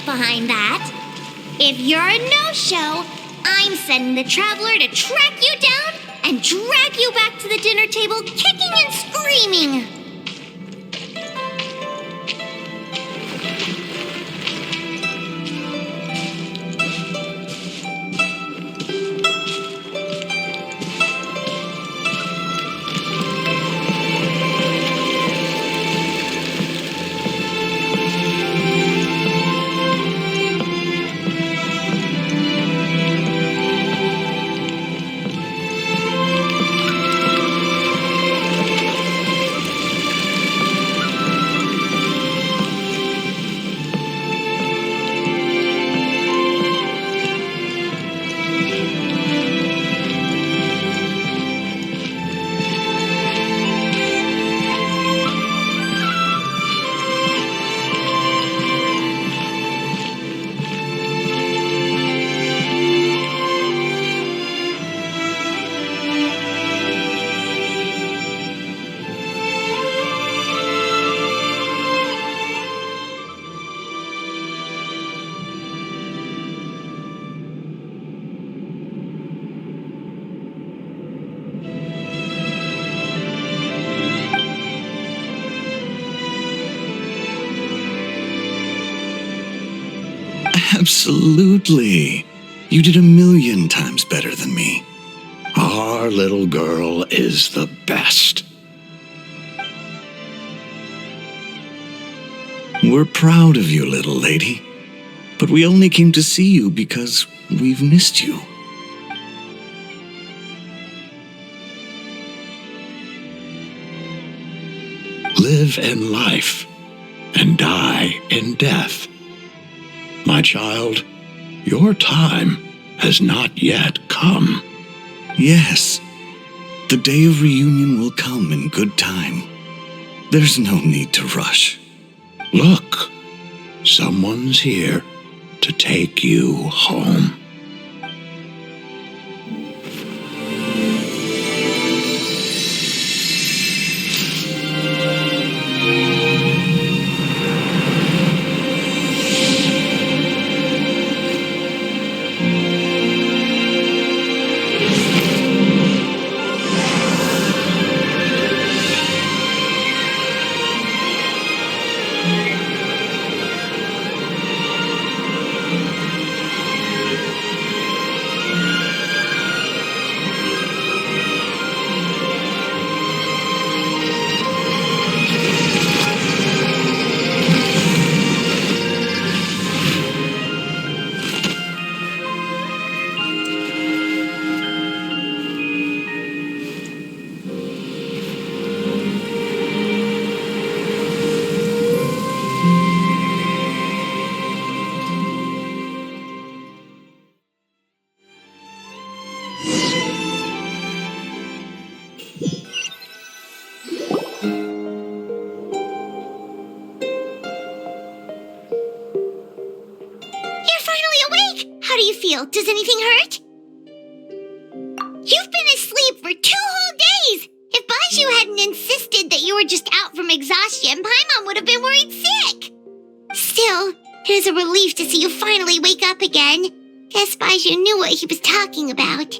behind that. If you're a no-show, I'm sending the Traveler to track you down and drag you back to the dinner table kicking and screaming. Absolutely. You did 1,000,000 times better than me. Our little girl is the best. We're proud of you, little lady. But we only came to see you because we've missed you. Live in life and die in death. My child, your time has not yet come. Yes, the day of reunion will come in good time. There's no need to rush. Look, someone's here to take you home. Does anything hurt? You've been asleep for 2 whole days! If Baizhu hadn't insisted that you were just out from exhaustion, Paimon would have been worried sick! Still, it is a relief to see you finally wake up again. Guess Baizhu knew what he was talking about.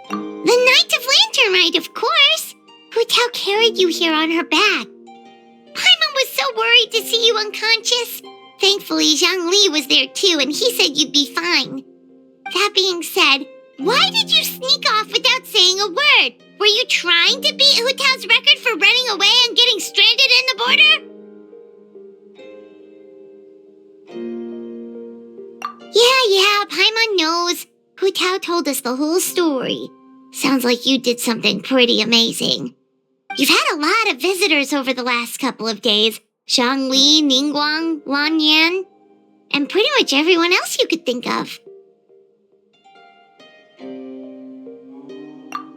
The Night of Lantern Rite, of course! Hu Tao carried you here on her back. Paimon was so worried to see you unconscious. Thankfully, Xiangling was there too, and he said you'd be fine. That being said, why did you sneak off without saying a word? Were you trying to beat Hu Tao's record for running away and getting stranded in the border? Yeah, Paimon knows. Hu Tao told us the whole story. Sounds like you did something pretty amazing. You've had a lot of visitors over the last couple of days. Xiangling, Ningguang, Lan Yan, and pretty much everyone else you could think of.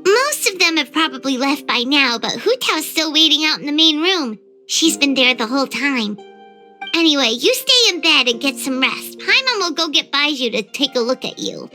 Most of them have probably left by now, but Hu Tao's still waiting out in the main room. She's been there the whole time. Anyway, you stay in bed and get some rest. Paimon will go get Baizhu to take a look at you.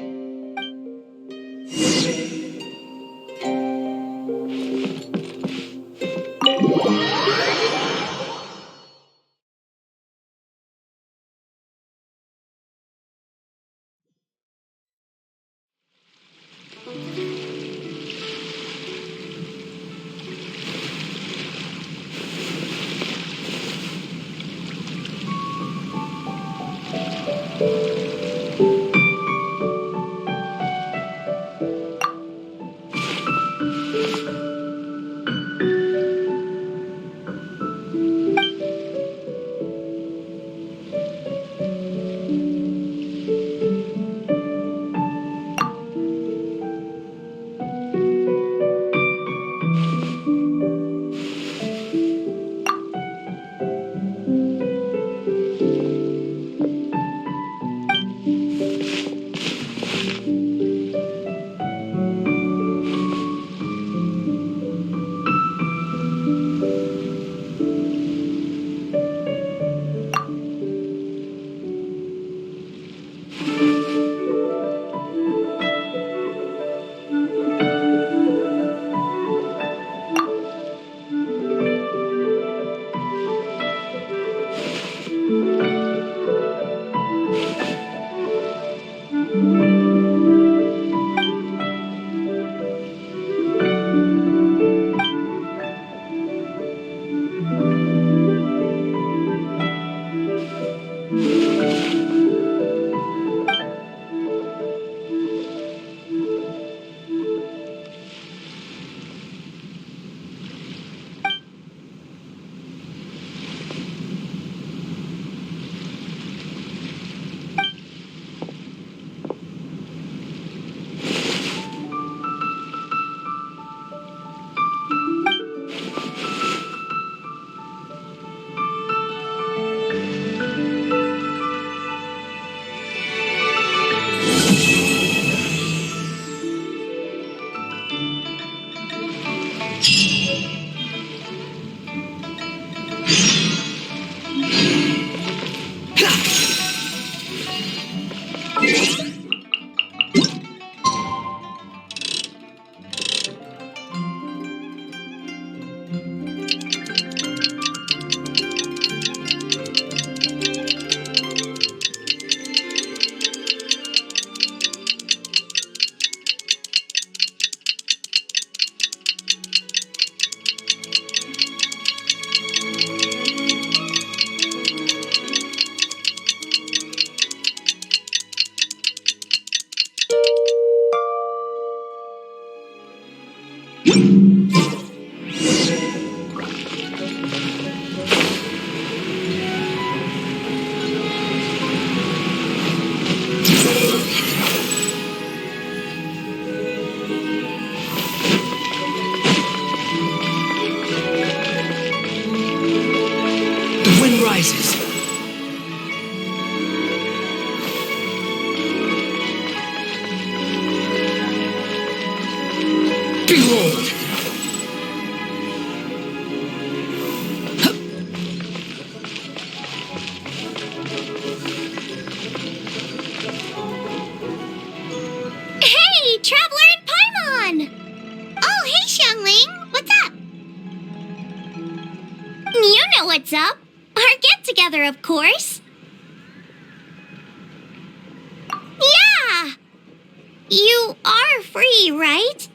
The wind rises. Behold! Hey, Traveler and Paimon! Oh, hey, Xiangling! What's up? You know what's up. Our get-together, of course. Yeah! You are free, right?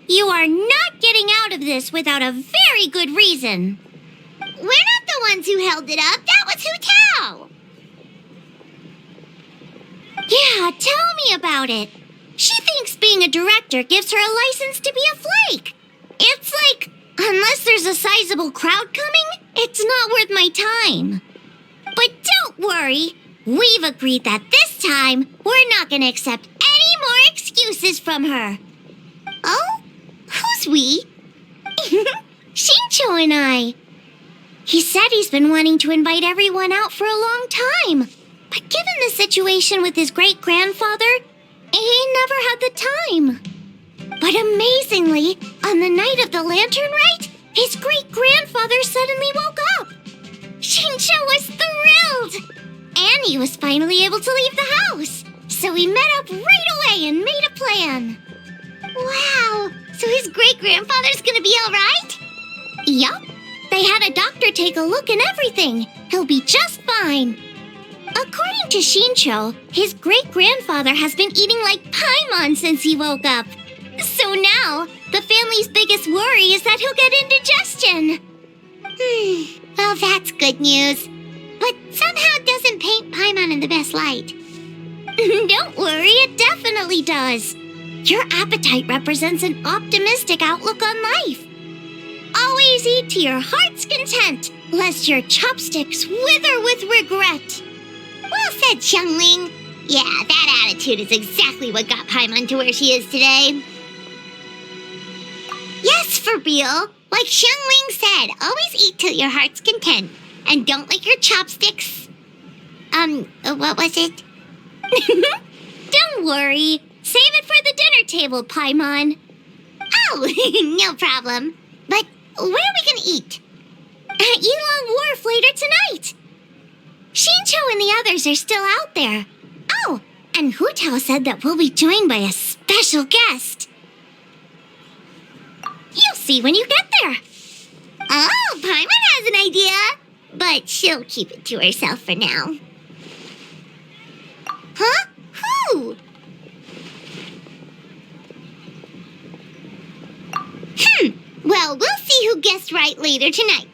You are not getting out of this without a very good reason. We're not the ones who held it up. That was Hu Tao. Yeah, tell me about it. She thinks being a director gives her a license to be a flake. It's like, unless there's a sizable crowd coming, it's not worth my time. But don't worry. We've agreed that this time, we're not going to accept any more excuses from her. Oh? Who's we? Xingqiu and I. He said he's been wanting to invite everyone out for a long time. But given the situation with his great-grandfather, he never had the time. But amazingly, on the night of the lantern rite, his great-grandfather suddenly woke up. Xingqiu was thrilled. And he was finally able to leave the house. So we met up right away and made a plan. Wow, so his great-grandfather's gonna be all right? Yup. They had a doctor take a look and everything. He'll be just fine. According to Xingqiu, his great-grandfather has been eating like Paimon since he woke up. So now, the family's biggest worry is that he'll get indigestion. Well, that's good news. But somehow doesn't paint Paimon in the best light. Don't worry, it definitely does. Your appetite represents an optimistic outlook on life. Always eat to your heart's content, lest your chopsticks wither with regret. Well said, Xiangling. Yeah, that attitude is exactly what got Paimon to where she is today. Yes, for real. Like Xiangling said, always eat till your heart's content. And don't lick your chopsticks. What was it? Don't worry. Save it for the dinner table, Paimon. Oh, no problem. But where are we gonna eat? At Yilong Wharf later tonight. Xingqiu and the others are still out there. Oh, and Hu Tao said that we'll be joined by a special guest. You'll see when you get there. Oh, Paimon has an idea. But she'll keep it to herself for now. Huh? Who? Well, we'll see who guessed right later tonight.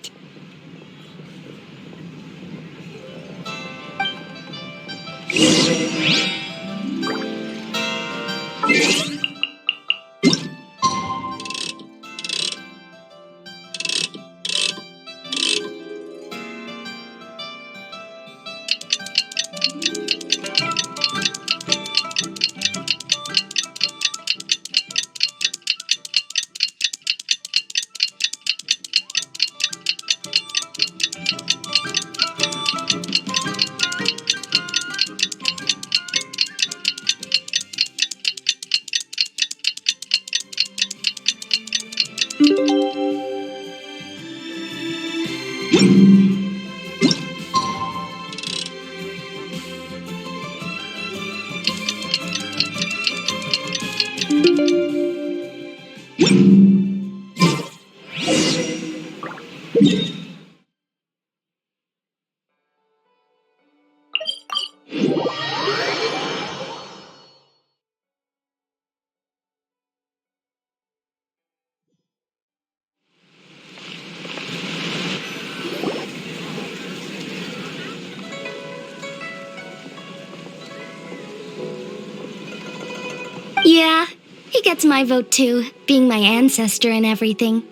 Yeah, he gets my vote too, being my ancestor and everything.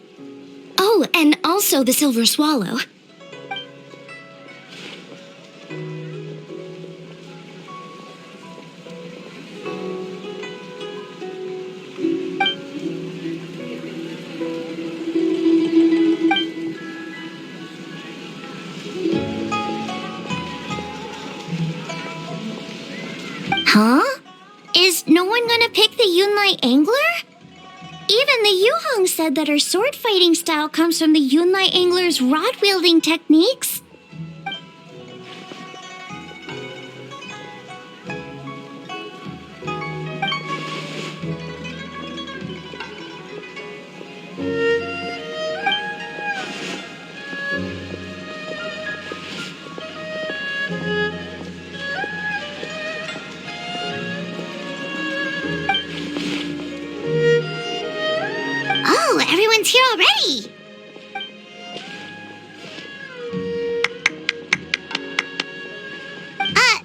Oh, and also the Silver Swallow. Huh? Is no one gonna pick the Yunlai Angler? Even the Yuhong said that her sword fighting style comes from the Yunlai Angler's rod wielding techniques. Oh, everyone's here already!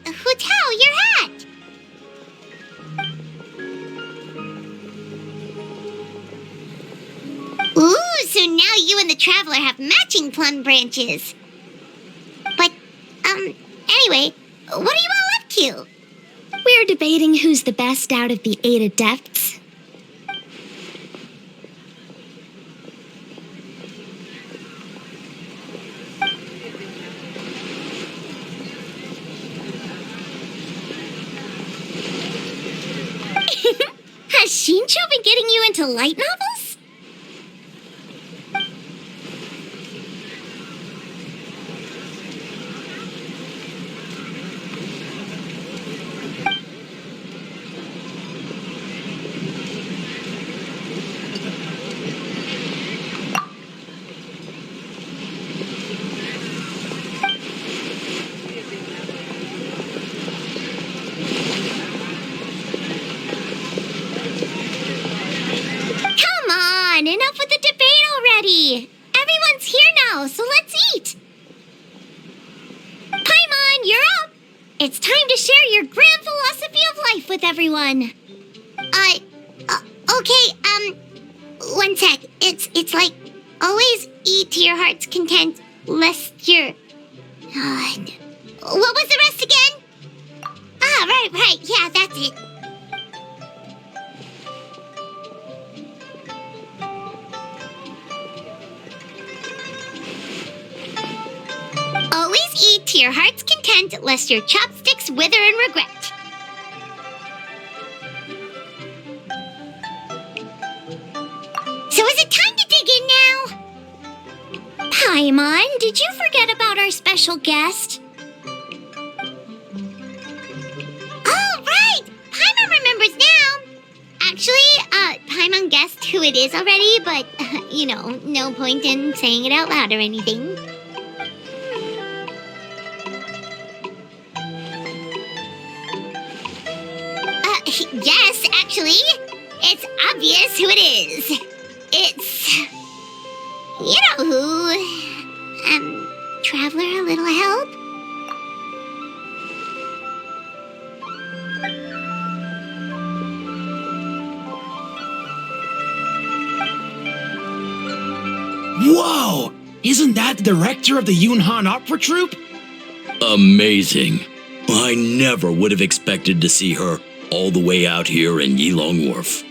Hu Tao, your hat! Ooh, so now you and the Traveler have matching plum branches. But, anyway, what are you all up to? We're debating who's the best out of the 8 adepts. Has Shincho been getting you into light novels? Come on, enough with the debate already. Everyone's here now, so let's eat. Paimon, you're up. It's time to share your grand philosophy of life with everyone. Okay, one sec. It's like, always eat to your heart's content, lest you're... what was the rest again? Ah, right, yeah, that's it. Always eat to your heart's content, lest your chopsticks wither in regret. So is it time to dig in now? Paimon, did you forget about our special guest? Oh, right! Paimon remembers now! Actually, Paimon guessed who it is already, but, no point in saying it out loud or anything. Yes, actually, it's obvious who it is. It's... you know who. Traveler, a little help? Whoa! Isn't that the director of the Yunhan Opera Troupe? Amazing. I never would have expected to see her all the way out here in Yilong Wharf.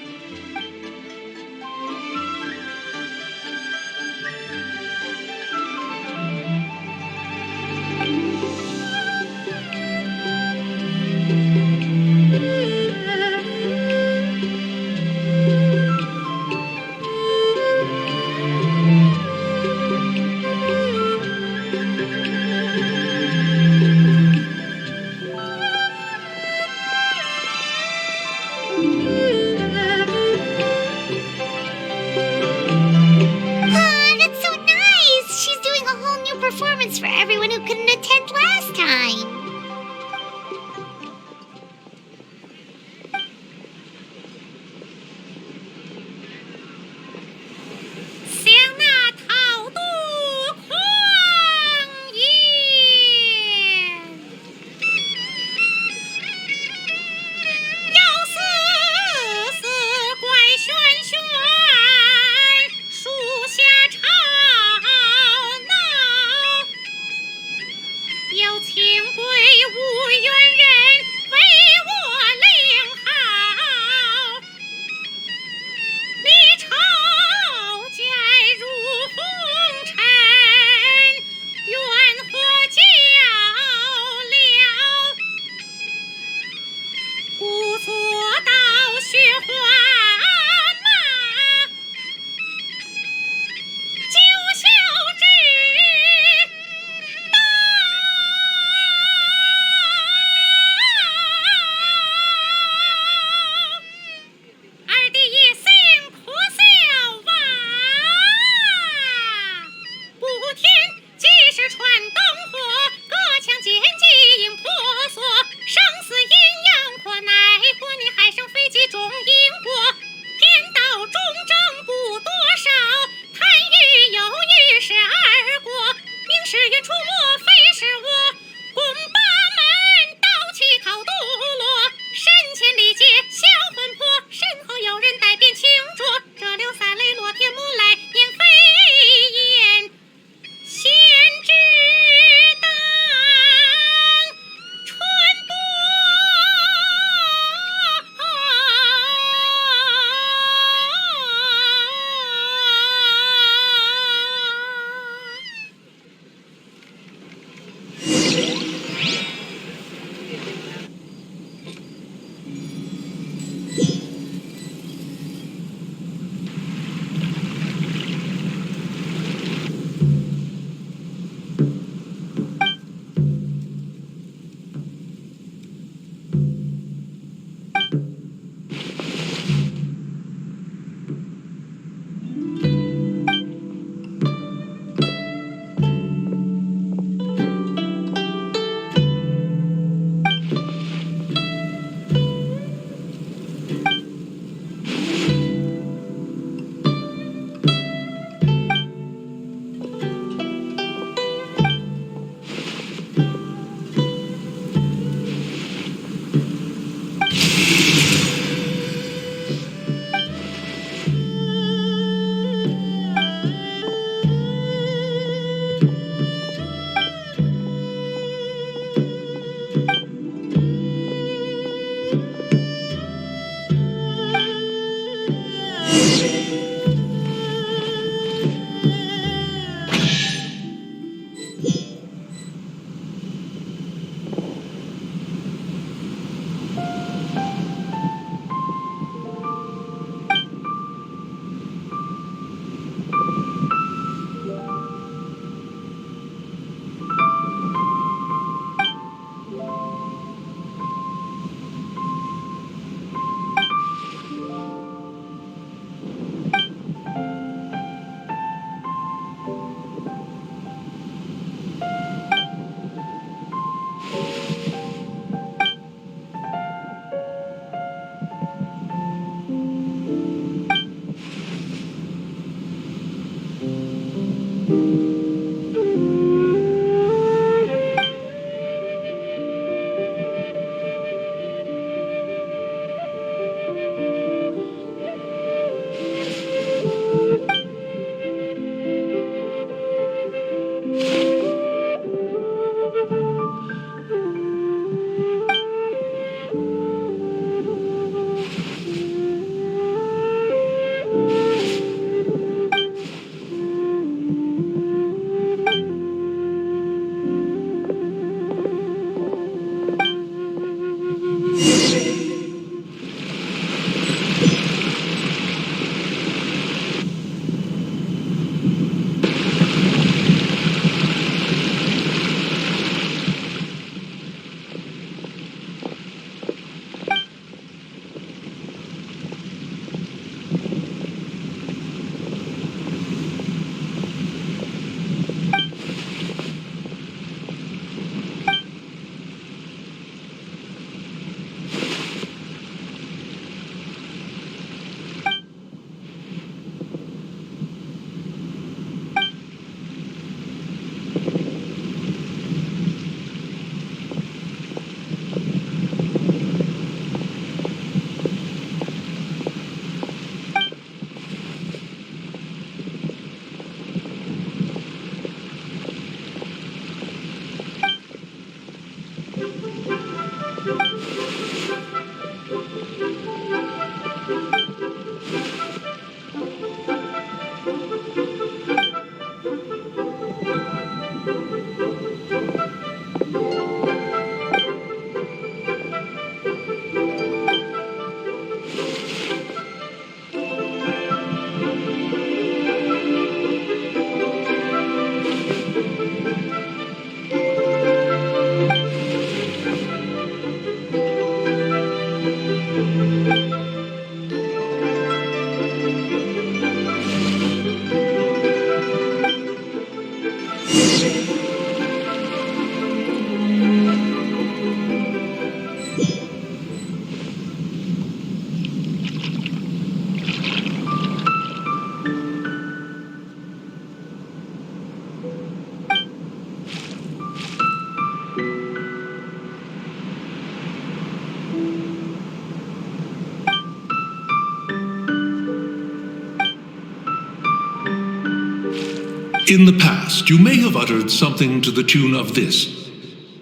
In the past, you may have uttered something to the tune of this.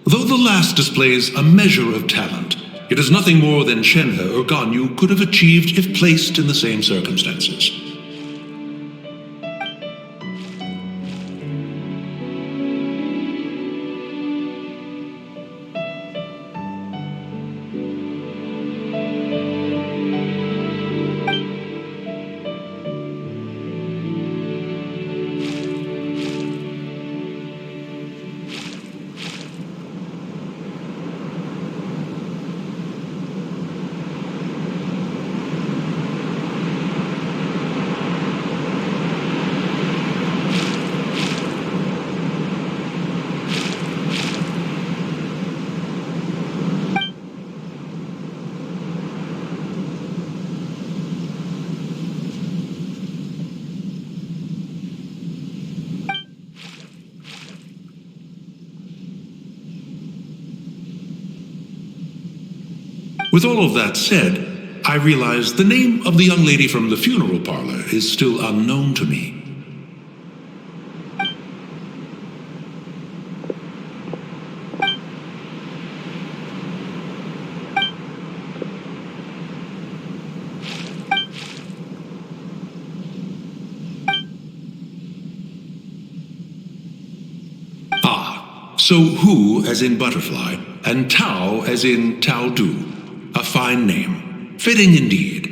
Though the last displays a measure of talent, it is nothing more than Shenhe or Ganyu could have achieved if placed in the same circumstances. With all of that said, I realize the name of the young lady from the funeral parlor is still unknown to me. So Hu as in butterfly, and Tao as in Tao Du. A fine name. Fitting indeed.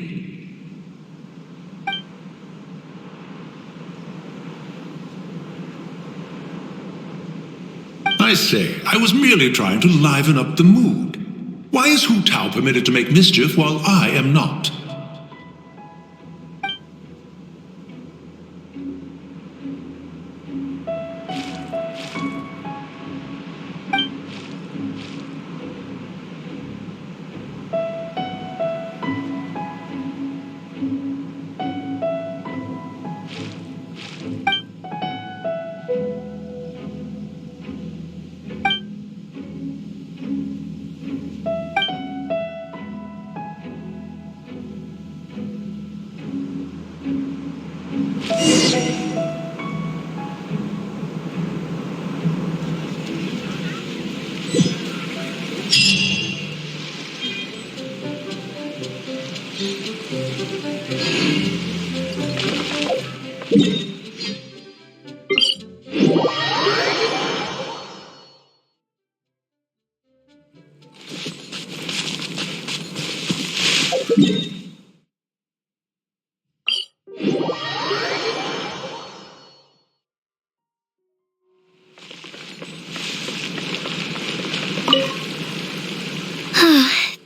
I say, I was merely trying to liven up the mood. Why is Hu Tao permitted to make mischief while I am not?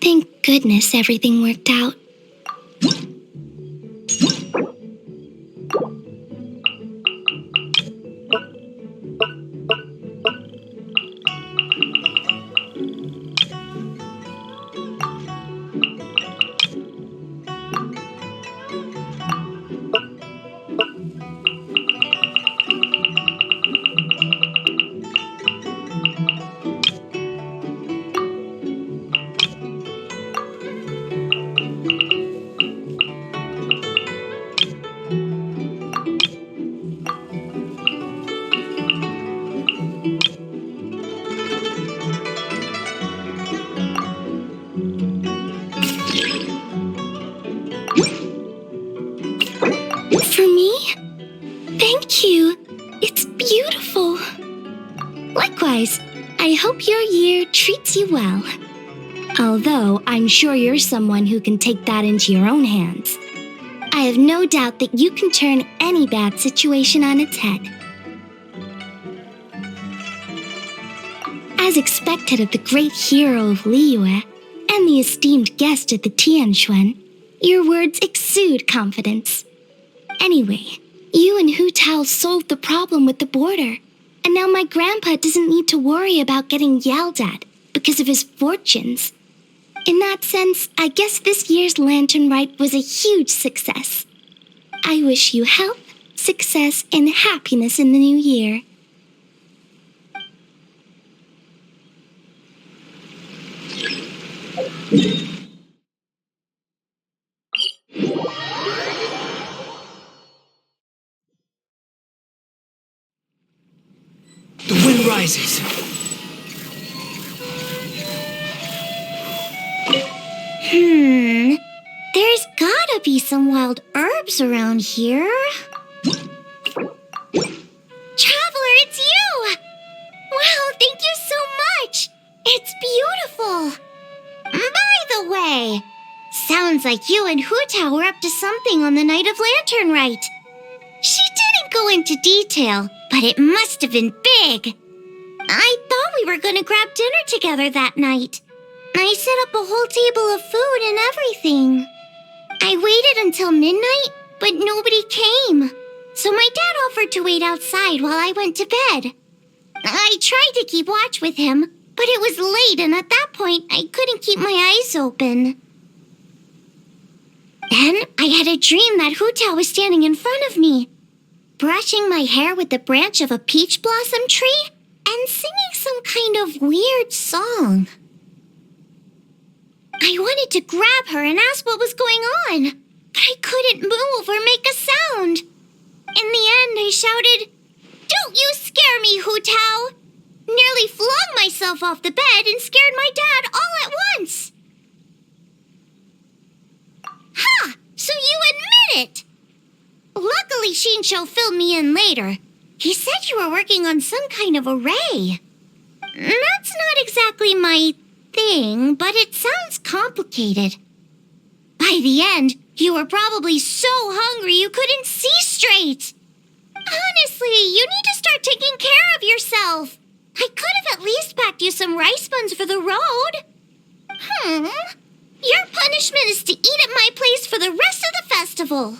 Thank goodness everything worked out. For me? Thank you. It's beautiful. Likewise, I hope your year treats you well. Although I'm sure you're someone who can take that into your own hands. I have no doubt that you can turn any bad situation on its head. As expected of the great hero of Liyue and the esteemed guest at the Tianquan, your words exude confidence. Anyway, you and Hu Tao solved the problem with the border, and now my grandpa doesn't need to worry about getting yelled at because of his fortunes. In that sense, I guess this year's lantern rite was a huge success. I wish you health, success, and happiness in the new year. The wind rises. There's gotta be some wild herbs around here. Traveler, it's you! Wow, thank you so much! It's beautiful! By the way, sounds like you and Hu Tao were up to something on the night of Lantern Rite. She didn't go into detail, but it must have been big. I thought we were gonna grab dinner together that night. I set up a whole table of food and everything. I waited until midnight, but nobody came. So my dad offered to wait outside while I went to bed. I tried to keep watch with him, but it was late, and at that point, I couldn't keep my eyes open. Then I had a dream that Hu Tao was standing in front of me, brushing my hair with the branch of a peach blossom tree and singing some kind of weird song. I wanted to grab her and ask what was going on, but I couldn't move or make a sound. In the end, I shouted, "Don't you scare me, Hu Tao!" Nearly flung myself off the bed and scared my dad all at once. Ha! So you admit it! Luckily, Shinsho filled me in later. He said you were working on some kind of array. That's not exactly my thing, but it sounds complicated. By the end, you were probably so hungry you couldn't see straight. Honestly, you need to start taking care of yourself. I could have at least packed you some rice buns for the road. Your punishment is to eat at my place for the rest of the festival.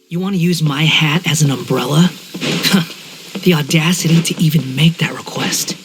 You want to use my hat as an umbrella? The audacity to even make that request.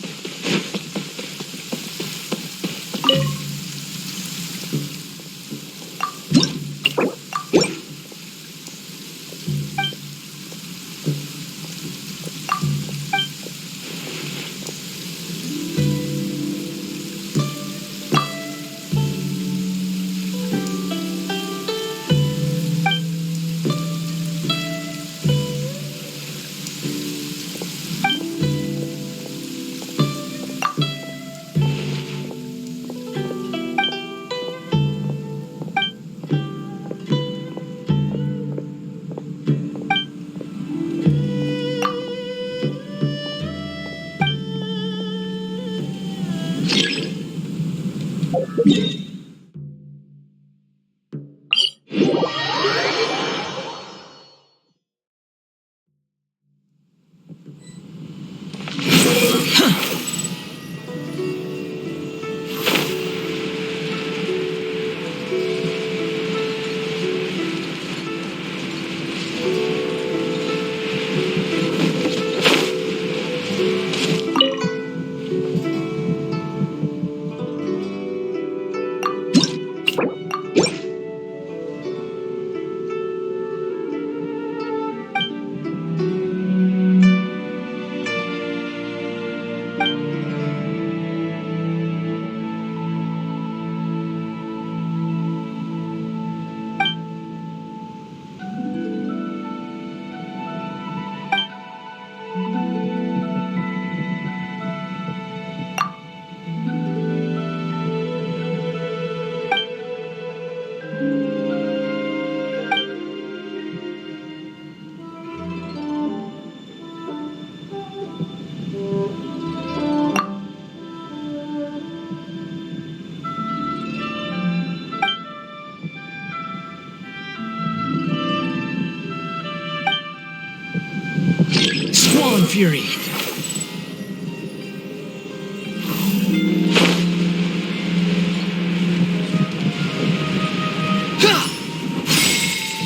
Squall and Fury.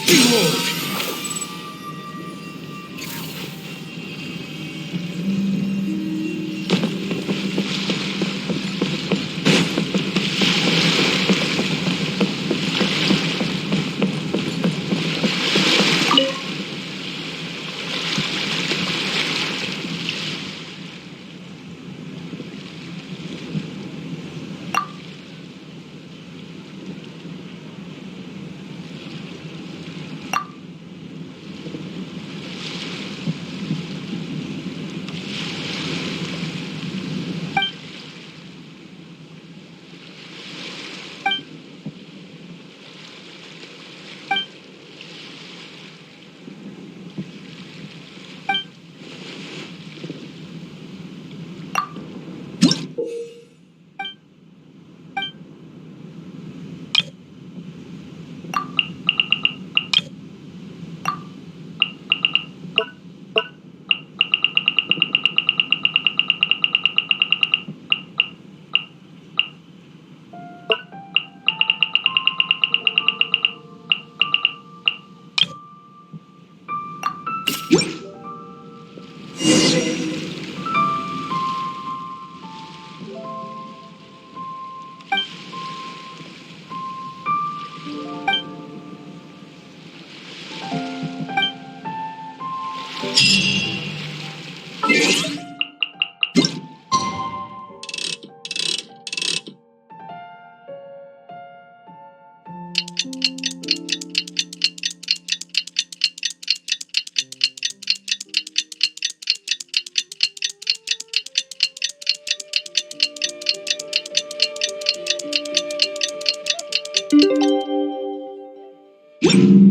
Behold!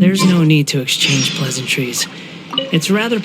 There's no need to exchange pleasantries. It's rather...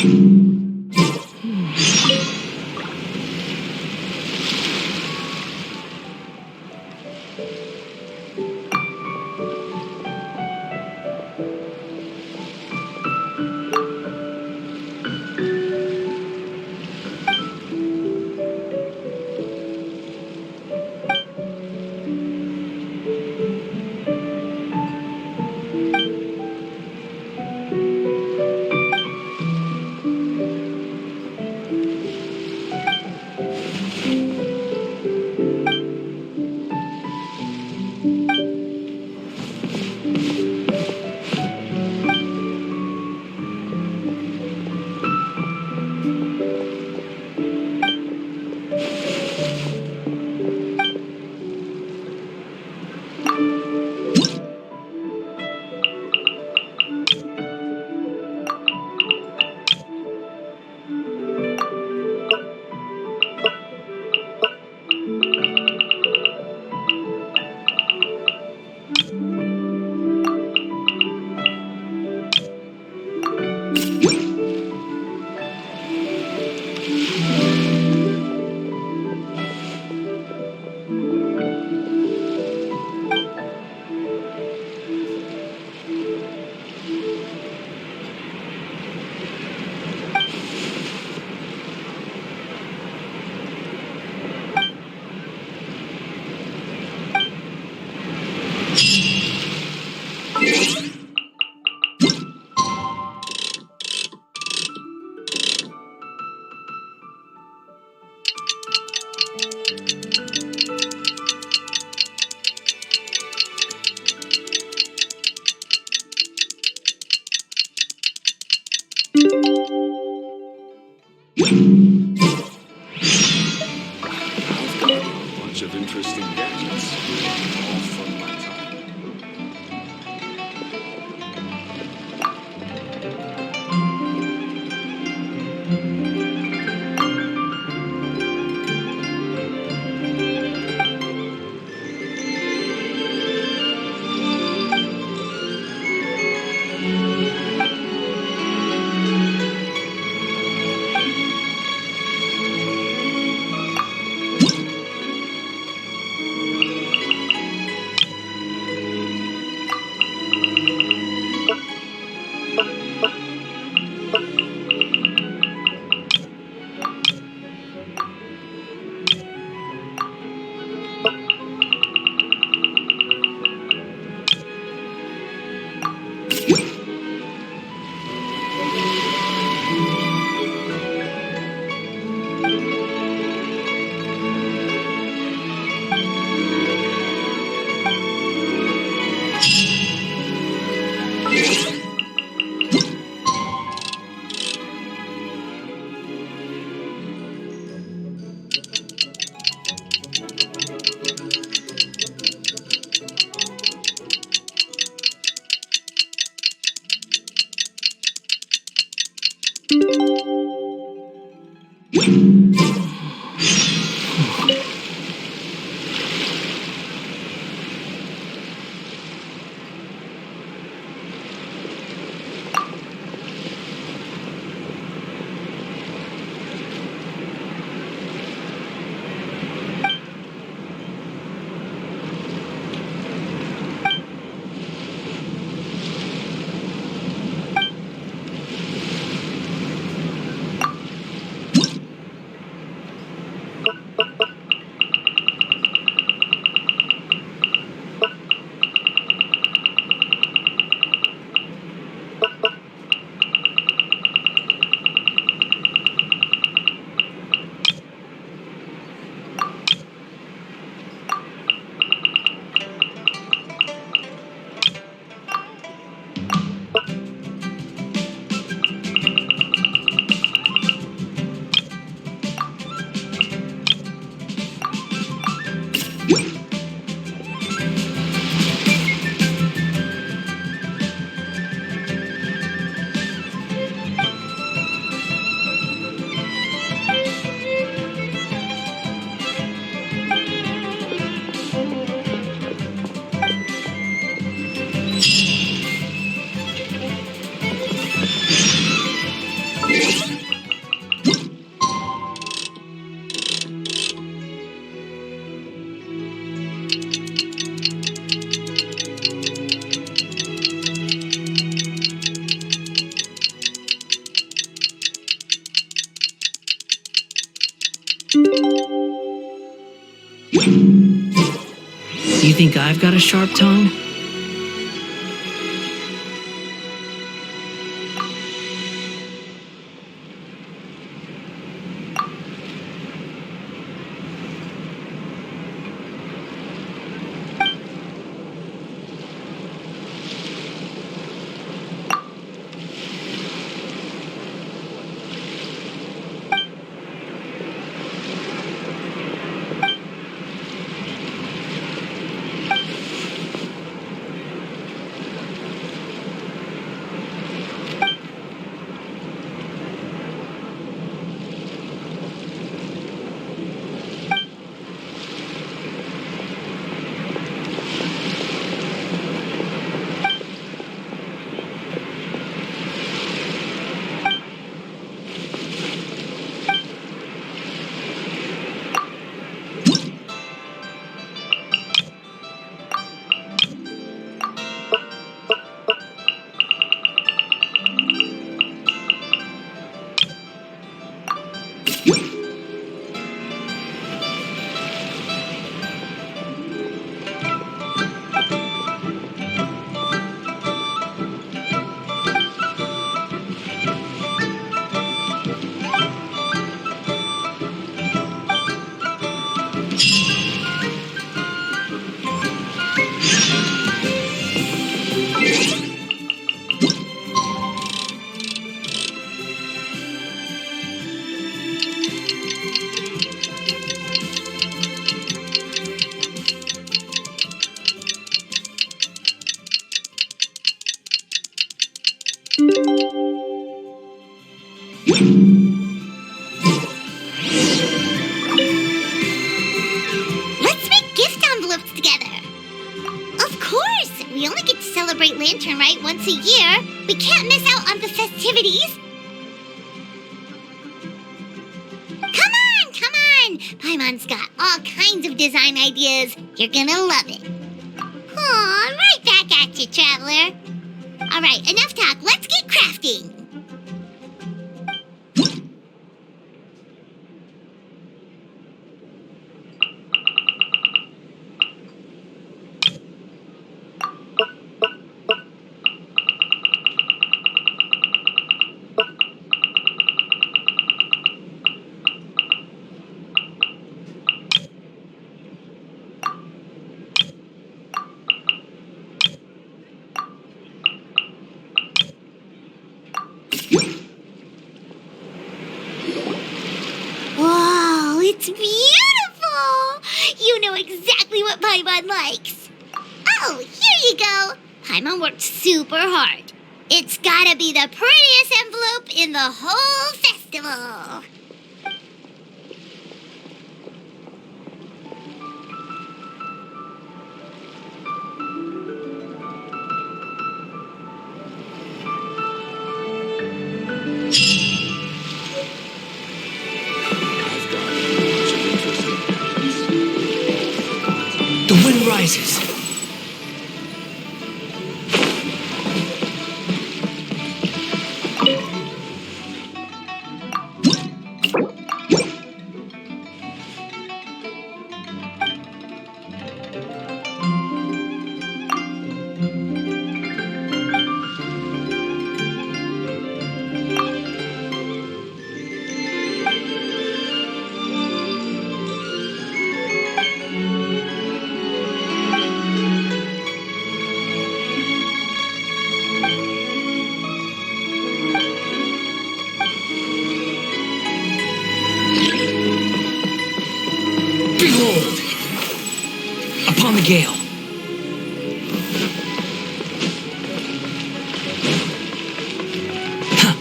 Bunch of interesting gadgets. All from my time. You think I've got a sharp tongue? Let's make gift envelopes together. Of course! We only get to celebrate Lantern Rite once a year. We can't miss out on the festivities. Come on, come on! Paimon's got all kinds of design ideas. You're gonna love it. Aw, right back at you, Traveler. All right, enough talk. Let's get crafting. Whoa, it's beautiful! You know exactly what Paimon likes. Oh, here you go. Paimon worked super hard. It's gotta be the prettiest envelope in the whole festival. The wind rises. Behold! Upon the gale. Huh.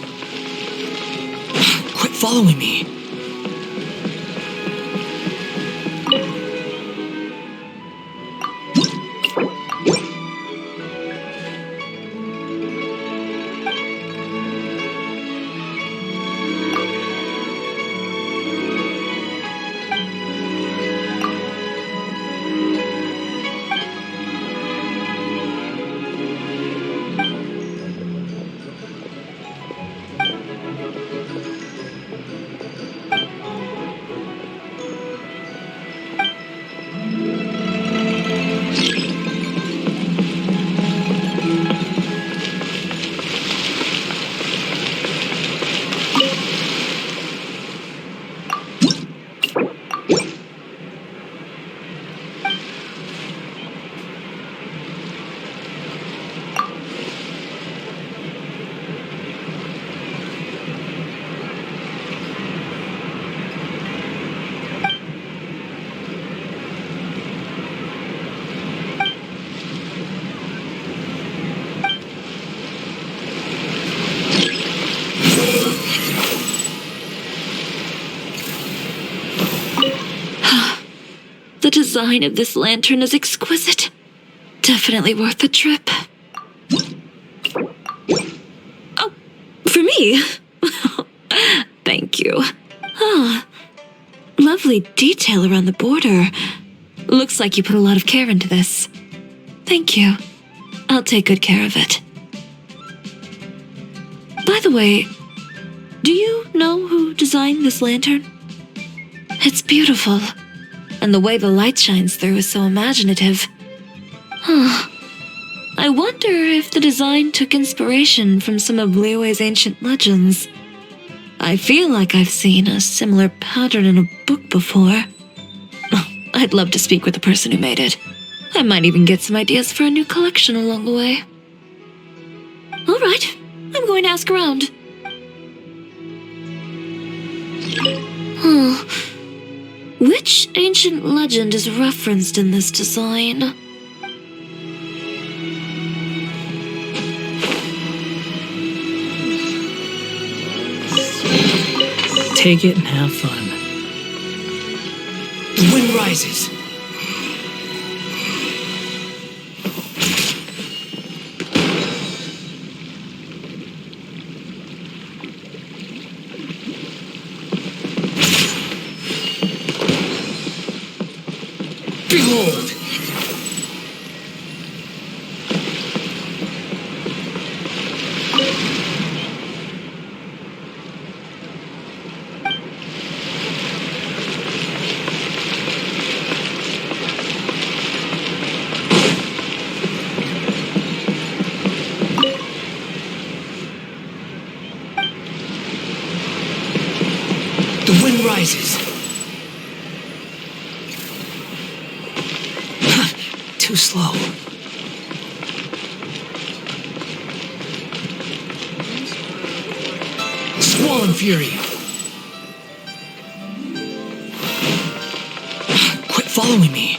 Quit following me. The design of this lantern is exquisite. Definitely worth the trip. Oh, for me? Thank you. Ah, lovely detail around the border. Looks like you put a lot of care into this. Thank you. I'll take good care of it. By the way, do you know who designed this lantern? It's beautiful, and the way the light shines through is so imaginative. I wonder if the design took inspiration from some of Liyue's ancient legends. I feel like I've seen a similar pattern in a book before. I'd love to speak with the person who made it. I might even get some ideas for a new collection along the way. All right, I'm going to ask around. Which ancient legend is referenced in this design? Take it and have fun. The wind rises. Behold! The wind rises. Too slow. Squall and fury. Quit following me.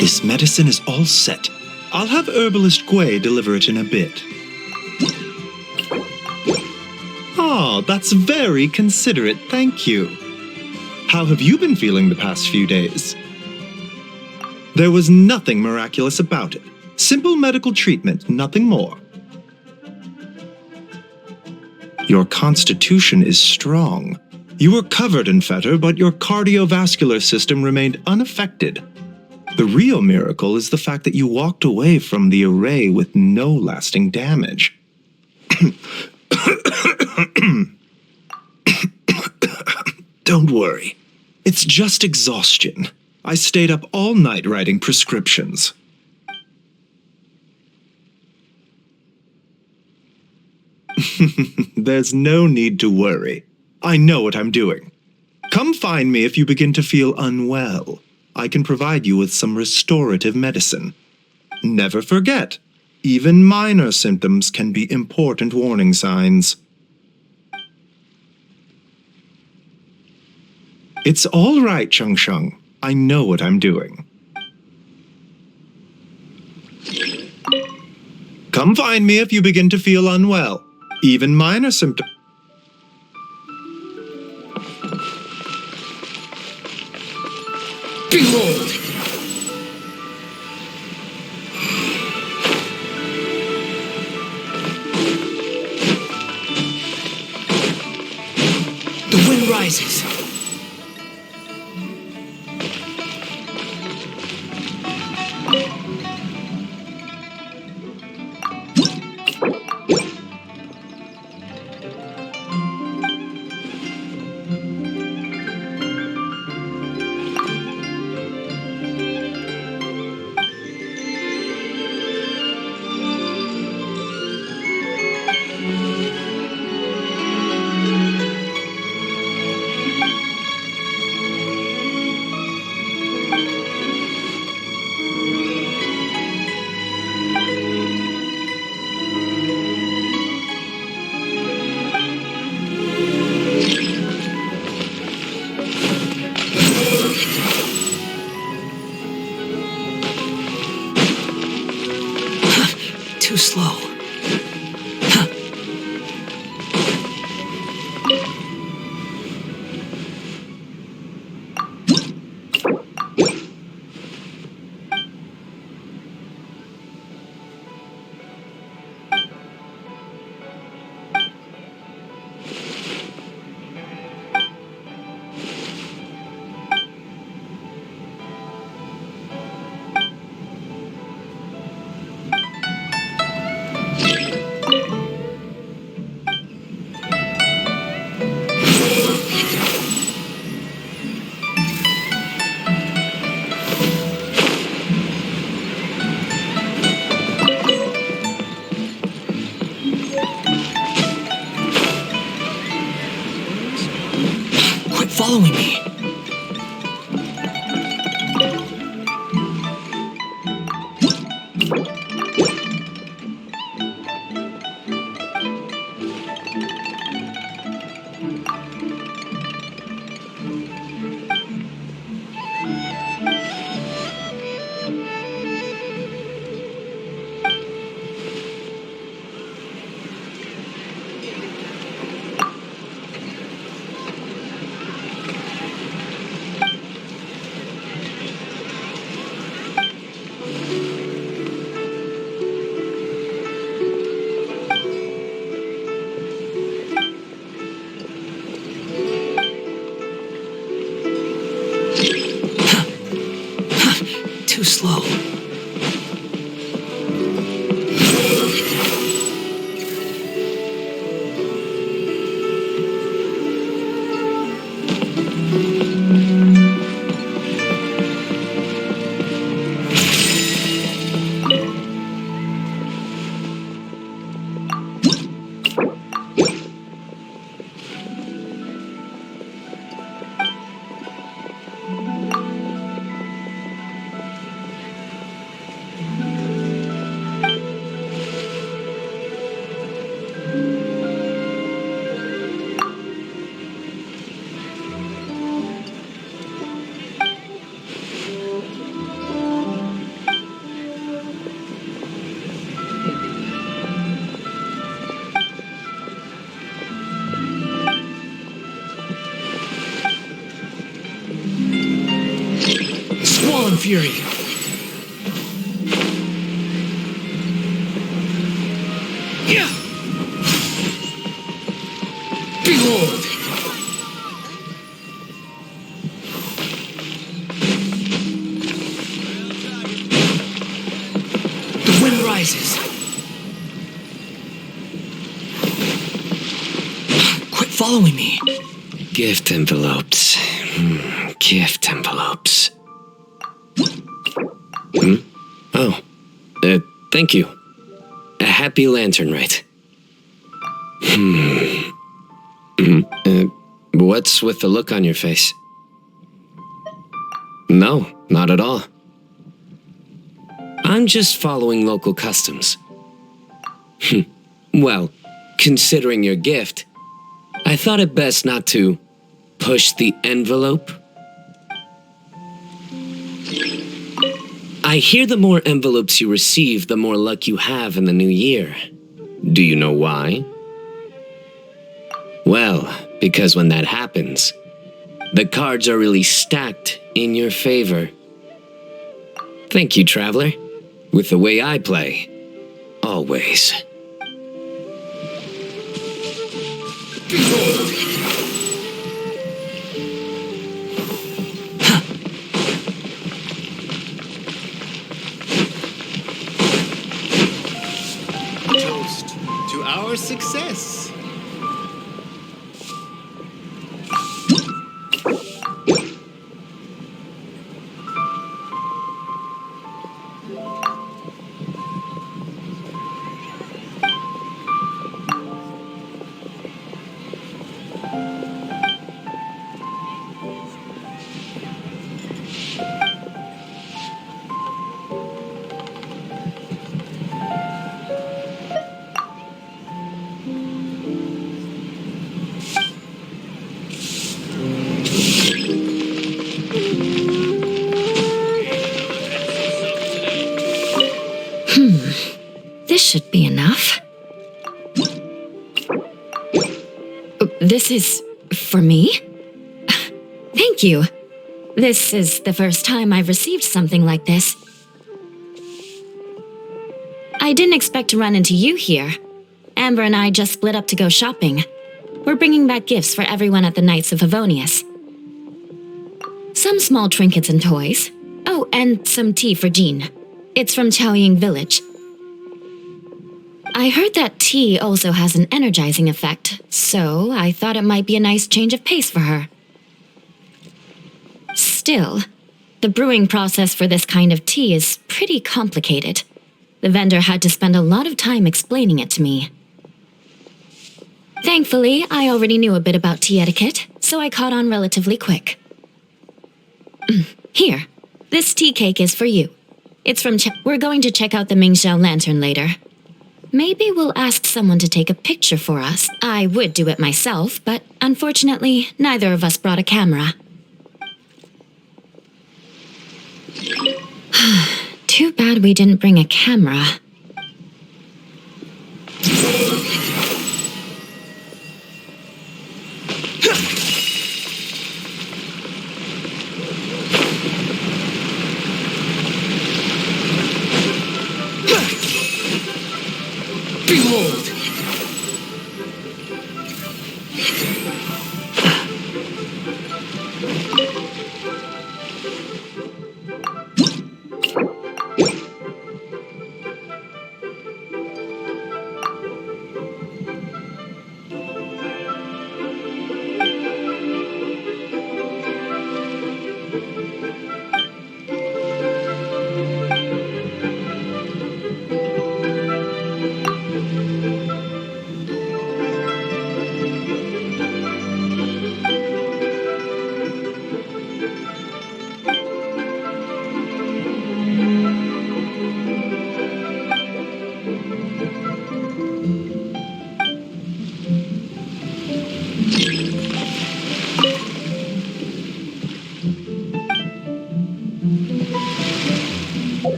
This medicine is all set. I'll have Herbalist Gui deliver it in a bit. Oh, that's very considerate, thank you. How have you been feeling the past few days? There was nothing miraculous about it. Simple medical treatment, nothing more. Your constitution is strong. You were covered in fetor, but your cardiovascular system remained unaffected. The real miracle is the fact that you walked away from the array with no lasting damage. Don't worry. It's just exhaustion. I stayed up all night writing prescriptions. There's no need to worry. I know what I'm doing. Come find me if you begin to feel unwell. I can provide you with some restorative medicine. Never forget, even minor symptoms can be important warning signs. It's all right, Changsheng. I know what I'm doing. Come find me if you begin to feel unwell. Even minor symptoms. Behold! The wind rises. Too slow. Following me. Too slow. Fury. Yeah. Behold. The wind rises. Quit following me. Gift envelopes. Gift envelopes. Oh. Thank you. A happy lantern rite. What's with the look on your face? No, not at all. I'm just following local customs. Well, considering your gift, I thought it best not to push the envelope. I hear the more envelopes you receive, the more luck you have in the new year. Do you know why? Well, because when that happens, the cards are really stacked in your favor. Thank you, traveler. With the way I play, always. Toast to our success. should be enough. This is for me? Thank you. This is the first time I've received something like this. I didn't expect to run into you here. Amber and I just split up to go shopping. We're bringing back gifts for everyone at the Knights of Favonius. Some small trinkets and toys. Oh, and some tea for Jean. It's from Xiangling village. I heard that tea also has an energizing effect, so I thought it might be a nice change of pace for her. Still, the brewing process for this kind of tea is pretty complicated. The vendor had to spend a lot of time explaining it to me. Thankfully, I already knew a bit about tea etiquette, so I caught on relatively quick. Here, this tea cake is for you. It's from We're going to check out the Mingxiao lantern later. Maybe we'll ask someone to take a picture for us. I would do it myself, but unfortunately, neither of us brought a camera. Too bad we didn't bring a camera.